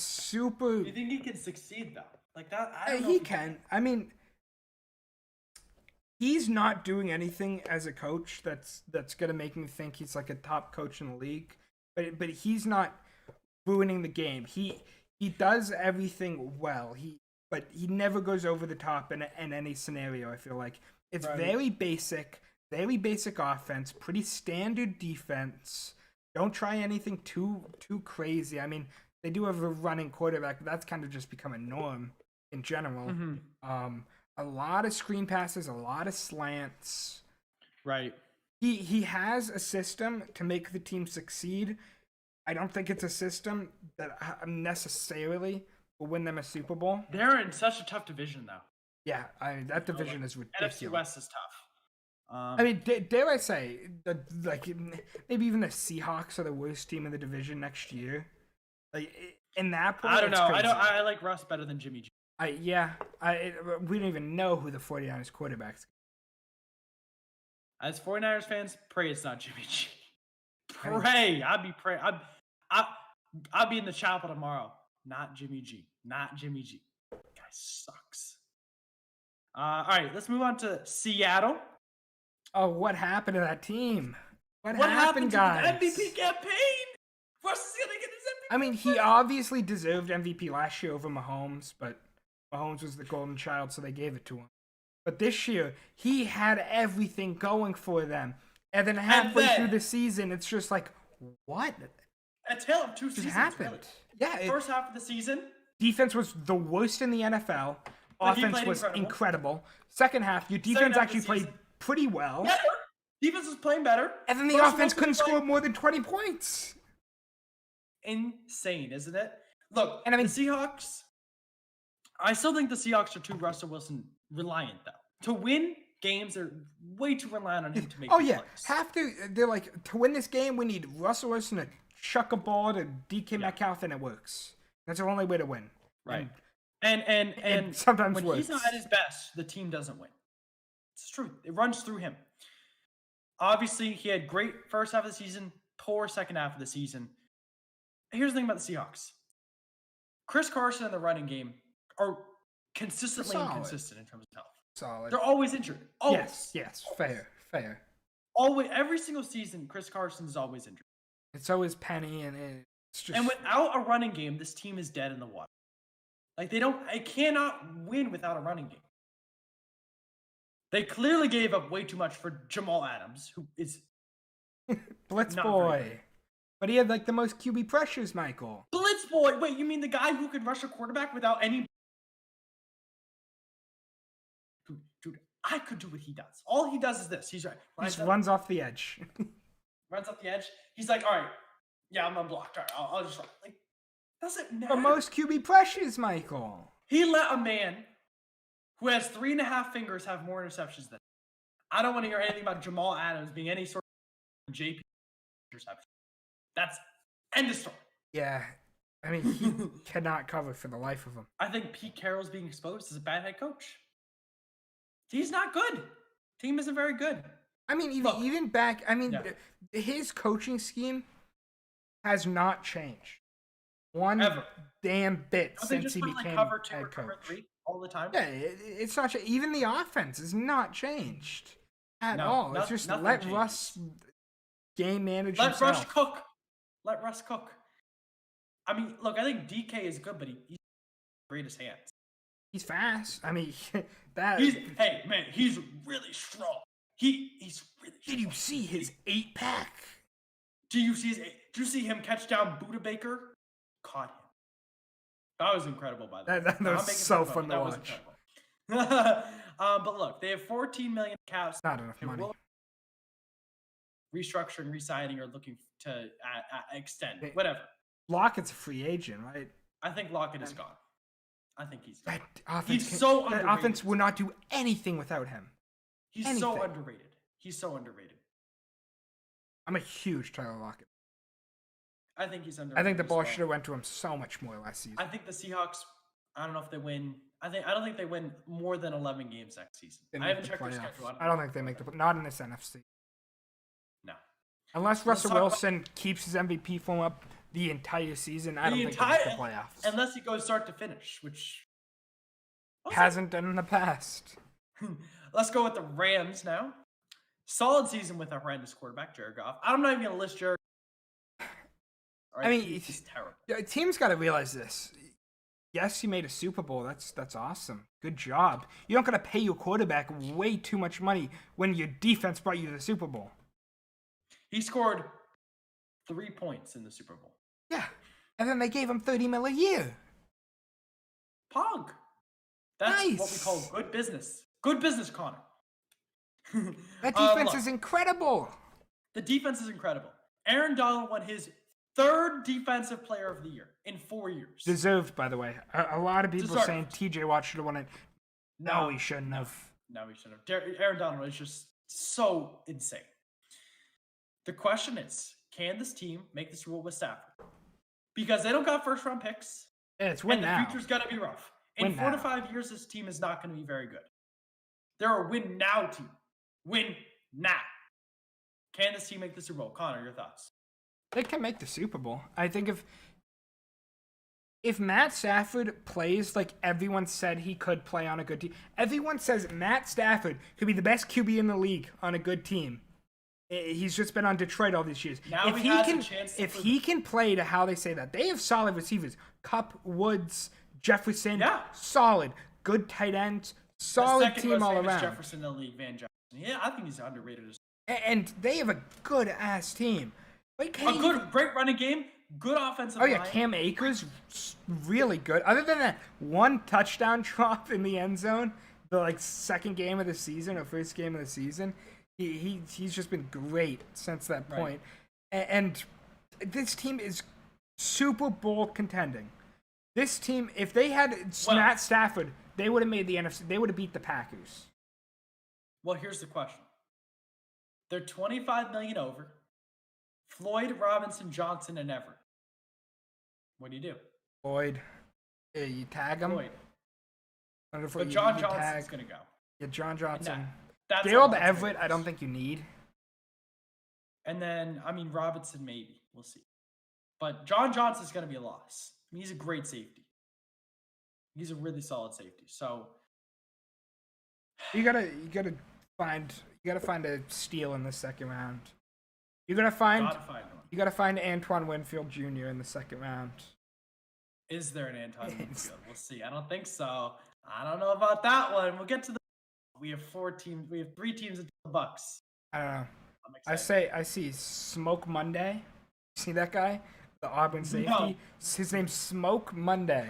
super. Do you think he can succeed though? Like that? I don't know he can. I mean, he's not doing anything as a coach that's gonna make me think he's like a top coach in the league. But he's not ruining the game. He does everything well. But he never goes over the top in any scenario. I feel like it's very basic offense, pretty standard defense. Don't try anything too crazy. I mean, they do have a running quarterback, but that's kind of just become a norm in general. Mm-hmm. A lot of screen passes, a lot of slants. Right. He has a system to make the team succeed. I don't think it's a system that necessarily will win them a Super Bowl. They're in such a tough division, though. Yeah, that division is ridiculous. NFC West is tough. I mean, dare I say that, like, maybe even the Seahawks are the worst team in the division next year. Like, in that point, I don't know. crazy. I like Russ better than Jimmy G. We don't even know who the 49ers quarterback's. As 49ers fans, pray it's not Jimmy G. Pray. I'd be praying. I'll be in the chapel tomorrow. Not Jimmy G. Not Jimmy G. Guy sucks. All right, let's move on to Seattle. Oh, what happened to that team? What happened guys? To the MVP campaign? Russ is gonna get his MVP. I mean, he obviously deserved MVP last year over Mahomes, but Mahomes was the golden child, so they gave it to him. But this year, he had everything going for them. And then halfway through the season, it's just like, what? A tale of two seasons. Happened. Really. Yeah. First half of the season, defense was the worst in the NFL. offense was incredible. Second half, your defense actually played pretty well. Yeah, defense was playing better. And then the offense couldn't score more than 20 points. Insane, isn't it? Look, and I mean, the Seahawks, I still think the Seahawks are too Russell Wilson reliant, though. To win games, they're way too reliant on him to make plays. They're like, to win this game, we need Russell Wilson to chuck a ball to DK Metcalf, and it works. That's the only way to win. Right. And sometimes when he's not at his best, the team doesn't win. It's true. It runs through him. Obviously, he had great first half of the season, poor second half of the season. Here's the thing about the Seahawks. Chris Carson and the running game are consistently inconsistent in terms of health. Solid. They're always injured. Always. Yes. Fair. Always. Every single season, Chris Carson is always injured. It's always Penny, and it's just... And without a running game, this team is dead in the water. Like, they cannot win without a running game. They clearly gave up way too much for Jamal Adams, who is Blitz boy. But he had like the most QB pressures, Michael. Blitz boy. Wait, you mean the guy who can rush a quarterback without any? Dude, I could do what he does. All he does is this. He's right. He just runs off the edge. Runs off the edge. He's like, all right, yeah, I'm unblocked. All right, I'll just run. Like, doesn't matter. The most QB pressures, Michael. He let a man who has 3.5 fingers have more interceptions than him. I don't want to hear anything about Jamal Adams being any sort of JP interception. That's end of story. Yeah. I mean, he cannot cover for the life of him. I think Pete Carroll's being exposed as a bad head coach. He's not good. Team isn't very good. I mean, even back, his coaching scheme has not changed one damn bit since he became head coach. Cover 3 all the time. Yeah, it's not. Even the offense has not changed at all. It's just let Russ game manage himself. Let Russ cook. I mean, look, I think DK is good, but he's great his hands. He's fast. I mean, he's really strong. He's really strong. Did you see his 8-pack? Did you see him catch down Buda Baker? Caught him. That was incredible, by the way. That was so fun to watch. But look, they have $14 million caps. Not enough money. Restructuring, re-signing, or looking to extend. Whatever. Lockett's a free agent, right? I think Lockett is gone. I think he's gone. That offense would not do anything without him. He's so underrated. I'm a huge Tyler Lockett. I think he's underrated. I think the ball should have went to him so much more last season. I think the Seahawks, I don't know if they win. I don't think they win more than 11 games next season. I haven't checked their schedule. I don't think they make not in this NFC. No. Unless Russell Wilson keeps his MVP form up the entire season, I don't think they make the playoffs. Unless he goes start to finish, which hasn't done in the past. Let's go with the Rams now. Solid season with a horrendous quarterback, Jared Goff. I'm not even going to list Jared. Right, I mean, he's terrible. The team's got to realize this. Yes, you made a Super Bowl. That's awesome. Good job. You don't got to pay your quarterback way too much money when your defense brought you to the Super Bowl. He scored 3 points in the Super Bowl. Yeah, and then they gave him $30 million a year. Pog. That's what we call good business. Good business, Connor. That defense is incredible. The defense is incredible. Aaron Donald won his 3rd Defensive Player of the Year in 4 years. Deserved, by the way. A lot of people saying TJ Watt should have won it. No, he shouldn't have. No, he shouldn't have. Aaron Donald is just so insane. The question is, can this team make this rule with Stafford? Because they don't got first-round picks. Yeah, it's win now. And the future's got to be rough. In 4 to 5 years, this team is not going to be very good. They're a win-now team. Win now. Can this team make the Super Bowl? Connor, your thoughts? They can make the Super Bowl. I think if Matt Stafford plays like everyone said he could play on a good team, everyone says Matt Stafford could be the best QB in the league on a good team. He's just been on Detroit all these years. Now If he can play to how they say that, they have solid receivers. Kupp, Woods, Jefferson, solid, good tight ends, solid team all around. Jefferson in the league, Van Jefferson. Yeah, I think he's underrated. And they have a good ass team. Great running game, good offensive Oh yeah, line. Cam Akers really good. Other than that one touchdown drop in the end zone, the second game of the season or first game of the season, he's just been great since that point. And this team is Super Bowl contending. This team, if they had Matt Stafford, they would have made the NFC. They would have beat the Packers. Well, here's the question. They're $25 million over. Floyd, Robinson, Johnson, and Everett. What do you do? Floyd. Yeah, you tag him. Floyd. Wonderful. But John Johnson's going to go. Yeah, John Johnson. That's Gerald Everett, I don't think you need. And then, Robinson, maybe. We'll see. But John Johnson's going to be a loss. He's a great safety. He's a really solid safety. So you gotta find a steal in the second round. You gotta find Antoine Winfield Jr. in the second round. Is there an Antoine Winfield? We'll see. I don't think so. I don't know about that one. We'll get to we have 4 teams. We have 3 teams until the Bucks. I don't know. I see Smoke Monday. See that guy? The Auburn safety. No. His name's Smoke Monday.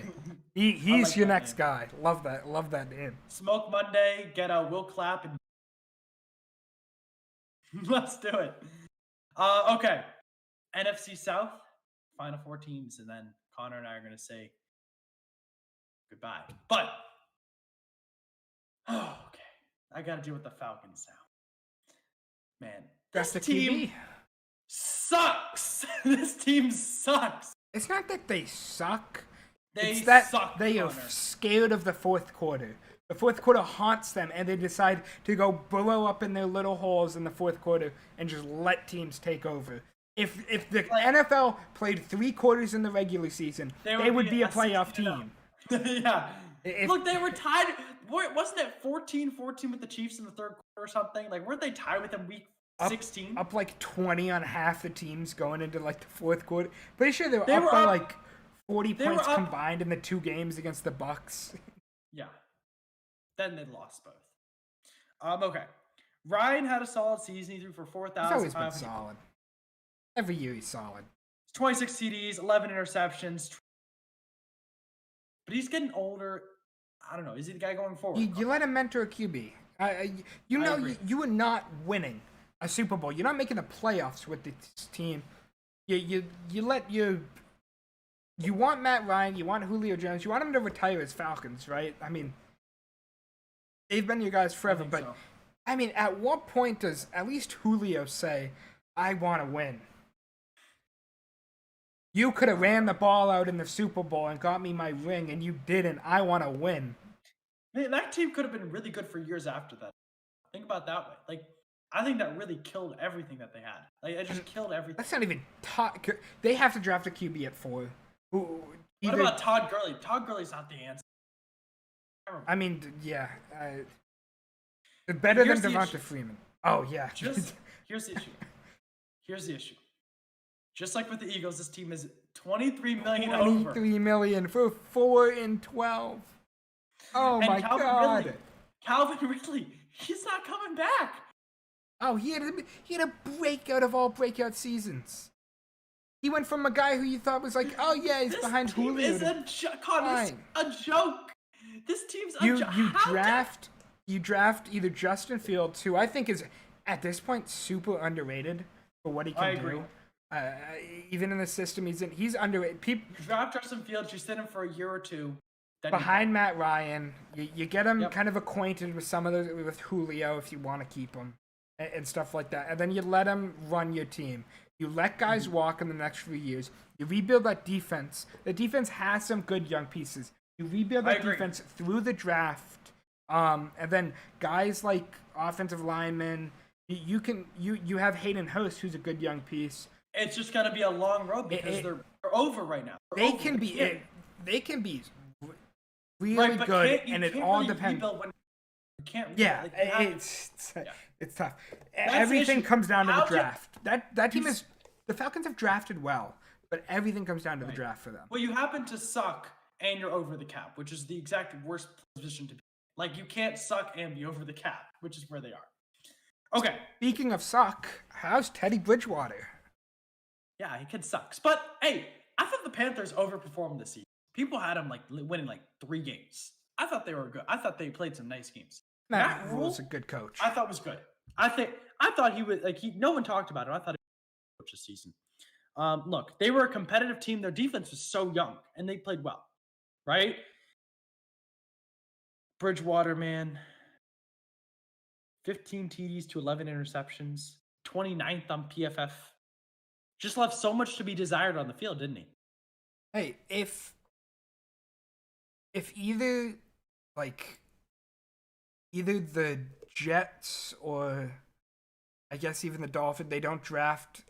He's your next guy. Love that name. Smoke Monday. Get Will Clapp and let's do it. Okay. NFC South. Final 4 teams, and then Connor and I are going to say goodbye. But okay, I got to deal with the Falcons now. Man, that's the team sucks. This team sucks. It's not that they suck. They suck. They are scared of the fourth quarter. The fourth quarter haunts them, and they decide to go burrow up in their little holes in the fourth quarter and just let teams take over. If the NFL played 3 quarters in the regular season, they would be a playoff team. Yeah. Look, they were tied. Wasn't it 14-14 with the Chiefs in the third quarter or something? Weren't they tied with them week 16? Up 20 on half the teams going into the fourth quarter. Pretty sure they were up by 40 points combined in the 2 games against the Bucks. Yeah. Then they lost both. Okay. Ryan had a solid season. He threw for 4,000. He's always been solid. Every year he's solid. 26 CDs, 11 interceptions. But he's getting older. I don't know. Is he the guy going forward? You let him mentor a QB. You are not winning a Super Bowl. You're not making the playoffs with this team. You want Matt Ryan. You want Julio Jones. You want him to retire as Falcons, right? They've been your guys forever. But so. At what point does at least Julio say, "I want to win"? You could have ran the ball out in the Super Bowl and got me my ring, and you didn't. I want to win. Man, that team could have been really good for years after that. Think about it that way. I think that really killed everything that they had. It just killed everything. That's not even they have to draft a QB at 4. What about Todd Gurley? Todd Gurley's not the answer. Better than Devonta Freeman. Oh, yeah. Here's the issue. Just like with the Eagles, this team is $23 million over. $23 million for 4-12. Oh, my God. Calvin Ridley, he's not coming back. Oh, he had a breakout of all breakout seasons. He went from a guy who you thought was he's behind Julio. This team is a joke. This team's a joke. You draft either Justin Fields, who I think is, at this point, super underrated for what he can do. Agree. Even in the system he's underrated. You draft Justin Fields, you sit him for a year or 2. Behind Matt Ryan, you get him kind of acquainted with some of those, with Julio if you want to keep him, and stuff like that. And then you let him run your team. You let guys walk in the next few years. You rebuild that defense. The defense has some good young pieces. You rebuild that defense through the draft. And then guys like offensive linemen, you have Hayden Hurst, who's a good young piece. It's just gonna be a long road because they're over right now. They can be really good, and it all depends. You can't. It's tough. Everything comes down to the draft. That team is, the Falcons have drafted well, but everything comes down to the draft for them. Well, you happen to suck and you're over the cap, which is the exact worst position to be. You can't suck and be over the cap, which is where they are. Okay. Speaking of suck, how's Teddy Bridgewater? Yeah, he kid sucks. But hey, I thought the Panthers overperformed this season. People had them like winning like 3 games. I thought they were good. I thought they played some nice games. Matt Rule was a good coach. I thought was good. I thought he was like no one talked about it. I thought he was coach this season. Look, they were a competitive team. Their defense was so young, and they played well, right? Bridgewater, man, 15 TDs to 11 interceptions, 29th on PFF. Just left so much to be desired on the field, didn't he? Hey, if either the Jets or I guess even the Dolphins, they don't draft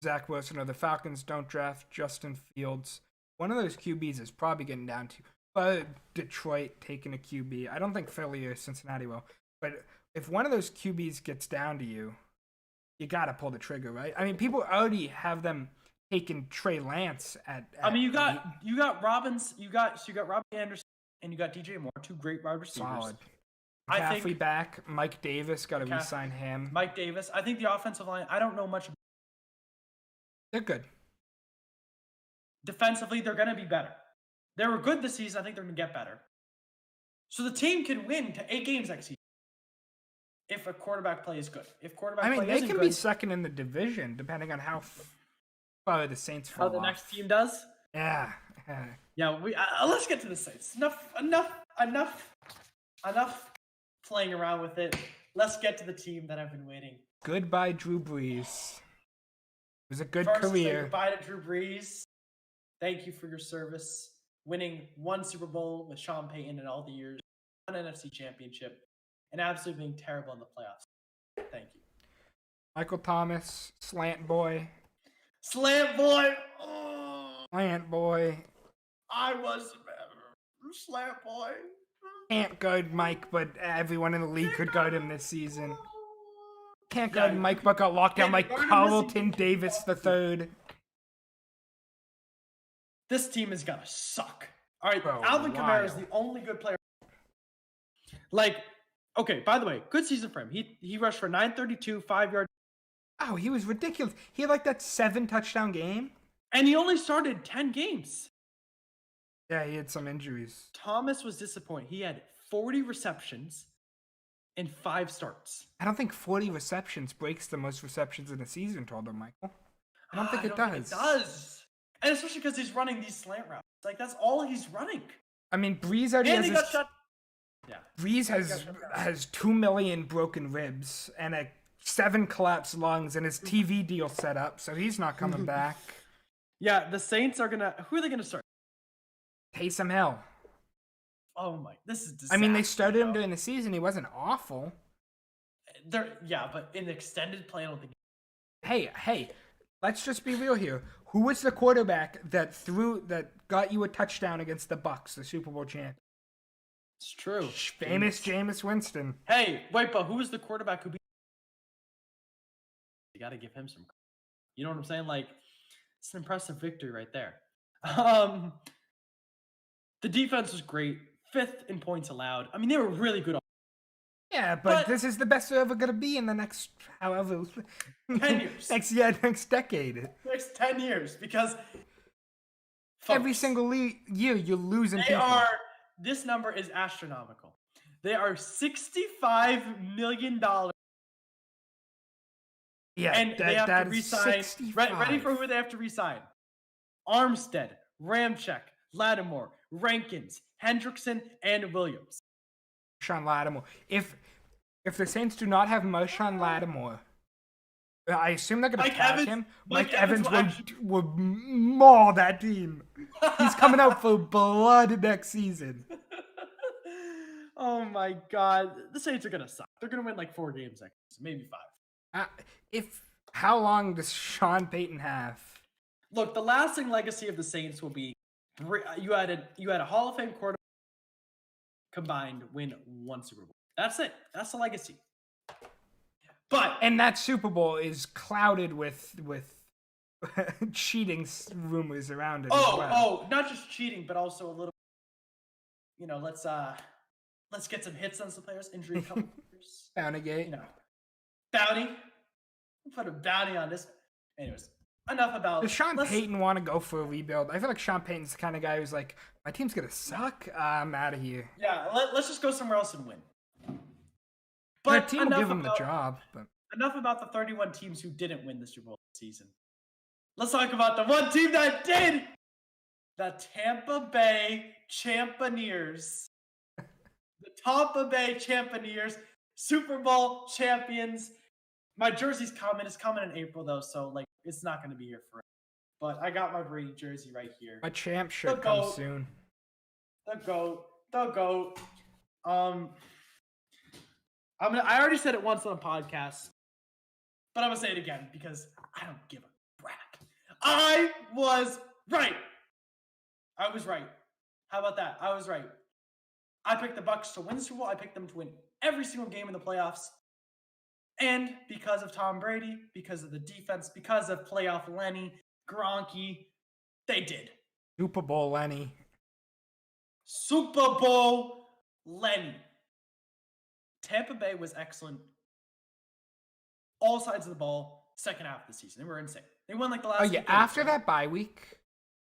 Zach Wilson, or the Falcons don't draft Justin Fields, one of those QBs is probably getting down to Detroit taking a QB. I don't think Philly or Cincinnati will, but if one of those QBs gets down to you, you gotta pull the trigger, right? I mean, people already have them taking Trey Lance at I mean, you got Robbins, you got Robbie Anderson, and you got DJ Moore, 2 great wide receivers. Solid. I McCaffrey back. Mike Davis, got to re-sign him. Mike Davis. I think the offensive line, I don't know much about. They're good. Defensively, they're going to be better. They were good this season. I think they're going to get better. So the team can win to 8 games next season if a quarterback play is good. If quarterback play they isn't can good, be second in the division depending on how far the Saints fall how the off. next team does. Yeah. Yeah. We let's get to the Saints. Enough playing around with it. Let's get to the team that I've been waiting. Goodbye, Drew Brees. It was a good First, career. Say goodbye to Drew Brees. Thank you for your service. Winning 1 Super Bowl with Sean Payton in all the years. 1 NFC championship. And absolutely being terrible in the playoffs. Thank you. Michael Thomas, slant boy. Slant boy. Oh, Slant boy. I was slant boy. Can't guard Mike, but everyone in the league could guard him this season. Can't guard Mike, but got locked down by Carlton Davis III. This team is gonna suck. All right, Bro, Alvin Kamara is the only good player. Like, okay, by the way, good season for him. He rushed for 932, 5 yards. Oh, he was ridiculous. He had like that 7 touchdown game. And he only started 10 games. Yeah, he had some injuries. Thomas was disappointed. He had 40 receptions and 5 starts. I don't think 40 receptions breaks the most receptions in a season total, Michael. I don't think it does. It does. And especially because he's running these slant routes. Like, that's all he's running. I mean, Breeze already And has he got shut. Yeah. Breeze has 2 million broken ribs and 7 collapsed lungs and his TV deal set up, so he's not coming back. Yeah, the Saints are gonna. Who are they gonna start? Taysom Hill. Oh my, this is disaster. I mean, they started him during the season. He wasn't awful. Yeah, but in the extended play, I don't think. Hey, let's just be real here. Who was the quarterback that got you a touchdown against the Bucks, the Super Bowl champ? It's true. Famous Jameis Winston. Hey, wait, but who was the quarterback who beat? You got to give him some. You know what I'm saying? Like, it's an impressive victory right there. The defense was great. 5th in points allowed. I mean, they were really good. Yeah, but this is the best they're ever gonna be in the next 10 years. next decade. Next 10 years, because every single year you're losing. This number is astronomical. They are $65 million. Yeah, and they have to re-sign. Ready for who they have to re-sign? Armstead, Ramczyk, Lattimore, Rankins, Hendrickson, and Williams. Marshawn Lattimore. If the Saints do not have Marshawn Lattimore, I assume they're going to tag him. Mike Evans will maul that team. He's coming out for blood next season. Oh my God. The Saints are going to suck. They're going to win like 4 games next season, maybe 5. How long does Sean Payton have? Look, the lasting legacy of the Saints will be you had a Hall of Fame quarterback combined win 1 Super Bowl. That's it. That's the legacy. And that Super Bowl is clouded with cheating rumors around it. Oh, not just cheating, but also a little. Let's get some hits on some players. Injury a couple players. Bountygate. Bounty. Put a bounty on this. Anyways, enough about. Does Sean Payton want to go for a rebuild? I feel like Sean Payton's the kind of guy who's like, my team's gonna suck. I'm out of here. Yeah, let's just go somewhere else and win. But the team will give him the job. But enough about the 31 teams who didn't win the Super Bowl this season. Let's talk about the one team that did. The Tampa Bay Champions. The Tampa Bay Champions, Super Bowl champions. My jersey's coming. It's coming in April, though, so like it's not going to be here forever. But I got my Brady jersey right here. my champ shirt comes soon. The GOAT. I already said it once on the podcast, but I'm going to say it again because I don't give a crap. I was right. How about that? I was right. I picked the Bucs to win the Super Bowl. I picked them to win every single game in the playoffs. And because of Tom Brady, because of the defense, because of playoff Lenny, Gronky, they did. Super Bowl Lenny. Super Bowl Lenny. Tampa Bay was excellent. All sides of the ball, second half of the season. They were insane. They won like the last. Oh yeah, after that bye week,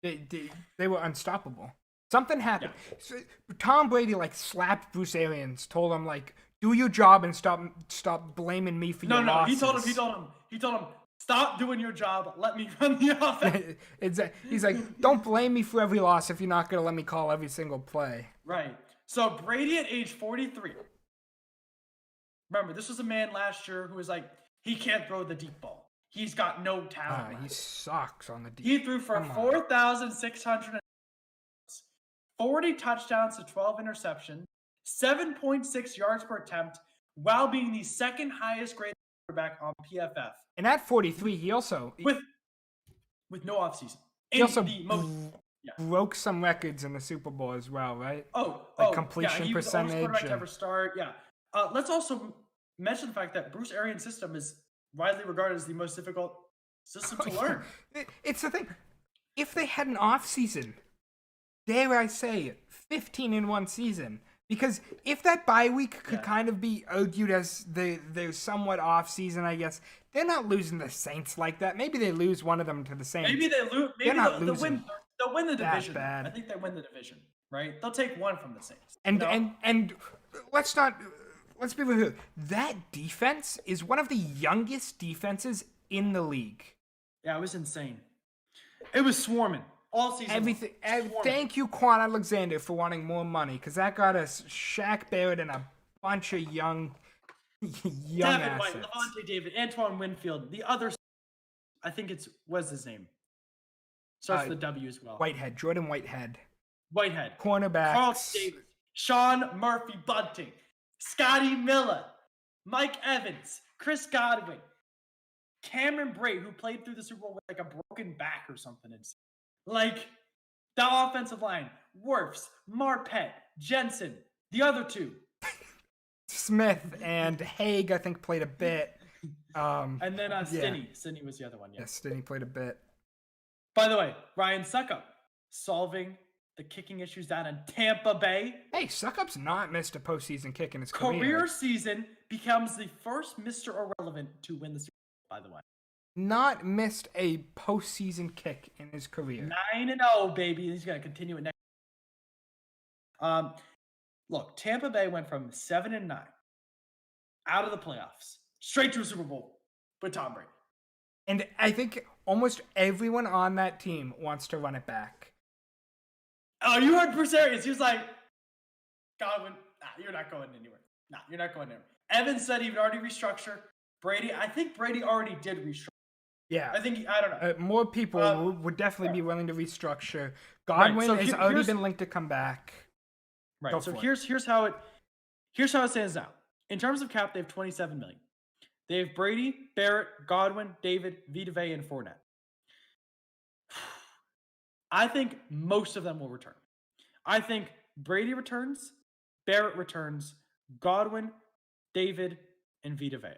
they were unstoppable. Something happened. Yeah. So, Tom Brady like slapped Bruce Arians, told him like, do your job and stop blaming me for your losses. He told him, stop doing your job. Let me run the offense. He's like, don't blame me for every loss if you're not gonna let me call every single play. Right. So Brady at age 43. Remember, this was a man last year who was like, he can't throw the deep ball. He's got no talent. He sucks on the deep. He threw for 4,600, 40 touchdowns to 12 interceptions, 7.6 yards per attempt, while being the second highest graded quarterback on PFF. And at 43, he also with no offseason. He also broke some records in the Super Bowl as well, right? Completion he was percentage. The quarterback to ever start. Yeah. Let's also mention the fact that Bruce Arians' system is widely regarded as the most difficult system to learn. It's the thing. If they had an off season, dare I say, 15 in one season. Because if that bye week could kind of be argued as their somewhat off season, I guess, they're not losing the Saints like that. Maybe they lose one of them to the Saints. Maybe they lose. Maybe they'll win the division. Bad. I think they win the division, right? They'll take one from the Saints. And let's be real. That defense is one of the youngest defenses in the league. Yeah, it was insane. It was swarming. All season. Everything. Thank you, Quan Alexander, for wanting more money, because that got us Shaq Barrett and a bunch of young Devin assets. White, Levante David, Antoine Winfield. The other, I think what's his name? Starts with a W as well. Jordan Whitehead. Cornerback. Carl Davis, Sean Murphy Bunting, Scotty Miller, Mike Evans, Chris Godwin, Cameron Brate, who played through the Super Bowl with like a broken back or something. Like, the offensive line, Wirfs, Marpet, Jensen, the other two. Smith and Haig, I think, played a bit. And then Stinney. Stinney was the other one, yeah. Stinney played a bit. By the way, Ryan Suckup solving the kicking issues down in Tampa Bay. Hey, Suckup's not missed a postseason kick in his career. Career season becomes the first Mr. Irrelevant to win the Super Bowl, by the way. Not missed a postseason kick in his career. 9-0, baby. He's going to continue it next. Look, Tampa Bay went from 7-9 out of the playoffs straight to a Super Bowl with Tom Brady. And I think almost everyone on that team wants to run it back. Oh, you heard Bruce Arians. He was like, Godwin, you're not going anywhere. You're not going anywhere. Evans said he would already restructure. Brady, I think Brady already did restructure. Yeah. I don't know. More people would definitely be willing to restructure. Godwin has already been linked to come back. Right. So here's how it stands now. In terms of cap, they have $27 million. They have Brady, Barrett, Godwin, David, Vita Vea, and Fournette. I think most of them will return. I think Brady returns, Barrett returns, Godwin, David, and Vita Vea.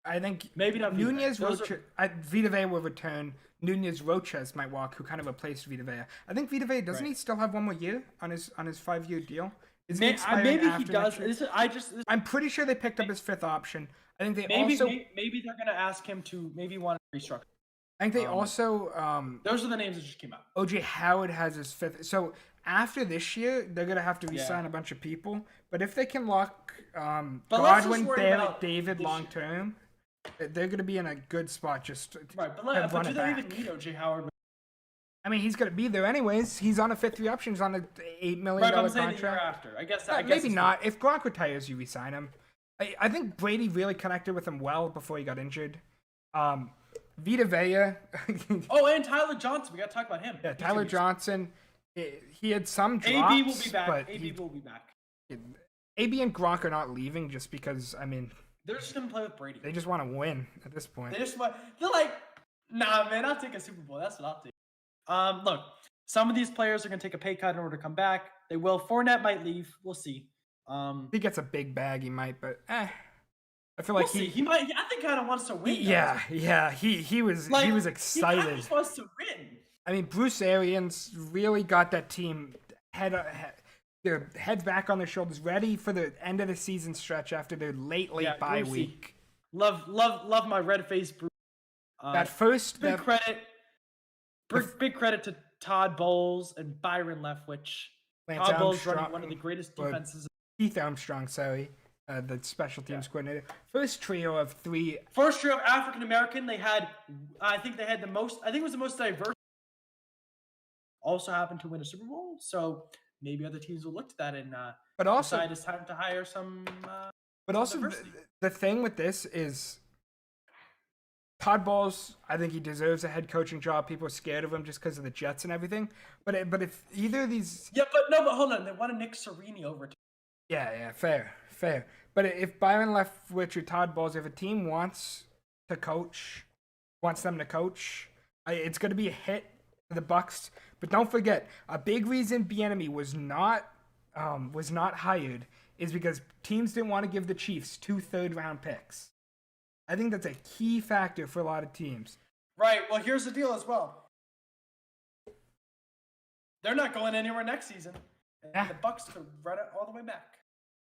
I think maybe not Nunez Rocha. Vita Vea will return. Nunez Roches might walk, who kind of replaced Vita Vea. I think Vita Vea doesn't he still have one more year on his 5-year deal? Maybe he does. I'm pretty sure they picked up his fifth option. I think they maybe they're going to ask him to maybe want to restructure. I think they also Those are the names that just came out. OJ Howard has his 5th. So after this year, they're gonna have to re-sign a bunch of people. But if they can lock Godwin, Barrett, David long term, they're gonna be in a good spot. Just right, but do they even need OJ Howard? I mean, he's gonna be there anyways. He's on a 5th-year option. He's on an $8 million contract. The year after. I guess maybe not. If Gronk retires, you re-sign him. I think Brady really connected with him well before he got injured. Vita Vea. And Tyler Johnson. We got to talk about him. Yeah, Tyler Johnson. He had some drops. AB will be back. AB will be back. AB and Gronk are not leaving just because, I mean... They're just going to play with Brady. They just want to win at this point. They're like, nah, man, I'll take a Super Bowl. That's what I'll take. Look, some of these players are going to take a pay cut in order to come back. They will. Fournette might leave. We'll see. If he gets a big bag, he might, but I feel like he might. I think kind of wants to win. He was excited. He just wants to win. I mean, Bruce Arians really got that team their heads back on their shoulders, ready for the end of the season stretch after their late bye week. Love my red face Bruce. Big credit to Todd Bowles and Byron Leftwich. Todd Bowles running one of the greatest defenses. Keith Armstrong, the special teams coordinator. First trio of African American. I think it was the most diverse. Also happened to win a Super Bowl, so maybe other teams will look to that and decide it's time to hire some. But also, the thing with this is Todd Bowles. I think he deserves a head coaching job. People are scared of him just because of the Jets and everything. But if either of these, but hold on, they wanted Nick Sirianni over. Yeah, fair. But if Byron Leftwich or Todd Bowles, if a team wants them to coach, it's going to be a hit for the Bucs. But don't forget, a big reason Bieniemy was not hired is because teams didn't want to give the Chiefs 2 third-round picks. I think that's a key factor for a lot of teams. Right. Well, here's the deal as well. They're not going anywhere next season. And the Bucs could run it all the way back.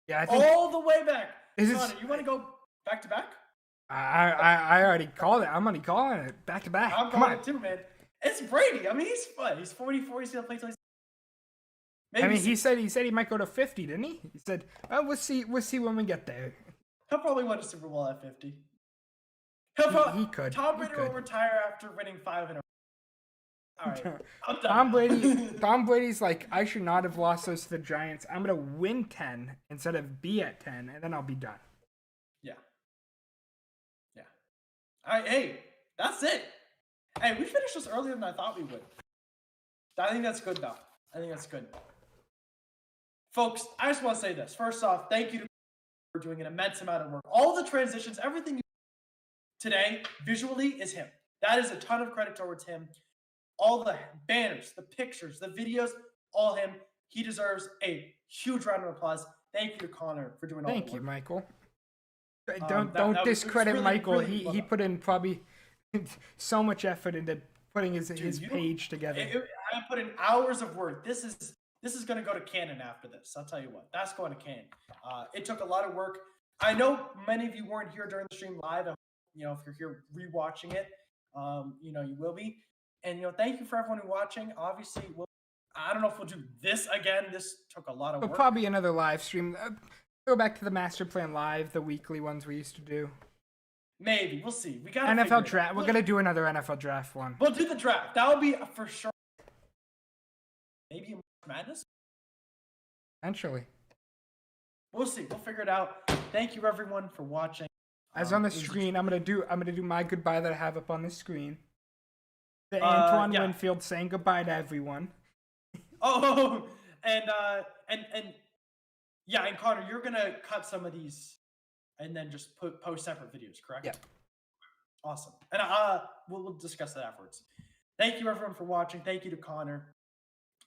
Yeah, I think all the way back. Connor, you want to go back to back? I already called it. I'm already calling it back to back. I'm calling it too, man. It's Brady. I mean, he's 44. He's gonna play till he's. I mean, he said he might go to 50, didn't he? He said, "We'll see when we get there." He'll probably win a Super Bowl at 50. He could. Tom Brady will retire after winning 5 in a row. All right, I'm done. Tom Brady's like, I should not have lost those to the Giants. I'm gonna win 10 instead of be at 10, and then I'll be done. Yeah. All right, hey, that's it. Hey, we finished this earlier than I thought we would. I think that's good, though. I think that's good. Folks, I just want to say this. First off, thank you for doing an immense amount of work. All the transitions, everything today, visually, is him. That is a ton of credit towards him. All the banners, the pictures, the videos, all him. He deserves a huge round of applause. Thank you to Connor for doing all the work. Thank you, Michael. Don't discredit really, Michael. Really he put in probably so much effort into putting his page together. I put in hours of work. This is going to go to Canon after this. I'll tell you what. That's going to Canon. It took a lot of work. I know many of you weren't here during the stream live. If you're here rewatching it, you will be. And, thank you for everyone who's watching. Obviously, I don't know if we'll do this again. This took a lot of work. Probably another live stream. Go back to the Master Plan Live, the weekly ones we used to do. Maybe. We'll see. We got NFL draft. We're going to do another NFL draft one. We'll do the draft. That will be for sure. Maybe March Madness? Eventually. We'll see. We'll figure it out. Thank you, everyone, for watching. As on the screen, I'm gonna do my goodbye that I have up on the screen. The Antoine Winfield saying goodbye to everyone. Oh, and Connor, you're gonna cut some of these, and then just post separate videos, correct? Yeah. Awesome. And we'll discuss that afterwards. Thank you, everyone, for watching. Thank you to Connor.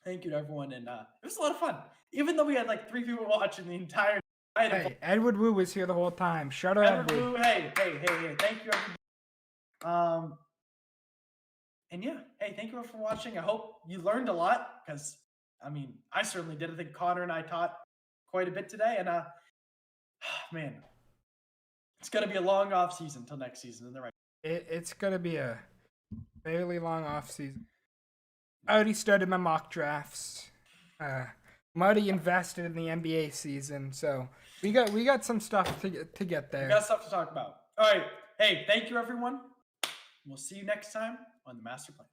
Thank you to everyone, and it was a lot of fun. Even though we had like 3 people watching the entire night. Hey, Edward Wu was here the whole time. Shout out Edward Wu. Hey. Thank you, everybody. And yeah, hey, thank you for watching. I hope you learned a lot because, I certainly did. I think Connor and I taught quite a bit today, and man, it's gonna be a long off season until next season. And right, it's gonna be a Fairly long off season. I already started my mock drafts. I'm already invested in the NBA season, so we got some stuff to get there. We got stuff to talk about. All right. Hey, thank you, everyone. We'll see you next time on the Master Plan.